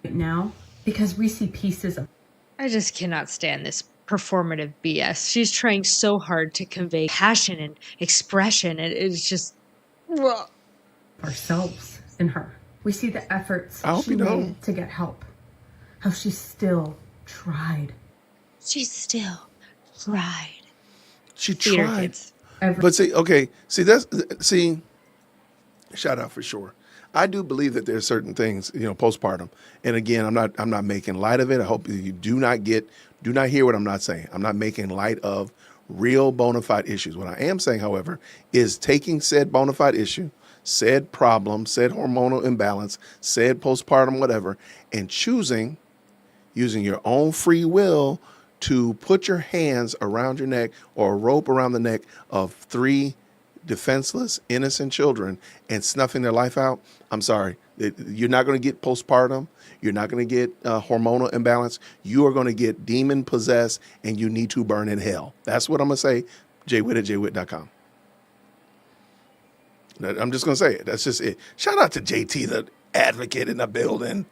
Right now, because we see pieces of... I just cannot stand this performative BS. She's trying so hard to convey passion and expression. And it's just... ourselves in her. We see the efforts she made to get help. How she still tried. She still tried. She tried. But see, shout out for sure. I do believe that there are certain things, postpartum. And again, I'm not making light of it. I hope you do not hear what I'm not saying. I'm not making light of real bona fide issues. What I am saying, however, is taking said bona fide issue, said problem, said hormonal imbalance, said postpartum, whatever, and using your own free will to put your hands around your neck or a rope around the neck of 3 defenseless, innocent children and snuffing their life out, I'm sorry. You're not going to get postpartum. You're not going to get hormonal imbalance. You are going to get demon possessed, and you need to burn in hell. That's what I'm going to say. JWitt at jwitt.com. I'm just going to say it. That's just it. Shout out to JT, the advocate in the building.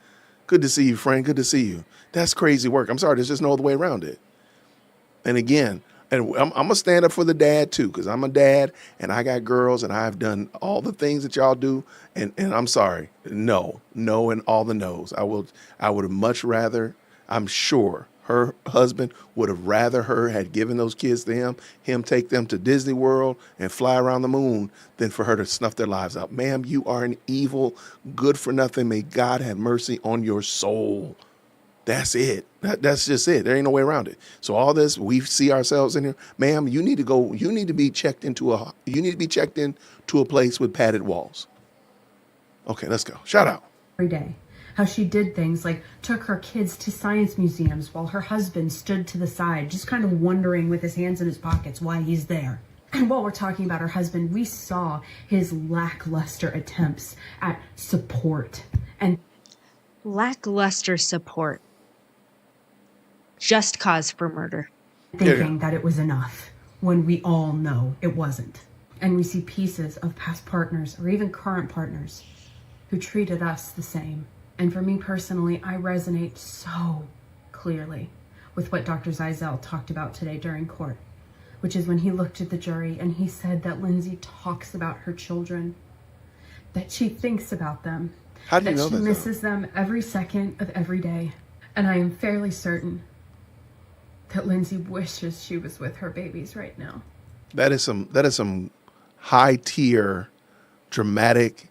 Good to see you, friend. Good to see you. That's crazy work. I'm sorry. There's just no other way around it. And again, and I'm going to stand up for the dad too, because I'm a dad and I got girls and I've done all the things that y'all do. And I'm sorry. No, and all the no's. I would have much rather, I'm sure her husband would have rather her had given those kids to him take them to Disney World and fly around the moon than for her to snuff their lives out. Ma'am, you are an evil, good for nothing. May God have mercy on your soul. That's it. That's just it. There ain't no way around it. So all this, we see ourselves in here. Ma'am, you need to be checked into a place with padded walls. Okay, let's go. Shout out. Every day. How she did things like took her kids to science museums while her husband stood to the side, just kind of wondering with his hands in his pockets why he's there. And while we're talking about her husband, we saw his lackluster attempts at support and lackluster support. Just cause for murder. Thinking that it was enough when we all know it wasn't. And we see pieces of past partners or even current partners who treated us the same. And for me personally, I resonate so clearly with what Dr. Zeisel talked about today during court, which is when he looked at the jury and he said that Lindsay talks about her children, that she thinks about them, How do you know that she that, misses them every second of every day. And I am fairly certain that Lindsay wishes she was with her babies right now. That is some high tier dramatic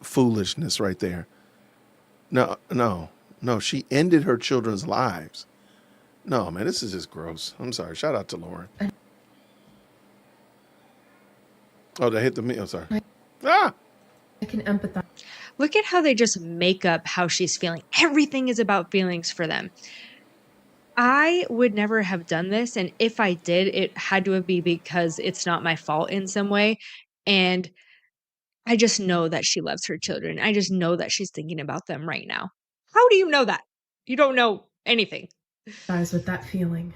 foolishness right there. No. She ended her children's lives. No, man, this is just gross. I'm sorry. Shout out to Lauren. Oh, they hit the me. I'm sorry. I can empathize. Look at how they just make up how she's feeling. Everything is about feelings for them. I would never have done this. And if I did, it had to be because it's not my fault in some way. And I just know that she loves her children. I just know that she's thinking about them right now. How do you know that? You don't know anything. Guys, with that feeling.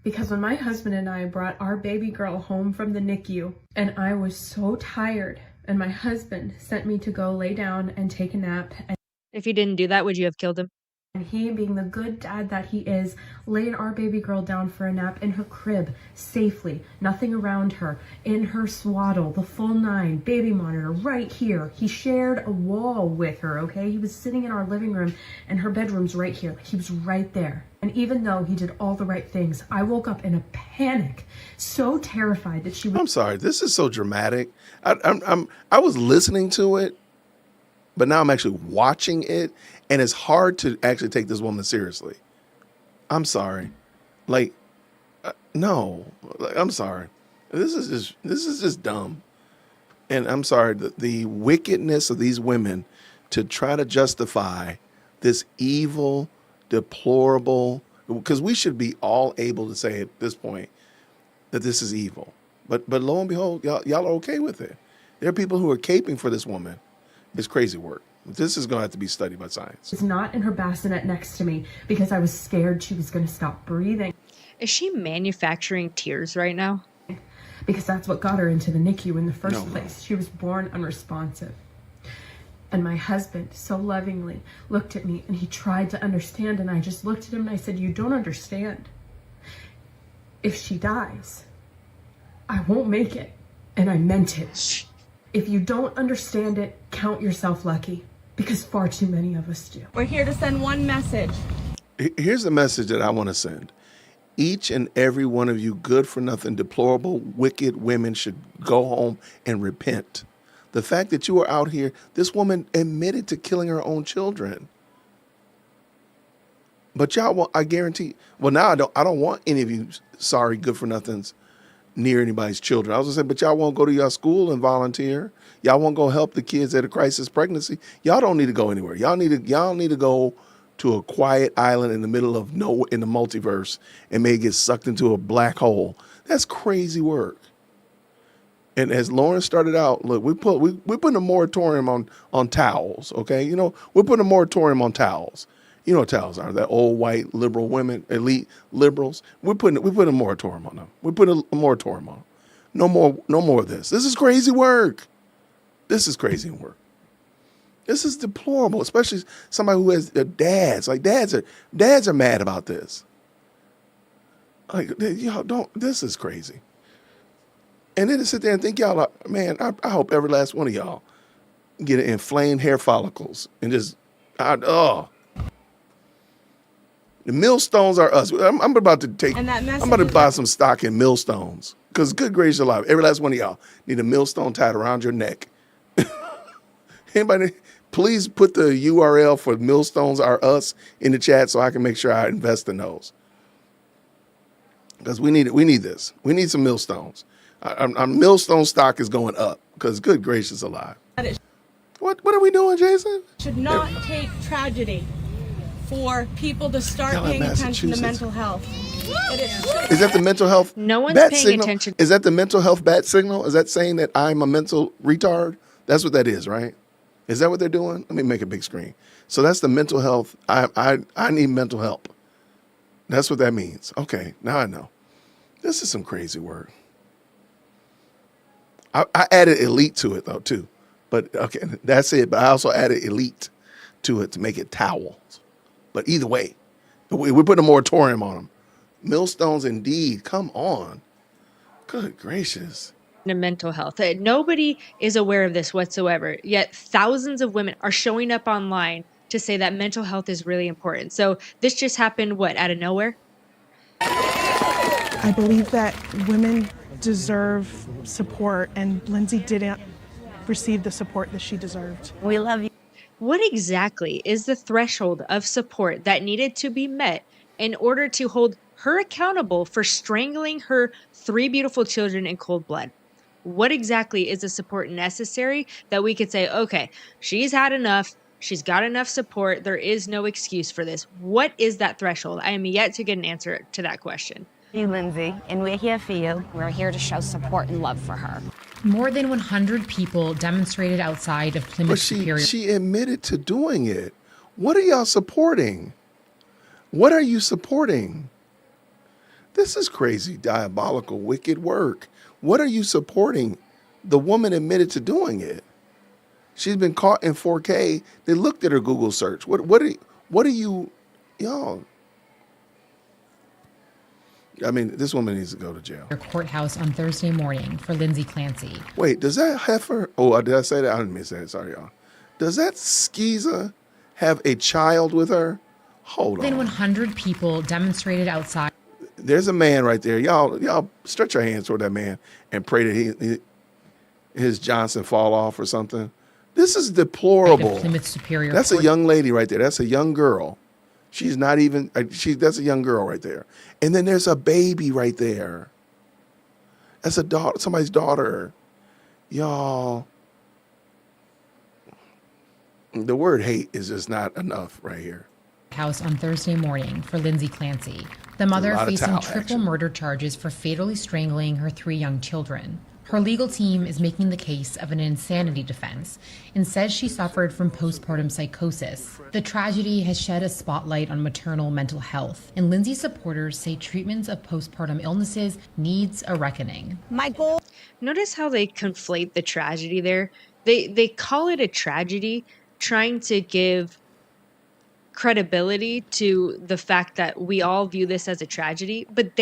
Because when my husband and I brought our baby girl home from the NICU, and I was so tired, and my husband sent me to go lay down and take a nap. And if he didn't do that, would you have killed him? And he, being the good dad that he is, laid our baby girl down for a nap in her crib, safely, nothing around her, in her swaddle, the full 9, baby monitor, right here. He shared a wall with her, okay? He was sitting in our living room, and her bedroom's right here. He was right there. And even though he did all the right things, I woke up in a panic, so terrified that she was... I'm sorry, this is so dramatic. I was listening to it, but now I'm actually watching it, and it's hard to actually take this woman seriously. I'm sorry. No. I'm sorry. This is just dumb. And I'm sorry, the wickedness of these women to try to justify this evil, deplorable, because we should be all able to say at this point that this is evil. But lo and behold, y'all are okay with it. There are people who are caping for this woman. It's crazy work. This is going to have to be studied by science. It's not in her bassinet next to me because I was scared she was going to stop breathing. Is she manufacturing tears right now? Because that's what got her into the NICU in the first place. She was born unresponsive. And my husband so lovingly looked at me and he tried to understand, and I just looked at him and I said, "You don't understand. If she dies, I won't make it." And I meant it. If you don't understand it, count yourself lucky, because far too many of us do. We're here to send one message. Here's the message that I want to send. Each and every one of you good for nothing, deplorable, wicked women should go home and repent. The fact that you are out here, this woman admitted to killing her own children. But y'all, I guarantee, well, now I don't want any of you sorry good for nothings near anybody's children. I was gonna say, but y'all won't go to your school and volunteer. Y'all won't go help the kids at a crisis pregnancy. Y'all don't need to go anywhere. Y'all need to go to a quiet island in the middle of in the multiverse and may get sucked into a black hole. That's crazy work. And as Lauren started out, look, we're putting a moratorium on towels, okay? You know, we're putting a moratorium on towels. You know what towels are, that old white liberal women, elite liberals. We're putting a moratorium on them. We're putting a moratorium on them. No more of this. This is crazy work. This is crazy work. This is deplorable, especially somebody who has dads. Like dads are mad about this. Like, y'all this is crazy. And then to sit there and think y'all, man, I hope every last one of y'all get inflamed hair follicles and just, The millstones are us. I'm about to buy some stock in millstones because good gracious alive, every last one of y'all need a millstone tied around your neck. Anybody, please put the URL for millstones are us in the chat so I can make sure I invest in those. Because we need this. We need some millstones. Our millstone stock is going up because good gracious alive. What are we doing, Jason? Should not take tragedy for people to start paying attention to mental health. Is that the mental health? No one's bat paying signal? attention. Is that the mental health bat signal? Is that saying that I'm a mental retard? That's what that is, right? Is that what they're doing? Let me make a big screen. So that's the mental health. I need mental help. That's what that means. Okay, now I know. This is some crazy work. I added elite to it though too, but okay, that's it. But I also added elite to it to make it towels. But either way, we're putting a moratorium on them. Millstones indeed. Come on. Good gracious. To mental health. Nobody is aware of this whatsoever, yet thousands of women are showing up online to say that mental health is really important. So this just happened, out of nowhere? I believe that women deserve support, and Lindsay didn't receive the support that she deserved. We love you. What exactly is the threshold of support that needed to be met in order to hold her accountable for strangling her 3 beautiful children in cold blood? What exactly is the support necessary that we could say, okay, she's had enough, she's got enough support, there is no excuse for this? What is that threshold? I am yet to get an answer to that question. You, Lindsay, and we're here for you. We're here to show support and love for her. More than 100 people demonstrated outside of Plymouth Superior. She admitted to doing it. What are y'all supporting? What are you supporting? This is crazy, diabolical, wicked work. What are you supporting? The woman admitted to doing it. She's been caught in 4K. They looked at her Google search. What are you, y'all? I mean, this woman needs to go to jail. Courthouse on Thursday morning for Lindsay Clancy. Wait, does that heifer? Oh, did I say that? I didn't mean to say it. Sorry, y'all. Does that skeezer have a child with her? Hold on. More than 100 people demonstrated outside. There's a man right there. Y'all stretch your hands toward that man and pray that his Johnson fall off or something. This is deplorable. Plymouth Superior. That's a young lady right there. That's a young girl. She's not even, that's a young girl right there. And then there's a baby right there. That's a daughter, somebody's daughter. Y'all, the word hate is just not enough right here. House on Thursday morning for Lindsay Clancy, the mother facing triple murder charges for fatally strangling her 3 young children. Her legal team is making the case of an insanity defense and says she suffered from postpartum psychosis. The tragedy has shed a spotlight on maternal mental health, and Lindsay's supporters say treatments of postpartum illnesses needs a reckoning. My goal. Notice how they conflate the tragedy there. They call it a tragedy, trying to give credibility to the fact that we all view this as a tragedy, but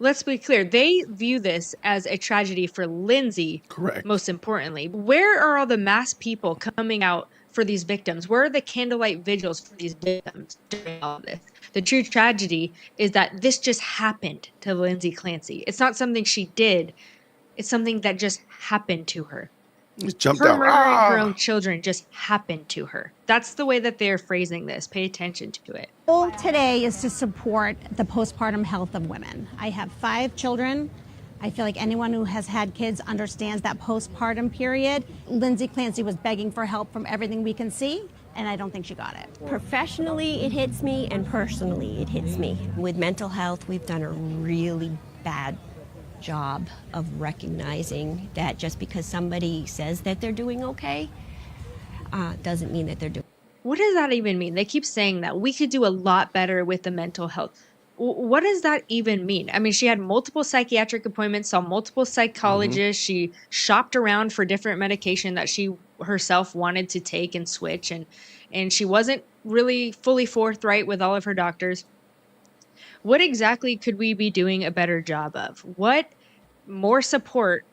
let's be clear, they view this as a tragedy for Lindsay. Correct. Most importantly, where are all the mass people coming out for these victims? Where are the candlelight vigils for these victims during all of this? The true tragedy is that this just happened to Lindsay Clancy. It's not something she did. It's something that just happened to her. Jumped her out. murdering her own children just happened to her. That's the way that they're phrasing this. Pay attention to it. Goal today is to support the postpartum health of women. I have 5 children I feel like anyone who has had kids understands that postpartum period. Lindsay Clancy was begging for help from everything we can see, and I don't think she got it. Professionally, it hits me, and personally, it hits me. With mental health, we've done a really bad job of recognizing that just because somebody says that they're doing okay, doesn't mean that they're doing. What does that even mean? They keep saying that we could do a lot better with the mental health. What does that even mean? I mean, she had multiple psychiatric appointments, saw multiple psychologists. She shopped around for different medication that she herself wanted to take and switch. And she wasn't really fully forthright with all of her doctors. What exactly could we be doing a better job of? What more support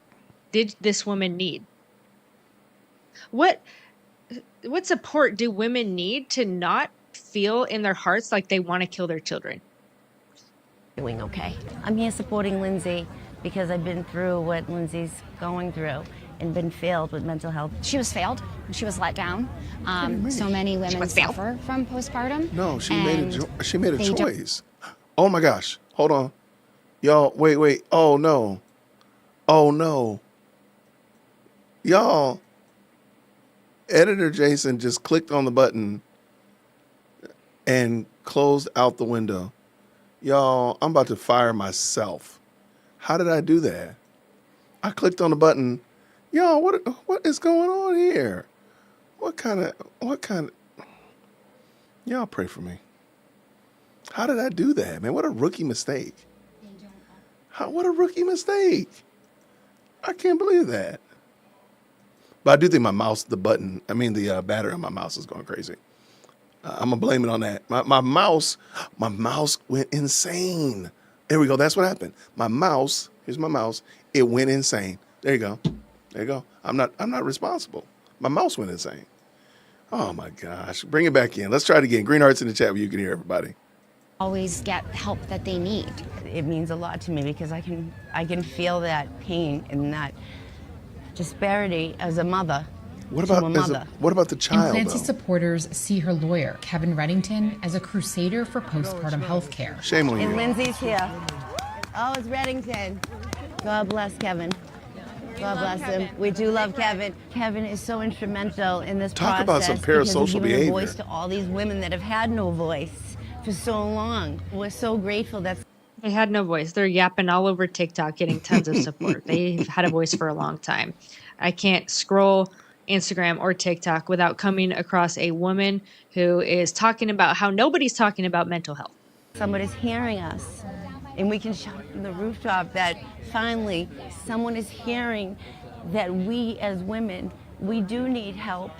did this woman need? What support do women need to not feel in their hearts like they want to kill their children? Doing okay. I'm here supporting Lindsay because I've been through what Lindsay's going through and been failed with mental health. She was failed. She was let down. So many women suffer from postpartum. No, she made a choice. Oh my gosh. Hold on. Y'all, wait. Oh no. Y'all, Editor Jason just clicked on the button and closed out the window. Y'all, I'm about to fire myself. How did I do that? I clicked on the button. Y'all, what is going on here? What kind of Y'all pray for me. How did I do that, man? What a rookie mistake. What a rookie mistake. I can't believe that. But I do think the battery on my mouse is going crazy. I'm gonna blame it on that. My mouse went insane. There we go. That's what happened. Here's my mouse. It went insane. There you go. I'm not responsible. My mouse went insane. Oh my gosh. Bring it back in. Let's try it again. Green hearts in the chat where you can hear everybody. Always get help that they need. It means a lot to me because I can feel that pain and that disparity as a mother. What about the child? And Clancy though? supporters see her lawyer, Kevin Reddington, as a crusader for postpartum health care. Shame on you. And Lindsay's here. Oh, it's Reddington. God bless Kevin. God bless him. We do love Kevin. Kevin is so instrumental in this process. Talk about some parasocial because he's given behavior. a voice to all these women that have had no voice for so long. We're so grateful that They had no voice. They're yapping all over TikTok, getting tons of support. They've had a voice for a long time. I can't scroll Instagram or TikTok without coming across a woman who is talking about how nobody's talking about mental health. somebody's hearing us. And we can shout from the rooftop that finally someone is hearing that we as women, we do need help.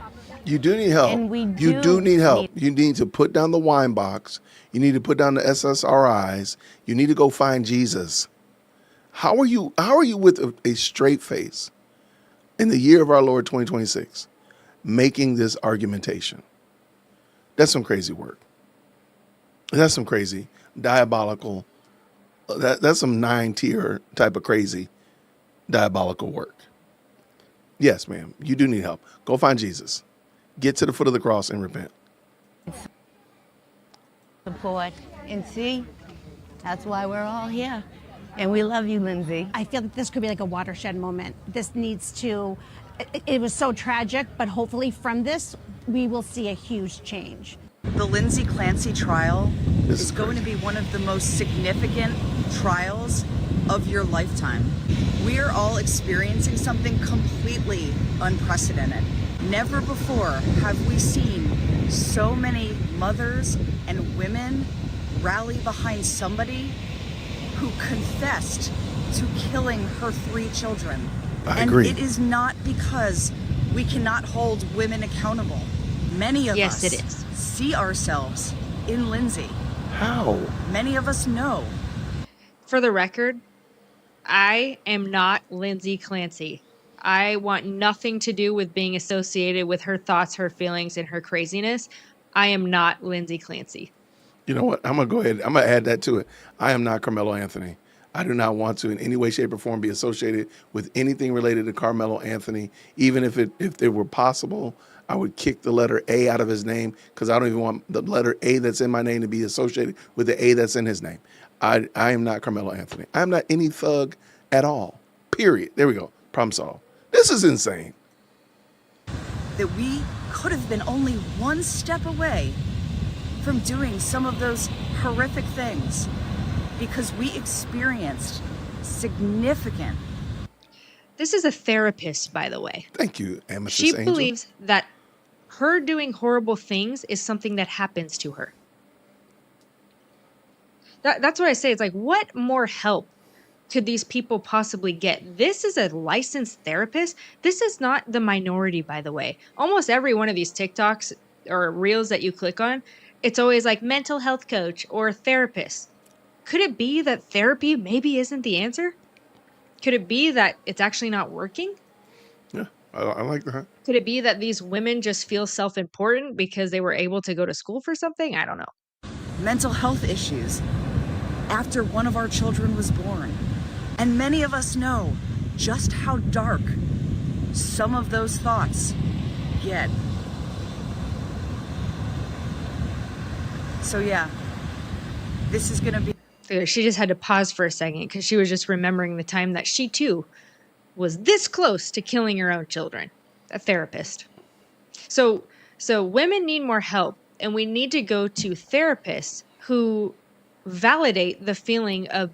You do need help. And you do need help. You need to put down the wine box. You need to put down the SSRIs. You need to go find Jesus. How are you with a straight face in the year of our Lord 2026 making this argumentation? That's some crazy work. That's some crazy, diabolical, that's some 9-tier type of crazy, diabolical work. Yes, ma'am, you do need help. Go find Jesus. Get to the foot of the cross and repent. Support. And see, that's why we're all here. And we love you, Lindsay. I feel that this could be like a watershed moment. This needs to, it was so tragic, but hopefully from this, we will see a huge change. The Lindsay Clancy trial is going to be one of the most significant trials of your lifetime. We are all experiencing something completely unprecedented. Never before have we seen so many mothers and women rally behind somebody who confessed to killing her 3 children. I agree. And it is not because we cannot hold women accountable. Many of us Yes, it is. see ourselves in Lindsay. How? Many of us know. For the record, I am not Lindsay Clancy. I want nothing to do with being associated with her thoughts, her feelings, and her craziness. I am not Lindsay Clancy. You know what? I'm going to go ahead. I'm going to add that to it. I am not Carmelo Anthony. I do not want to in any way, shape, or form be associated with anything related to Carmelo Anthony. Even if it were possible, I would kick the letter A out of his name because I don't even want the letter A that's in my name to be associated with the A that's in his name. I am not Carmelo Anthony. I'm not any thug, at all. Period. There we go. Problem solved. This is insane. That we could have been only one step away from doing some of those horrific things because we experienced significant. This is a therapist, by the way. Thank you, Amethyst She Angel. believes that her doing horrible things is something that happens to her. That's what I say. It's like, what more help could these people possibly get? This is a licensed therapist. This is not the minority, by the way. Almost every one of these TikToks or reels that you click on, it's always like mental health coach or therapist. Could it be that therapy maybe isn't the answer? Could it be that it's actually not working? Yeah, I like that. Could it be that these women just feel self-important because they were able to go to school for something? I don't know. Mental health issues after one of our children was born. And many of us know just how dark some of those thoughts get. So yeah, this is gonna be. She just had to pause for a second because she was just remembering the time that she too was this close to killing her own children. A therapist. So women need more help, and we need to go to therapists who validate the feeling of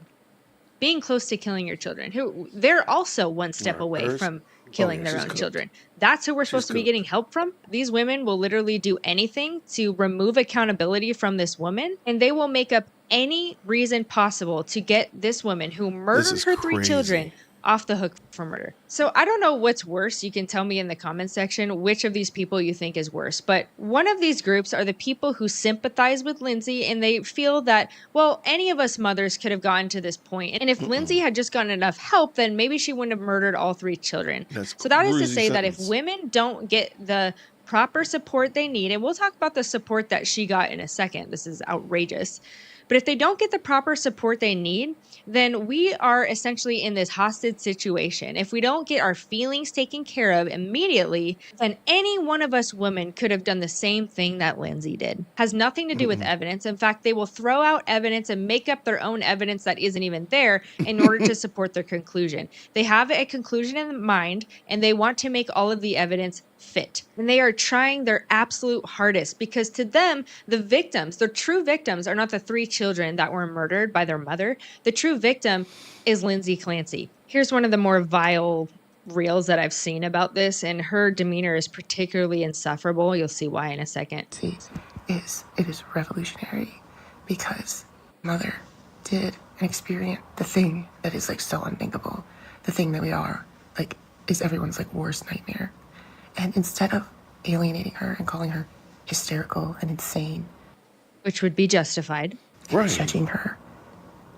being close to killing your children. Who they're also one step away from killing their own children. That's who we're supposed to be getting help from. These women will literally do anything to remove accountability from this woman, and they will make up any reason possible to get this woman who murdered her 3 children off the hook for murder. So I don't know what's worse. You can tell me in the comment section which of these people you think is worse. But one of these groups are the people who sympathize with Lindsay, and they feel that, well, any of us mothers could have gotten to this point. And if Lindsay had just gotten enough help, then maybe she wouldn't have murdered all 3 children. So that is to say that if women don't get the proper support they need, and we'll talk about the support that she got in a second. This is outrageous. But if they don't get the proper support they need, then we are essentially in this hostage situation. If we don't get our feelings taken care of immediately, then any one of us women could have done the same thing that Lindsay did. Has nothing to do with evidence. In fact, they will throw out evidence and make up their own evidence that isn't even there in order to support their conclusion. They have a conclusion in mind, and they want to make all of the evidence fit. And they are trying their absolute hardest because to them, the victims, the true victims, are not the 3 children that were murdered by their mother. The true victim is Lindsay Clancy. Here's one of the more vile reels that I've seen about this, and her demeanor is particularly insufferable. You'll see why in a second. It is revolutionary because mother did and experienced the thing that is like so unthinkable. The thing that we are like is everyone's like worst nightmare. And instead of alienating her and calling her hysterical and insane, which would be justified, judging her,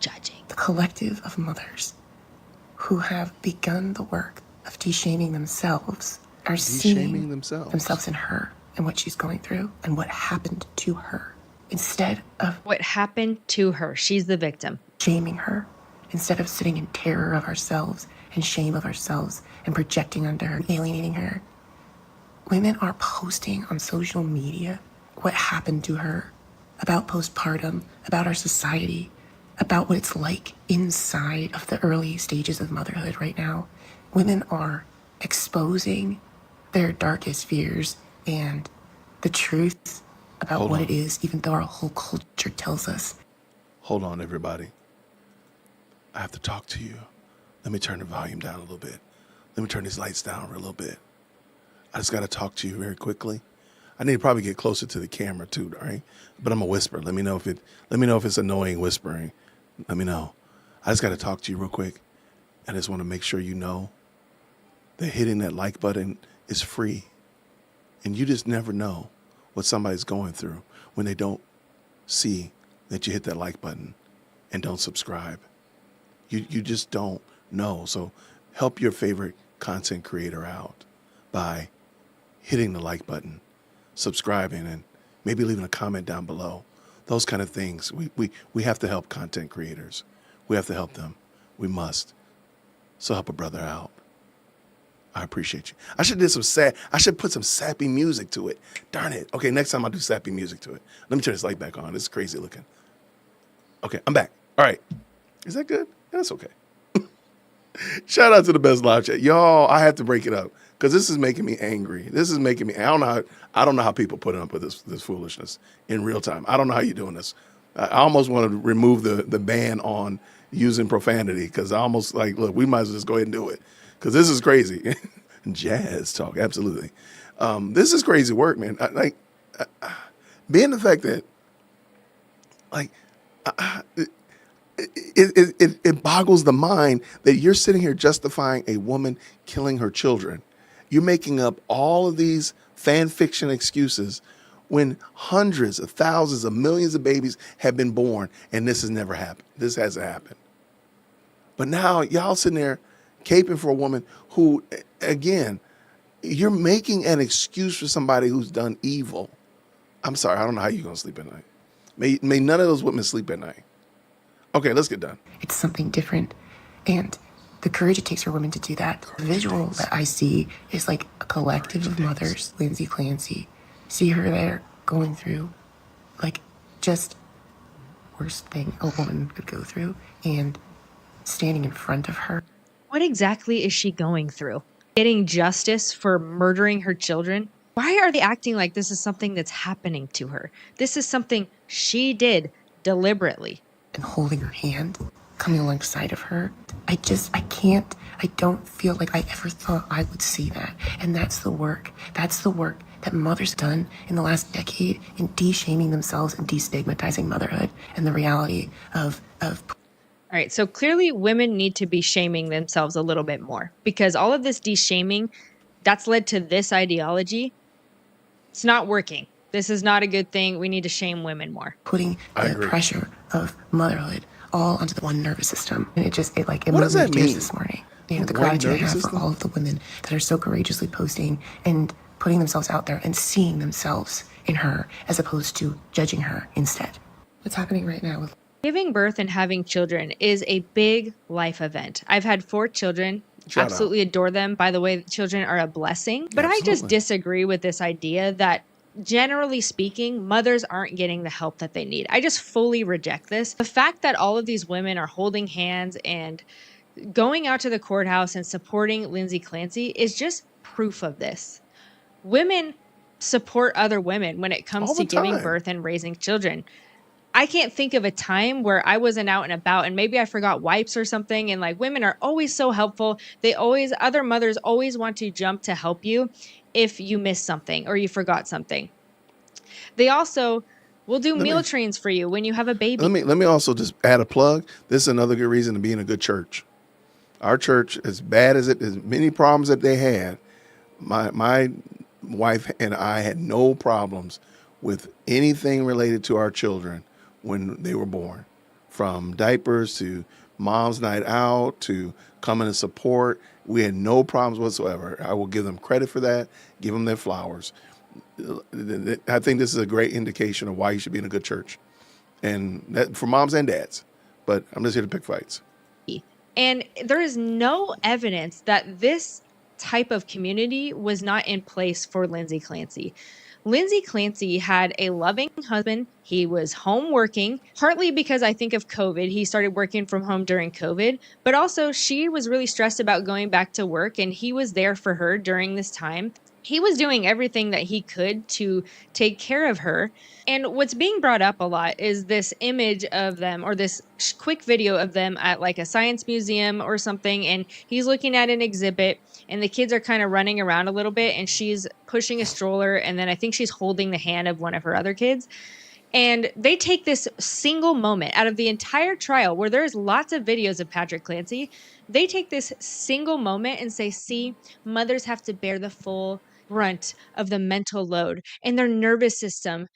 the collective of mothers who have begun the work of de-shaming themselves are seeing themselves in her and what she's going through and what happened to her. Instead of what happened to her, she's the victim. Shaming her, instead of sitting in terror of ourselves and shame of ourselves and projecting onto her, alienating her. Women are posting on social media what happened to her, about postpartum, about our society, about what it's like inside of the early stages of motherhood right now. Women are exposing their darkest fears and the truth about what it is, even though our whole culture tells us. Hold on, everybody. I have to talk to you. Let me turn the volume down a little bit. Let me turn these lights down for a little bit. I just got to talk to you very quickly. I need to probably get closer to the camera too, all right? But I'm gonna whisper. Let me know if it's annoying whispering. Let me know. I just got to talk to you real quick. I just want to make sure you know that hitting that like button is free. And you just never know what somebody's going through when they don't see that you hit that like button and don't subscribe. You just don't know. So help your favorite content creator out by hitting the like button, subscribing, and maybe leaving a comment down below. Those kind of things. We have to help content creators. We have to help them. We must. So help a brother out. I appreciate you. I should put some sappy music to it. Darn it. Okay, next time I'll do sappy music to it. Let me turn this light back on. This is crazy looking. Okay, I'm back. All right. Is that good? Yeah, that's okay. Shout out to the Best Live Chat. Y'all, I have to break it up because this is making me angry. This is making me, I don't know how people put up with this foolishness in real time. I don't know how you're doing this. I almost want to remove the ban on using profanity because I almost like, look, we might as well just go ahead and do it because this is crazy. Jazz talk, absolutely. This is crazy work, man. Being the fact that, like, it boggles the mind that you're sitting here justifying a woman killing her children. You're making up all of these fan fiction excuses when hundreds of thousands of millions of babies have been born and this has never happened. This hasn't happened. But now y'all sitting there caping for a woman who, again, you're making an excuse for somebody who's done evil. I'm sorry, I don't know how you're going to sleep at night. May none of those women sleep at night. Okay, let's get done. It's something different. And the courage it takes for women to do that. The visual that I see is like a collective of mothers, Lindsay Clancy. See her there going through like just worst thing a woman could go through and standing in front of her. What exactly is she going through? Getting justice for murdering her children? Why are they acting like this is something that's happening to her? This is something she did deliberately. And holding her hand, coming alongside of her. I don't feel like I ever thought I would see that. And that's the work. That's the work that mothers done in the last decade in de-shaming themselves and destigmatizing motherhood and the reality of All right, so clearly women need to be shaming themselves a little bit more because all of this de-shaming, that's led to this ideology. It's not working. This is not a good thing. We need to shame women more. Putting the pressure of motherhood all onto the one nervous system. And it What moved does me that to tears mean? this morning. You know, the One gratitude I nervous have system? for all of the women that are so courageously posting and putting themselves out there and seeing themselves in her as opposed to judging her instead. What's happening right now with Giving birth and having children is a big life event. I've had 4 children. Shout Absolutely adore them. By the way, children are a blessing. But I just Absolutely. disagree with this idea that generally speaking, mothers aren't getting the help that they need. I just fully reject this. The fact that all of these women are holding hands and going out to the courthouse and supporting Lindsay Clancy is just proof of this. Women support other women when it comes All to the giving time. birth and raising children. I can't think of a time where I wasn't out and about and maybe I forgot wipes or something. And like women are always so helpful. Other mothers always want to jump to help you if you missed something or you forgot something. They also will do meal trains for you when you have a baby. Let me also just add a plug. This is another good reason to be in a good church. Our church, as bad as as many problems that they had, my wife and I had no problems with anything related to our children when they were born, from diapers to mom's night out to coming to support. We had no problems whatsoever. I will give them credit for that, give them their flowers. I think this is a great indication of why you should be in a good church, and that for moms and dads. But I'm just here to pick fights. And there is no evidence that this type of community was not in place for Lindsay Clancy. Lindsay Clancy had a loving husband. He was home working, partly because I think of COVID. He started working from home during COVID, but also she was really stressed about going back to work, and he was there for her during this time. He was doing everything that he could to take care of her. And what's being brought up a lot is this image of them, or this quick video of them at like a science museum or something. And he's looking at an exhibit and the kids are kind of running around a little bit and she's pushing a stroller. And then I think she's holding the hand of one of her other kids. And they take this single moment out of the entire trial where there's lots of videos of Patrick Clancy. They take this single moment and say, see, mothers have to bear the full brunt of the mental load, and their nervous system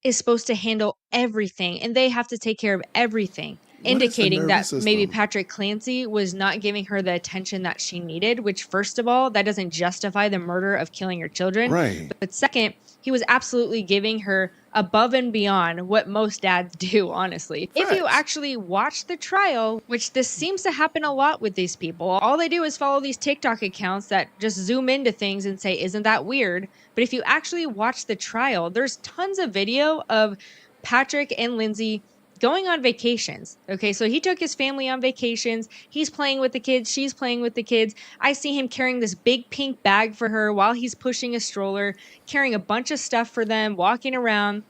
is supposed to handle everything, and they have to take care of everything, indicating that maybe Patrick Clancy was not giving her the attention that she needed, which, first of all, that doesn't justify the murder of killing her children. Right. But second, he was absolutely giving her above and beyond what most dads do, honestly. If you actually watch the trial, which this seems to happen a lot with these people, all they do is follow these TikTok accounts that just zoom into things and say, isn't that weird? But if you actually watch the trial, there's tons of video of Patrick and Lindsay going on vacations. Okay, so he took his family on vacations. He's playing with the kids. She's playing with the kids. I see him carrying this big pink bag for her while he's pushing a stroller, carrying a bunch of stuff for them, walking around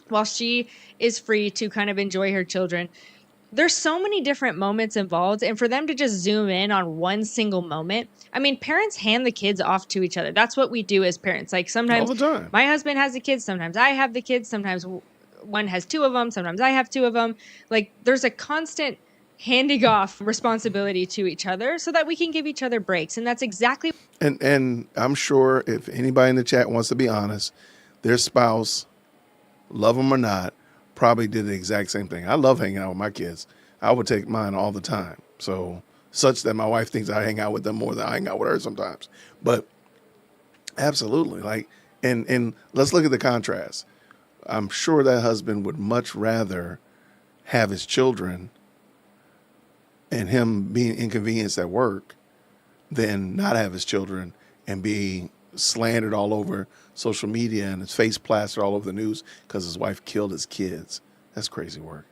while she is free to kind of enjoy her children. There's so many different moments involved, and for them to just zoom in on one single moment. I mean, parents hand the kids off to each other. That's what we do as parents. Like sometimes All the time. my husband has the kids, sometimes I have the kids, sometimes one has two of them, sometimes I have two of them. Like there's a constant handing off responsibility to each other so that we can give each other breaks. And that's exactly. And I'm sure if anybody in the chat wants to be honest, their spouse, love them or not, probably did the exact same thing. I love hanging out with my kids. I would take mine all the time. So such that my wife thinks I hang out with them more than I hang out with her sometimes. But absolutely. Like, and let's look at the contrast. I'm sure that husband would much rather have his children and him being inconvenienced at work than not have his children and be slandered all over social media and his face plastered all over the news because his wife killed his kids. That's crazy work.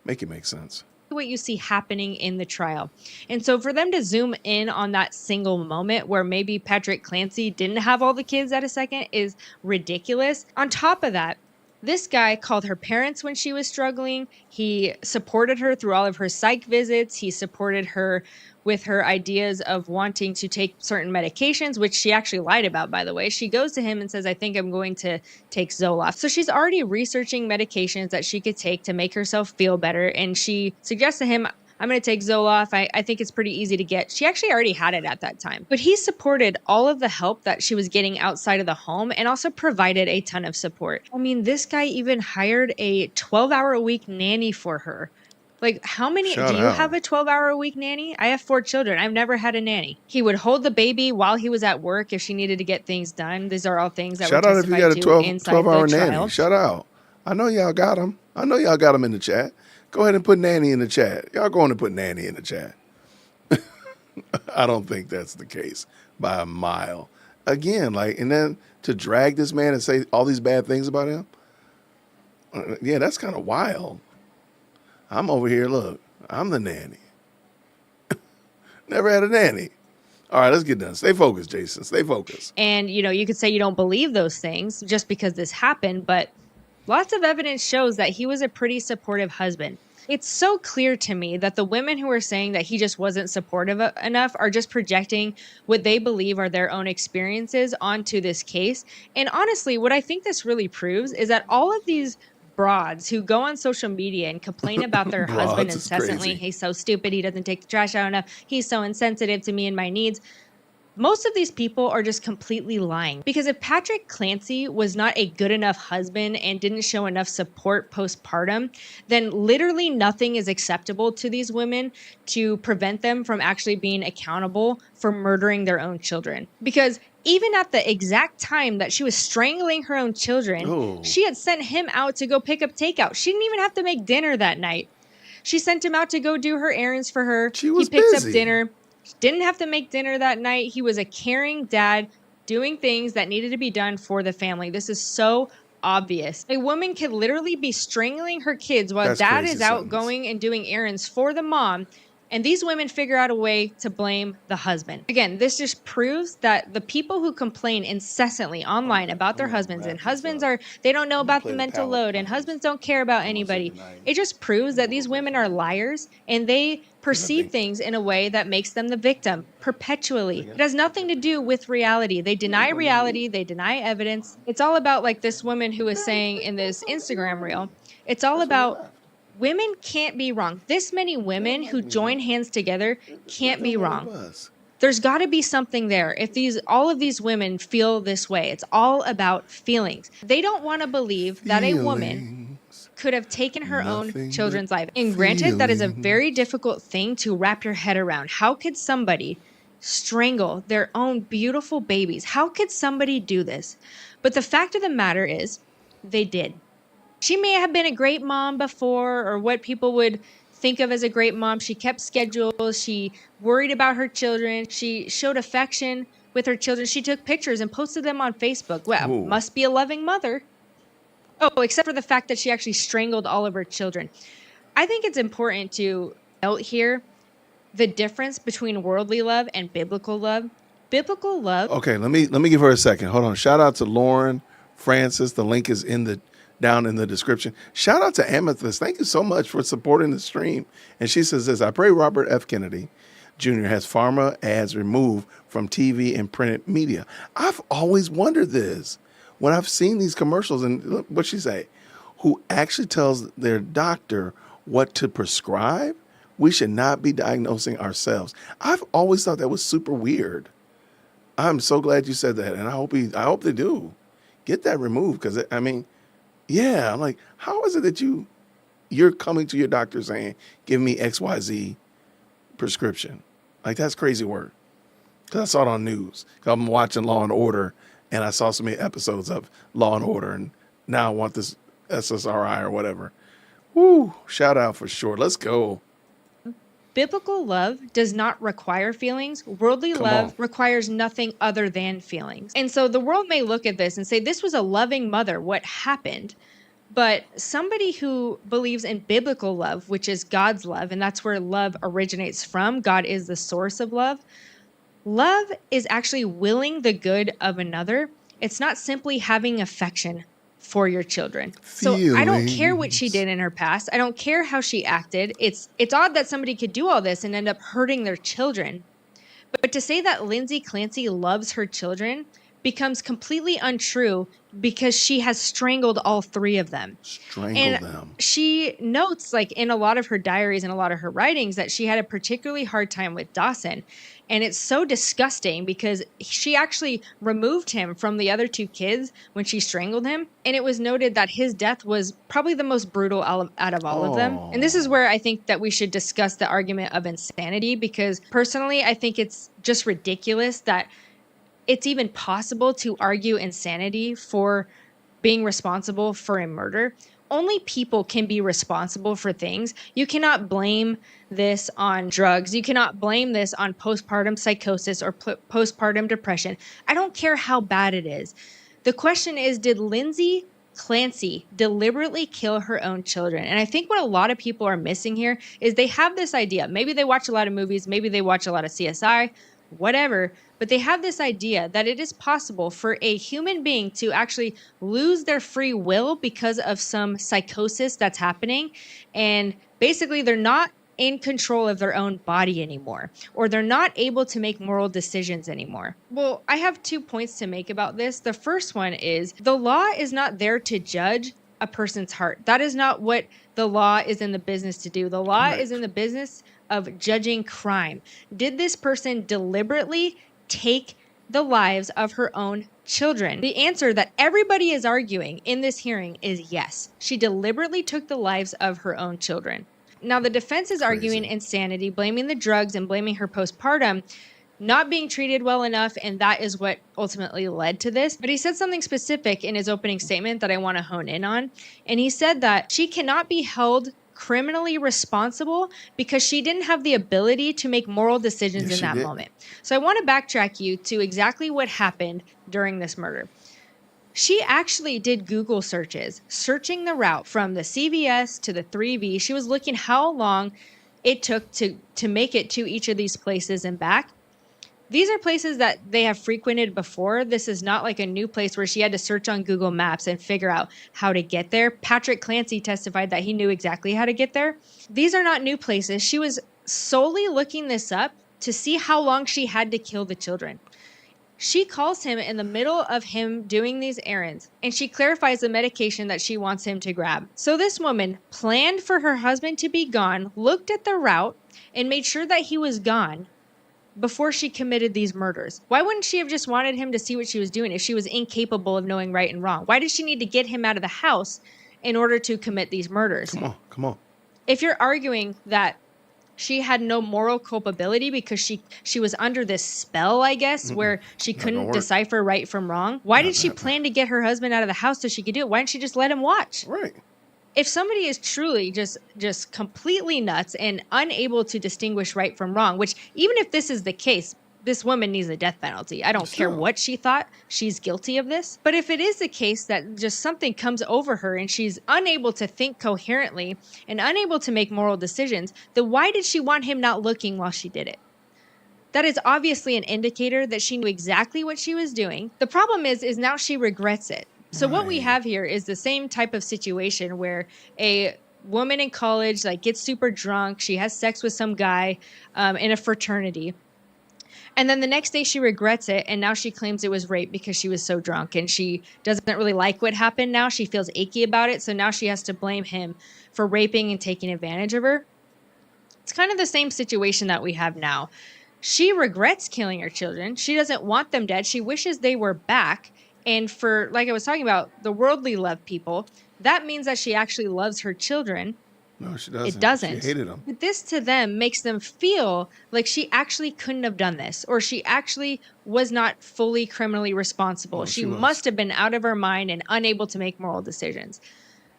Make it make sense. What you see happening in the trial. And so for them to zoom in on that single moment where maybe Patrick Clancy didn't have all the kids at a second is ridiculous. On top of that, this guy called her parents when she was struggling. He supported her through all of her psych visits. He supported her with her ideas of wanting to take certain medications, which she actually lied about, by the way. She goes to him and says, I think I'm going to take Zoloft. So she's already researching medications that she could take to make herself feel better. And she suggests to him, I'm going to take Zoloft. I think it's pretty easy to get. She actually already had it at that time. But he supported all of the help that she was getting outside of the home and also provided a ton of support. I mean, this guy even hired a 12-hour-a-week nanny for her. Like, how many do you have a 12-hour-a-week nanny? I have 4 children. I've never had a nanny. He would hold the baby while he was at work if she needed to get things done. These are all things that were testified to inside the trial. 12-hour nanny. Shout out. I know y'all got them. I know y'all got them in the chat. Go ahead and put nanny in the chat. Y'all go on and put nanny in the chat. I don't think that's the case by a mile. Again, like, and then to drag this man and say all these bad things about him. Yeah, that's kind of wild. I'm over here, look, I'm the nanny. Never had a nanny. All right, let's get done. Stay focused, Jason. Stay focused. And, you know, you could say you don't believe those things just because this happened, but lots of evidence shows that he was a pretty supportive husband. It's so clear to me that the women who are saying that he just wasn't supportive enough are just projecting what they believe are their own experiences onto this case. And honestly, what I think this really proves is that all of these broads who go on social media and complain about their husband incessantly. He's so stupid. He doesn't take the trash out enough. He's so insensitive to me and my needs. Most of these people are just completely lying. Because if Patrick Clancy was not a good enough husband and didn't show enough support postpartum, then literally nothing is acceptable to these women to prevent them from actually being accountable for murdering their own children. Because even at the exact time that she was strangling her own children, she had sent him out to go pick up takeout. She didn't even have to make dinner that night. She sent him out to go do her errands for her. He picked up dinner. Didn't have to make dinner that night. He was a caring dad doing things that needed to be done for the family. This is so obvious. A woman could literally be strangling her kids while dad is out going and doing errands for the mom. And these women figure out a way to blame the husband. Again, this just proves that the people who complain incessantly online about their husbands, and husbands they don't know about the mental load, and husbands don't care about anybody. It just proves that these women are liars, and they perceive things in a way that makes them the victim perpetually. It has nothing to do with reality. They deny reality. They deny evidence. It's all about, like this woman who was saying in this Instagram reel, it's all about women can't be wrong. This many women who join hands together can't be wrong. There's got to be something there. If all of these women feel this way, it's all about feelings. They don't want to believe that a woman could have taken her own children's life. And granted, that is a very difficult thing to wrap your head around. How could somebody strangle their own beautiful babies? How could somebody do this? But the fact of the matter is, they did. She may have been a great mom before, or what people would think of as a great mom. She kept schedules. She worried about her children. She showed affection with her children. She took pictures and posted them on Facebook. Well, must be a loving mother. Oh, except for the fact that she actually strangled all of her children. I think it's important to note here the difference between worldly love and biblical love. Biblical love. Okay, let me give her a second. Hold on. Shout out to Lauren Francis. The link is down in the description. Shout out to Amethyst. Thank you so much for supporting the stream. And she says this: I pray Robert F. Kennedy Jr. has pharma ads removed from TV and printed media. I've always wondered this when I've seen these commercials, and look what she say, who actually tells their doctor what to prescribe. We should not be diagnosing ourselves. I've always thought that was super weird. I'm so glad you said that, and I hope they do get that removed, because I mean, yeah, I'm like, how is it that you're coming to your doctor saying, give me XYZ prescription? Like, that's crazy work. Because I saw it on news. 'Cause I'm watching Law and Order, and I saw so many episodes of Law and Order, and now I want this SSRI or whatever. Woo! Shout out for sure. Let's go. Biblical love does not require feelings. Worldly love requires nothing other than feelings. And so the world may look at this and say, this was a loving mother. What happened? But somebody who believes in biblical love, which is God's love, and that's where love originates from, God is the source of love. Love is actually willing the good of another. It's not simply having affection for your children. So I don't care what she did in her past. I don't care how she acted. It's odd that somebody could do all this and end up hurting their children. But to say that Lindsay Clancy loves her children becomes completely untrue because she has strangled all three of them. She notes, like, in a lot of her diaries and a lot of her writings, that she had a particularly hard time with Dawson. And it's so disgusting because she actually removed him from the other two kids when she strangled him. And it was noted that his death was probably the most brutal out of all of them. And this is where I think that we should discuss the argument of insanity, because personally, I think it's just ridiculous that it's even possible to argue insanity for being responsible for a murder. Only people can be responsible for things. You cannot blame this on drugs. You cannot blame this on postpartum psychosis or postpartum depression. I don't care how bad it is. The question is, did Lindsay Clancy deliberately kill her own children? And I think what a lot of people are missing here is they have this idea. Maybe they watch a lot of movies. Maybe they watch a lot of CSI, whatever. But they have this idea that it is possible for a human being to actually lose their free will because of some psychosis that's happening. And basically, they're not in control of their own body anymore, or they're not able to make moral decisions anymore. Well, I have 2 points to make about this. The first one is the law is not there to judge a person's heart. That is not what the law is in the business to do. The law is in the business of judging crime. Did this person deliberately take the lives of her own children? The answer that everybody is arguing in this hearing is yes. She deliberately took the lives of her own children. Now, the defense is arguing insanity, blaming the drugs and blaming her postpartum, not being treated well enough, and that is what ultimately led to this. But he said something specific in his opening statement that I want to hone in on. And he said that she cannot be held criminally responsible because she didn't have the ability to make moral decisions in that moment. So I want to backtrack you to exactly what happened during this murder. She actually did Google searches, searching the route from the CVS to the 3V. She was looking how long it took to make it to each of these places and back. These are places that they have frequented before. This is not like a new place where she had to search on Google Maps and figure out how to get there. Patrick Clancy testified that he knew exactly how to get there. These are not new places. She was solely looking this up to see how long she had to kill the children. She calls him in the middle of him doing these errands, and she clarifies the medication that she wants him to grab. So this woman planned for her husband to be gone, looked at the route, and made sure that he was gone before she committed these murders. Why wouldn't she have just wanted him to see what she was doing if she was incapable of knowing right and wrong? Why did she need to get him out of the house in order to commit these murders? Come on. If you're arguing that she had no moral culpability because she was under this spell, I guess, where she couldn't decipher right from wrong, why did she plan to get her husband out of the house so she could do it? Why didn't she just let him watch? Right. If somebody is truly just completely nuts and unable to distinguish right from wrong, which even if this is the case, this woman needs a death penalty. I don't care what she thought. She's guilty of this. But if it is the case that just something comes over her and she's unable to think coherently and unable to make moral decisions, then why did she want him not looking while she did it? That is obviously an indicator that she knew exactly what she was doing. The problem is now she regrets it. So what we have here is the same type of situation where a woman in college gets super drunk. She has sex with some guy in a fraternity. And then the next day she regrets it, and now she claims it was rape because she was so drunk, and she doesn't really like what happened now. She feels achy about it, so now she has to blame him for raping and taking advantage of her. It's kind of the same situation that we have now. She regrets killing her children. She doesn't want them dead. She wishes they were back. And for, like I was talking about, the worldly love people, that means that she actually loves her children. No, she doesn't. It doesn't. She hated them. But this to them makes them feel like she actually couldn't have done this, or she actually was not fully criminally responsible. She must have been out of her mind and unable to make moral decisions.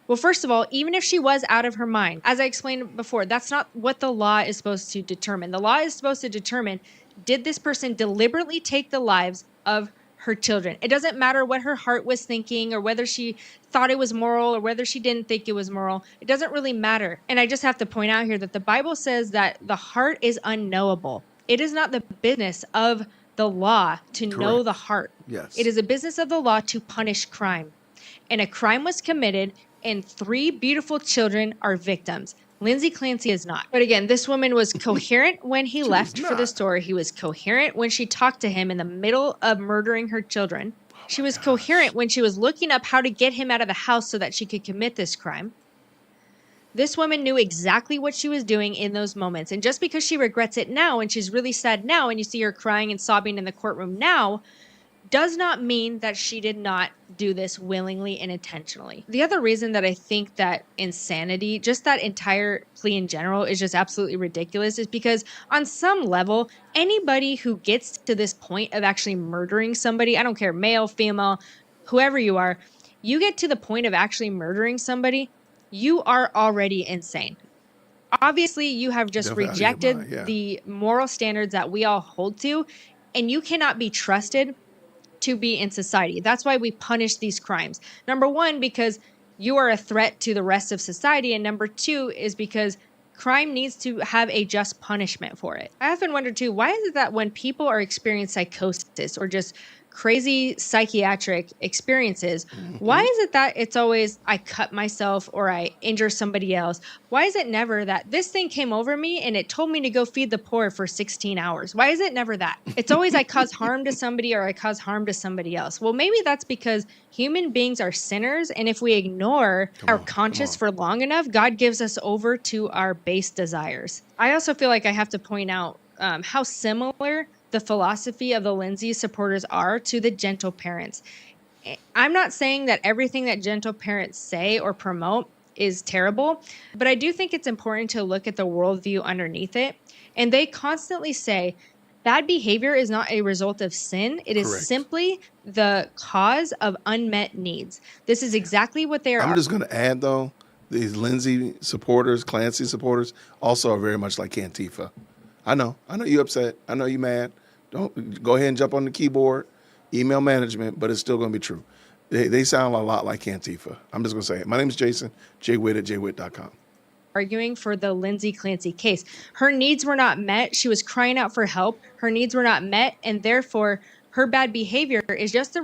Well, first of all, even if she was out of her mind, as I explained before, that's not what the law is supposed to determine. The law is supposed to determine, did this person deliberately take the lives of her children? It doesn't matter what her heart was thinking or whether she thought it was moral or whether she didn't think it was moral. It doesn't really matter. And I just have to point out here that the Bible says that the heart is unknowable. It is not the business of the law to know the heart. Yes. It is a business of the law to punish crime. And a crime was committed, and 3 beautiful children are victims. Lindsay Clancy is not. But again, this woman was coherent when he left for the store. He was coherent when she talked to him in the middle of murdering her children. She was coherent when she was looking up how to get him out of the house so that she could commit this crime. This woman knew exactly what she was doing in those moments. And just because she regrets it now and she's really sad now and you see her crying and sobbing in the courtroom now, does not mean that she did not do this willingly and intentionally. The other reason that I think that insanity, just that entire plea in general, is just absolutely ridiculous is because on some level, anybody who gets to this point of actually murdering somebody, I don't care, male, female, whoever you are, you get to the point of actually murdering somebody, you are already insane. Obviously, you have just rejected the moral standards that we all hold to, and you cannot be trusted to be in society. That's why we punish these crimes. Number one, because you are a threat to the rest of society. And number 2 is because crime needs to have a just punishment for it. I often wonder too, why is it that when people are experiencing psychosis or just crazy psychiatric experiences, why is it that it's always I cut myself or I injure somebody else? Why is it never that this thing came over me and it told me to go feed the poor for 16 hours? Why is it never that? It's always I cause harm to somebody or I cause harm to somebody else. Well, maybe that's because human beings are sinners, and if we ignore our conscience for long enough, God gives us over to our base desires. I also feel like I have to point out how similar the philosophy of the Lindsay supporters are to the Gentle Parents. I'm not saying that everything that Gentle Parents say or promote is terrible, but I do think it's important to look at the worldview underneath it. And they constantly say bad behavior is not a result of sin. It is simply the cause of unmet needs. This is exactly what they are. I'm just going to add, though, these Lindsay supporters, Clancy supporters, also are very much like Antifa. I know you're upset. I know you're mad. Don't go ahead and jump on the keyboard, email management, but it's still going to be true. They sound a lot like Antifa. I'm just going to say it. My name is Jason, jwitt at jwitt.com. Arguing for the Lindsay Clancy case. Her needs were not met. She was crying out for help. Her needs were not met, and therefore her bad behavior is just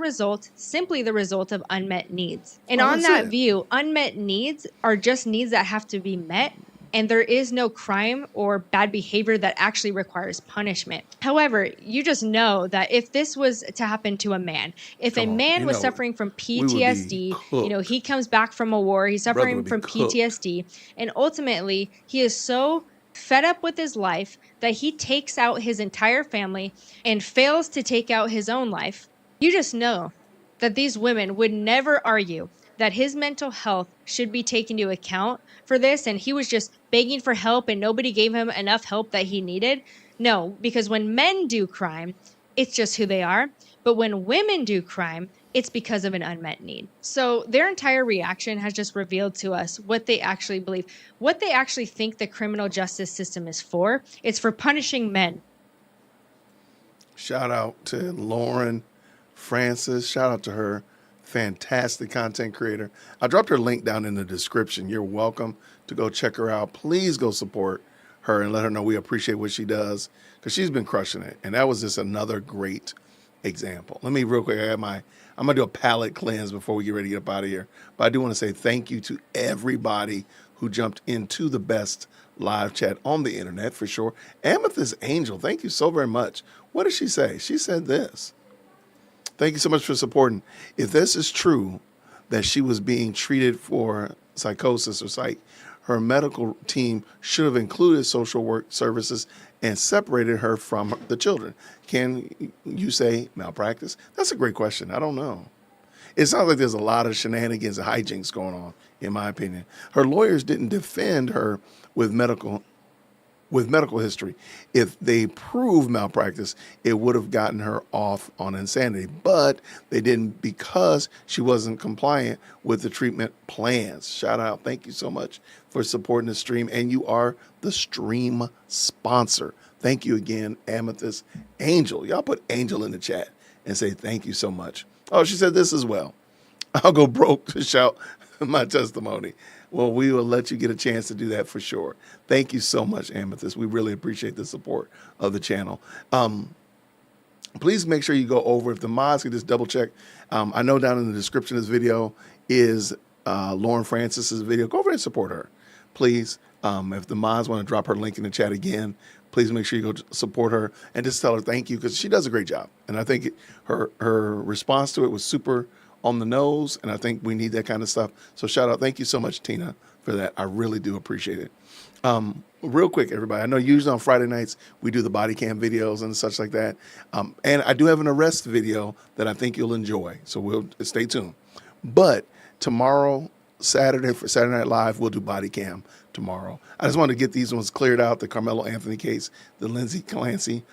simply the result of unmet needs. And on that view, unmet needs are just needs that have to be met. And there is no crime or bad behavior that actually requires punishment. However, you just know that if this was to happen to a man, if a man was suffering from PTSD, he comes back from a war, he's suffering from PTSD, and ultimately he is so fed up with his life that he takes out his entire family and fails to take out his own life. You just know that these women would never argue that his mental health should be taken into account for this, and he was just begging for help and nobody gave him enough help that he needed. No, because when men do crime, it's just who they are. But when women do crime, it's because of an unmet need. So their entire reaction has just revealed to us what they actually believe, what they actually think the criminal justice system is for. It's for punishing men. Shout out to Lauren Francis. Shout out to her. Fantastic content creator. I dropped her link down in the description. You're welcome to go check her out. Please go support her and let her know we appreciate what she does, because she's been crushing it. And that was just another great example. Let me real quick, I'm going to do a palate cleanse before we get ready to get up out of here. But I do want to say thank you to everybody who jumped into the best live chat on the internet, for sure. Amethyst Angel, thank you so very much. What did she say? She said this. Thank you so much for supporting. If this is true, that she was being treated for psychosis or psych, her medical team should have included social work services and separated her from the children. Can you say malpractice? That's a great question. I don't know. It sounds like there's a lot of shenanigans and hijinks going on, in my opinion. Her lawyers didn't defend her with medical history. If they proved malpractice, it would have gotten her off on insanity, but they didn't, because she wasn't compliant with the treatment plans. Shout out. Thank you so much for supporting the stream, and you are the stream sponsor. Thank you again, Amethyst Angel. Y'all put Angel in the chat and say thank you so much. Oh, she said this as well. I'll go broke to shout my testimony. Well, we will let you get a chance to do that for sure. Thank you so much, Amethyst. We really appreciate the support of the channel. Please make sure you go over, if the mods can just double check. I know down in the description of this video is Lauren Francis's video. Go over and support her, please. If the mods want to drop her link in the chat again, please make sure you go support her and just tell her thank you, because she does a great job. And I think her response to it was super on the nose, and I think we need that kind of stuff. So shout out. Thank you so much, Tina, for that. I really do appreciate it. Real quick, everybody, I know usually on Friday nights we do the body cam videos and such like that. And I do have an arrest video that I think you'll enjoy. So we'll stay tuned. But tomorrow, Saturday, for Saturday Night Live, we'll do body cam tomorrow. I just want to get these ones cleared out, the Carmelo Anthony case, the Lindsey Clancy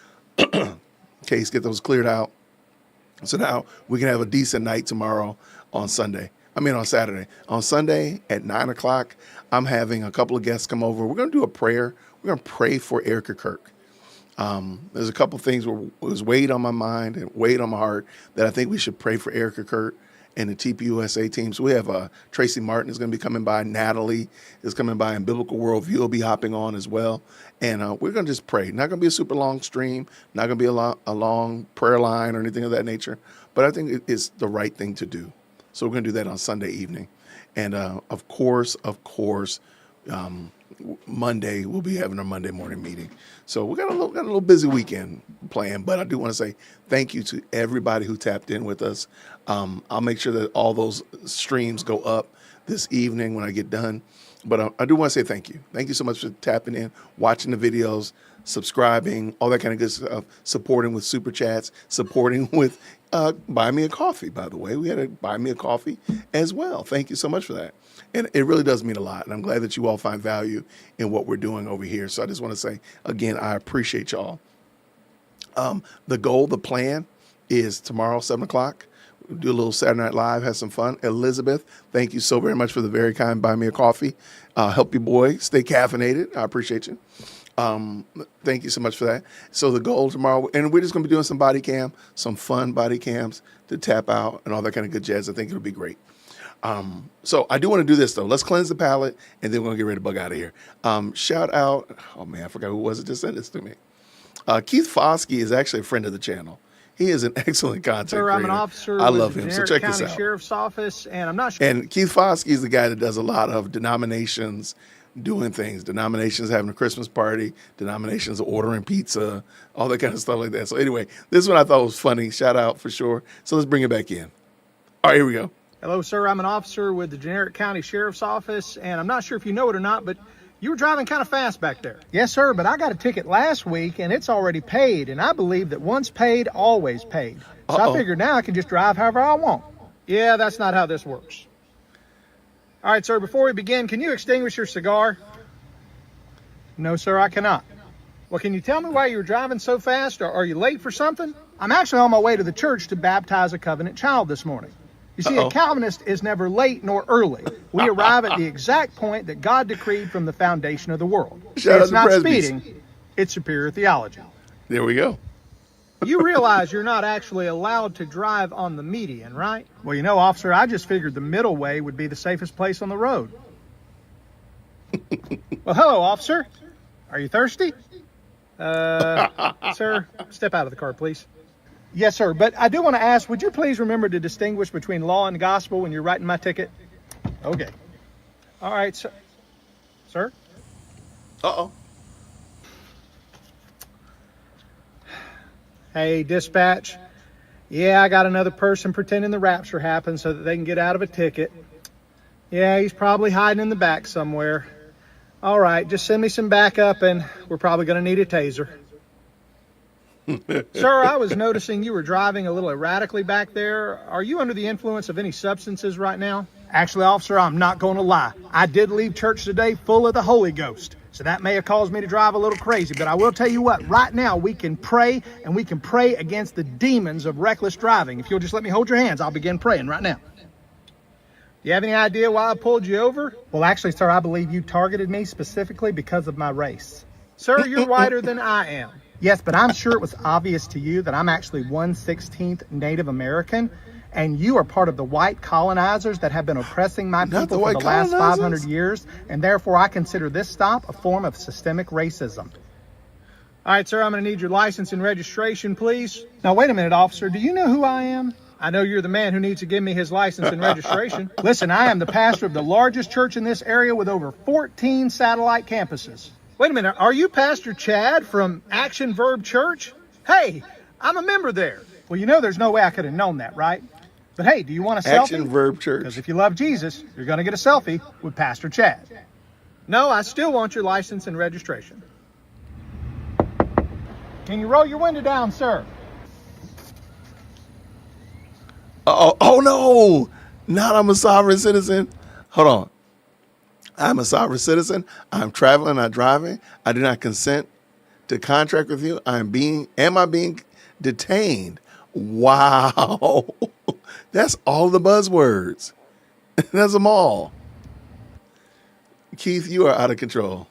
case, get those cleared out. So now we can have a decent night tomorrow on Saturday. On Sunday at 9 o'clock, I'm having a couple of guests come over. We're going to do a prayer. We're going to pray for Erica Kirk. There's a couple of things that was weighed on my mind and weighed on my heart that I think we should pray for Erica Kirk and the TPUSA team. So we have Tracy Martin is going to be coming by. Natalie is coming by, and Biblical Worldview will be hopping on as well. And we're going to just pray. Not going to be a super long stream, not going to be a long prayer line or anything of that nature, but I think it's the right thing to do. So we're going to do that on Sunday evening. And of course, Monday, we'll be having our Monday morning meeting. So we got a little busy weekend planned, but I do want to say thank you to everybody who tapped in with us. I'll make sure that all those streams go up this evening when I get done. But I do want to say thank you. Thank you so much for tapping in, watching the videos, subscribing, all that kind of good stuff, supporting with super chats, supporting with Buy Me a Coffee, by the way. We had a Buy Me a Coffee as well. Thank you so much for that. And it really does mean a lot. And I'm glad that you all find value in what we're doing over here. So I just want to say, again, I appreciate y'all. The goal, the plan is tomorrow, 7 o'clock. We'll do a little Saturday Night Live, have some fun. Elizabeth, thank you so very much for the very kind Buy Me a Coffee. Help your boy stay caffeinated. I appreciate you. Thank you so much for that. So the goal tomorrow, and we're just going to be doing some body cam, some fun body cams to tap out and all that kind of good jazz. I think it'll be great. So I do want to do this though. Let's cleanse the palate, and then we're going to get ready to bug out of here. Shout out. Oh man, I forgot who was it just sent this to me. Keith Foskey is actually a friend of the channel. He is an excellent content creator. I'm an officer. I love him. So check County this out. Sheriff's Office, and I'm not sure. And Keith Foskey is the guy that does a lot of denominations doing things. Denominations having a Christmas party, denominations ordering pizza, all that kind of stuff like that. So anyway, this one I thought was funny. Shout out for sure. So let's bring it back in. All right, here we go. Hello, sir. I'm an officer with the Generic County Sheriff's Office, and I'm not sure if you know it or not, but you were driving kind of fast back there. Yes, sir, but I got a ticket last week, and it's already paid, and I believe that once paid, always paid. So I figured now I can just drive however I want. Yeah, that's not how this works. All right, sir, before we begin, can you extinguish your cigar? No, sir, I cannot. Well, can you tell me why you were driving so fast, or are you late for something? I'm actually on my way to the church to baptize a covenant child this morning. You see, a Calvinist is never late nor early. We arrive at the exact point that God decreed from the foundation of the world. Shout out it's to not Presby's. speeding, it's superior theology. There we go. You realize you're not actually allowed to drive on the median, right? Well, you know, officer, I just figured the middle way would be the safest place on the road. Well, hello, officer. Are you thirsty? Sir, step out of the car, please. Yes, sir, but I do want to ask, would you please remember to distinguish between law and gospel when you're writing my ticket? Okay. All right, sir. Sir? Uh-oh. Hey, dispatch. Yeah, I got another person pretending the rapture happened so that they can get out of a ticket. Yeah, he's probably hiding in the back somewhere. All right, just send me some backup and we're probably going to need a taser. Sir, I was noticing you were driving a little erratically back there. Are you under the influence of any substances right now? Actually, officer, I'm not going to lie. I did leave church today full of the Holy Ghost. So that may have caused me to drive a little crazy, but I will tell you what, right now we can pray, and we can pray against the demons of reckless driving. If you'll just let me hold your hands, I'll begin praying right now. Do you have any idea why I pulled you over? Well, actually, sir, I believe you targeted me specifically because of my race. Sir, you're whiter than I am. Yes, but I'm sure it was obvious to you that I'm actually 1/16th Native American, and you are part of the white colonizers that have been oppressing my people for the last 500 years, and therefore I consider this stop a form of systemic racism. All right, sir, I'm going to need your license and registration, please. Now, wait a minute, officer. Do you know who I am? I know you're the man who needs to give me his license and registration. Listen, I am the pastor of the largest church in this area with over 14 satellite campuses. Wait a minute, are you Pastor Chad from Action Verb Church? Hey, I'm a member there. Well, you know there's no way I could have known that, right? But hey, do you want a selfie? Action Verb Church. Because if you love Jesus, you're going to get a selfie with Pastor Chad. No, I still want your license and registration. Can you roll your window down, sir? Oh no, not I'm a sovereign citizen. Hold on. I'm a sovereign citizen. I'm traveling, not driving. I do not consent to contract with you. Am I being detained? Wow. That's all the buzzwords. That's them all. Keith, you are out of control.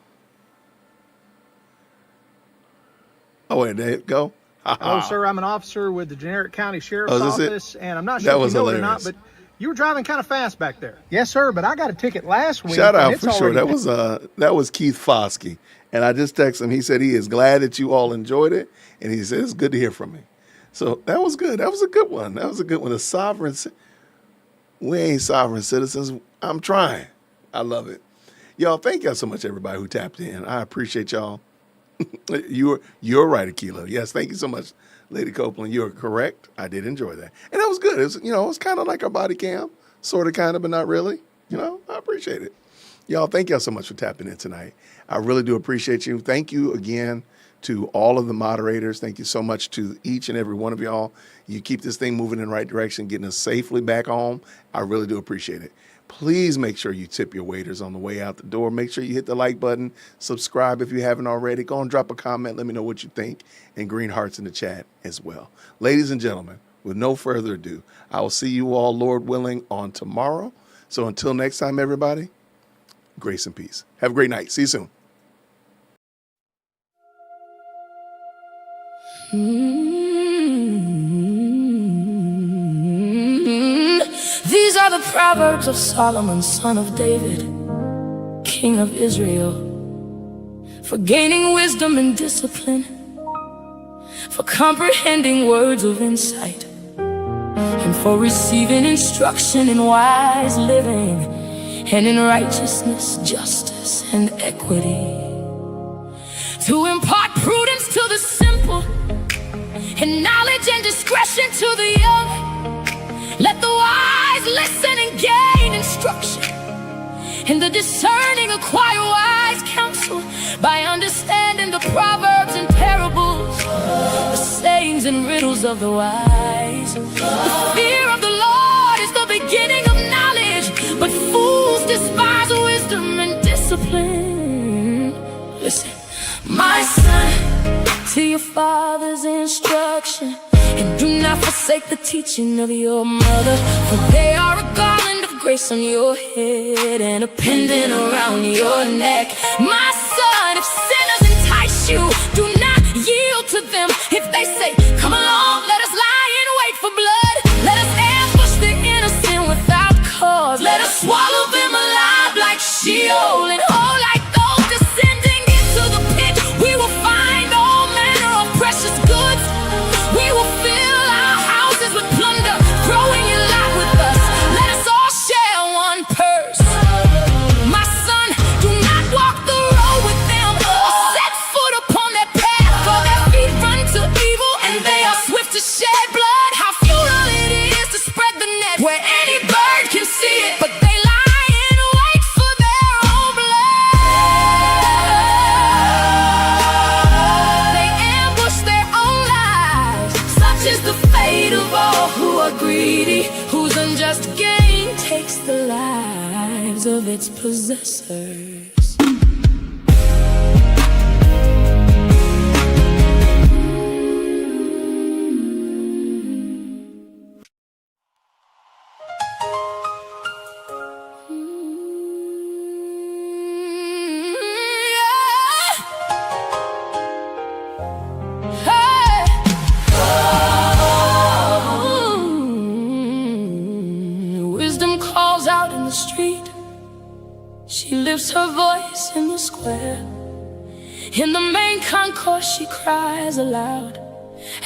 Oh, wait, there you go. Hello, sir. I'm an officer with the Generic County Sheriff's Office, and I'm not sure That if you know was it or not, but you were driving kind of fast back there. Yes, sir, but I got a ticket last week. Shout and out it's for sure. already That was Keith Foskey. And I just texted him. He said he is glad that you all enjoyed it. And he said, it's good to hear from me. So that was good. That was a good one. That was a good one. We ain't sovereign citizens. I'm trying. I love it. Y'all, thank y'all so much, everybody who tapped in. I appreciate y'all. You're right, Akila. Yes, thank you so much, Lady Copeland. You're correct. I did enjoy that. And that was good. It was kind of like our body cam. Sort of, kind of, but not really. I appreciate it. Y'all, thank y'all so much for tapping in tonight. I really do appreciate you. Thank you again to all of the moderators. Thank you so much to each and every one of y'all. You keep this thing moving in the right direction, getting us safely back home. I really do appreciate it. Please make sure you tip your waiters on the way out the door. Make sure you hit the like button. Subscribe if you haven't already. Go and drop a comment. Let me know what you think. And green hearts in the chat as well. Ladies and gentlemen, with no further ado, I will see you all, Lord willing, on tomorrow. So until next time, everybody, grace and peace. Have a great night. See you soon. These are the Proverbs of Solomon, son of David, king of Israel, for gaining wisdom and discipline, for comprehending words of insight, and for receiving instruction in wise living, and in righteousness, justice, and equity, to impart prudence to the simple, and knowledge and discretion to the young. Let the wise listen and gain instruction, and the discerning acquire wise counsel by understanding the proverbs and parables, the sayings and riddles of the wise. The fear of the Lord is the beginning of knowledge, but fools despise wisdom and discipline. Listen, my son, to your father's instruction, and do not forsake the teaching of your mother, for they are a garland of grace on your head and a pendant around your neck. My son, if sinners entice you, do not yield to them. If they say, come along, Sheol and oh, like those descending into the pit, we will find all manner of precious goods. We will fill our houses with plunder, growing in lot with us. Let us all share one purse. My son, do not walk the road with them, or set foot upon their path, for their feet run to evil, and they are swift to shed blood. How futile it is to spread the net where any bird can see it, but they lie in wait for their own blood. They ambush their own lives. Such is the fate of all who are greedy, whose unjust gain takes the lives of its possessors. Wisdom calls out in the street. She lifts her voice in the square. In the main concourse she cries aloud.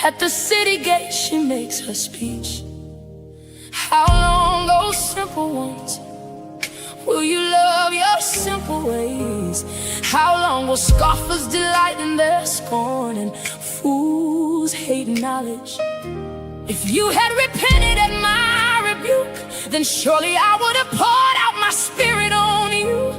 At the city gate she makes her speech. How long, oh simple ones, will you love your simple ways? How long will scoffers delight in their scorn and fools hate knowledge? If you had repented at my rebuke, then surely I would have poured out my spirit on you.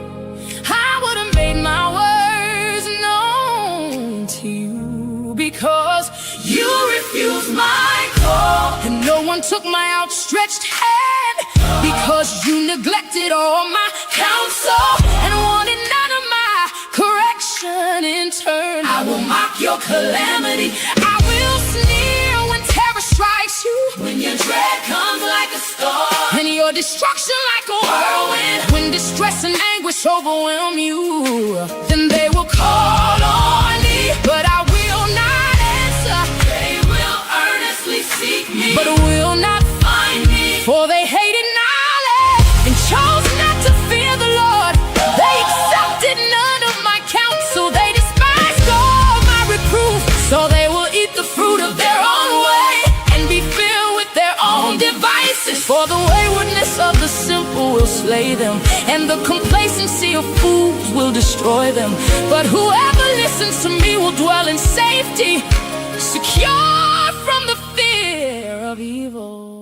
I would have made my words known to you, because you refused my call and no one took my outstretched hand, because you neglected all my counsel and wanted none of my correction in turn. I will mock your calamity. I will sneer when terror strikes you, when your dread comes like a storm and your destruction like a whirlwind. When distress and anguish overwhelm you, then they will call on me, but I will not answer. They will earnestly seek me, but will not find me, for they hated knowledge and chose not to fear the Lord. They accepted none of my counsel. They despised all my reproof. So they will eat the fruit of their own way and be filled with their own devices. For the waywardness of the simple will slay them, and the complacency of fools will destroy them. But whoever listens to me will dwell in safety, secure from the fear of evil.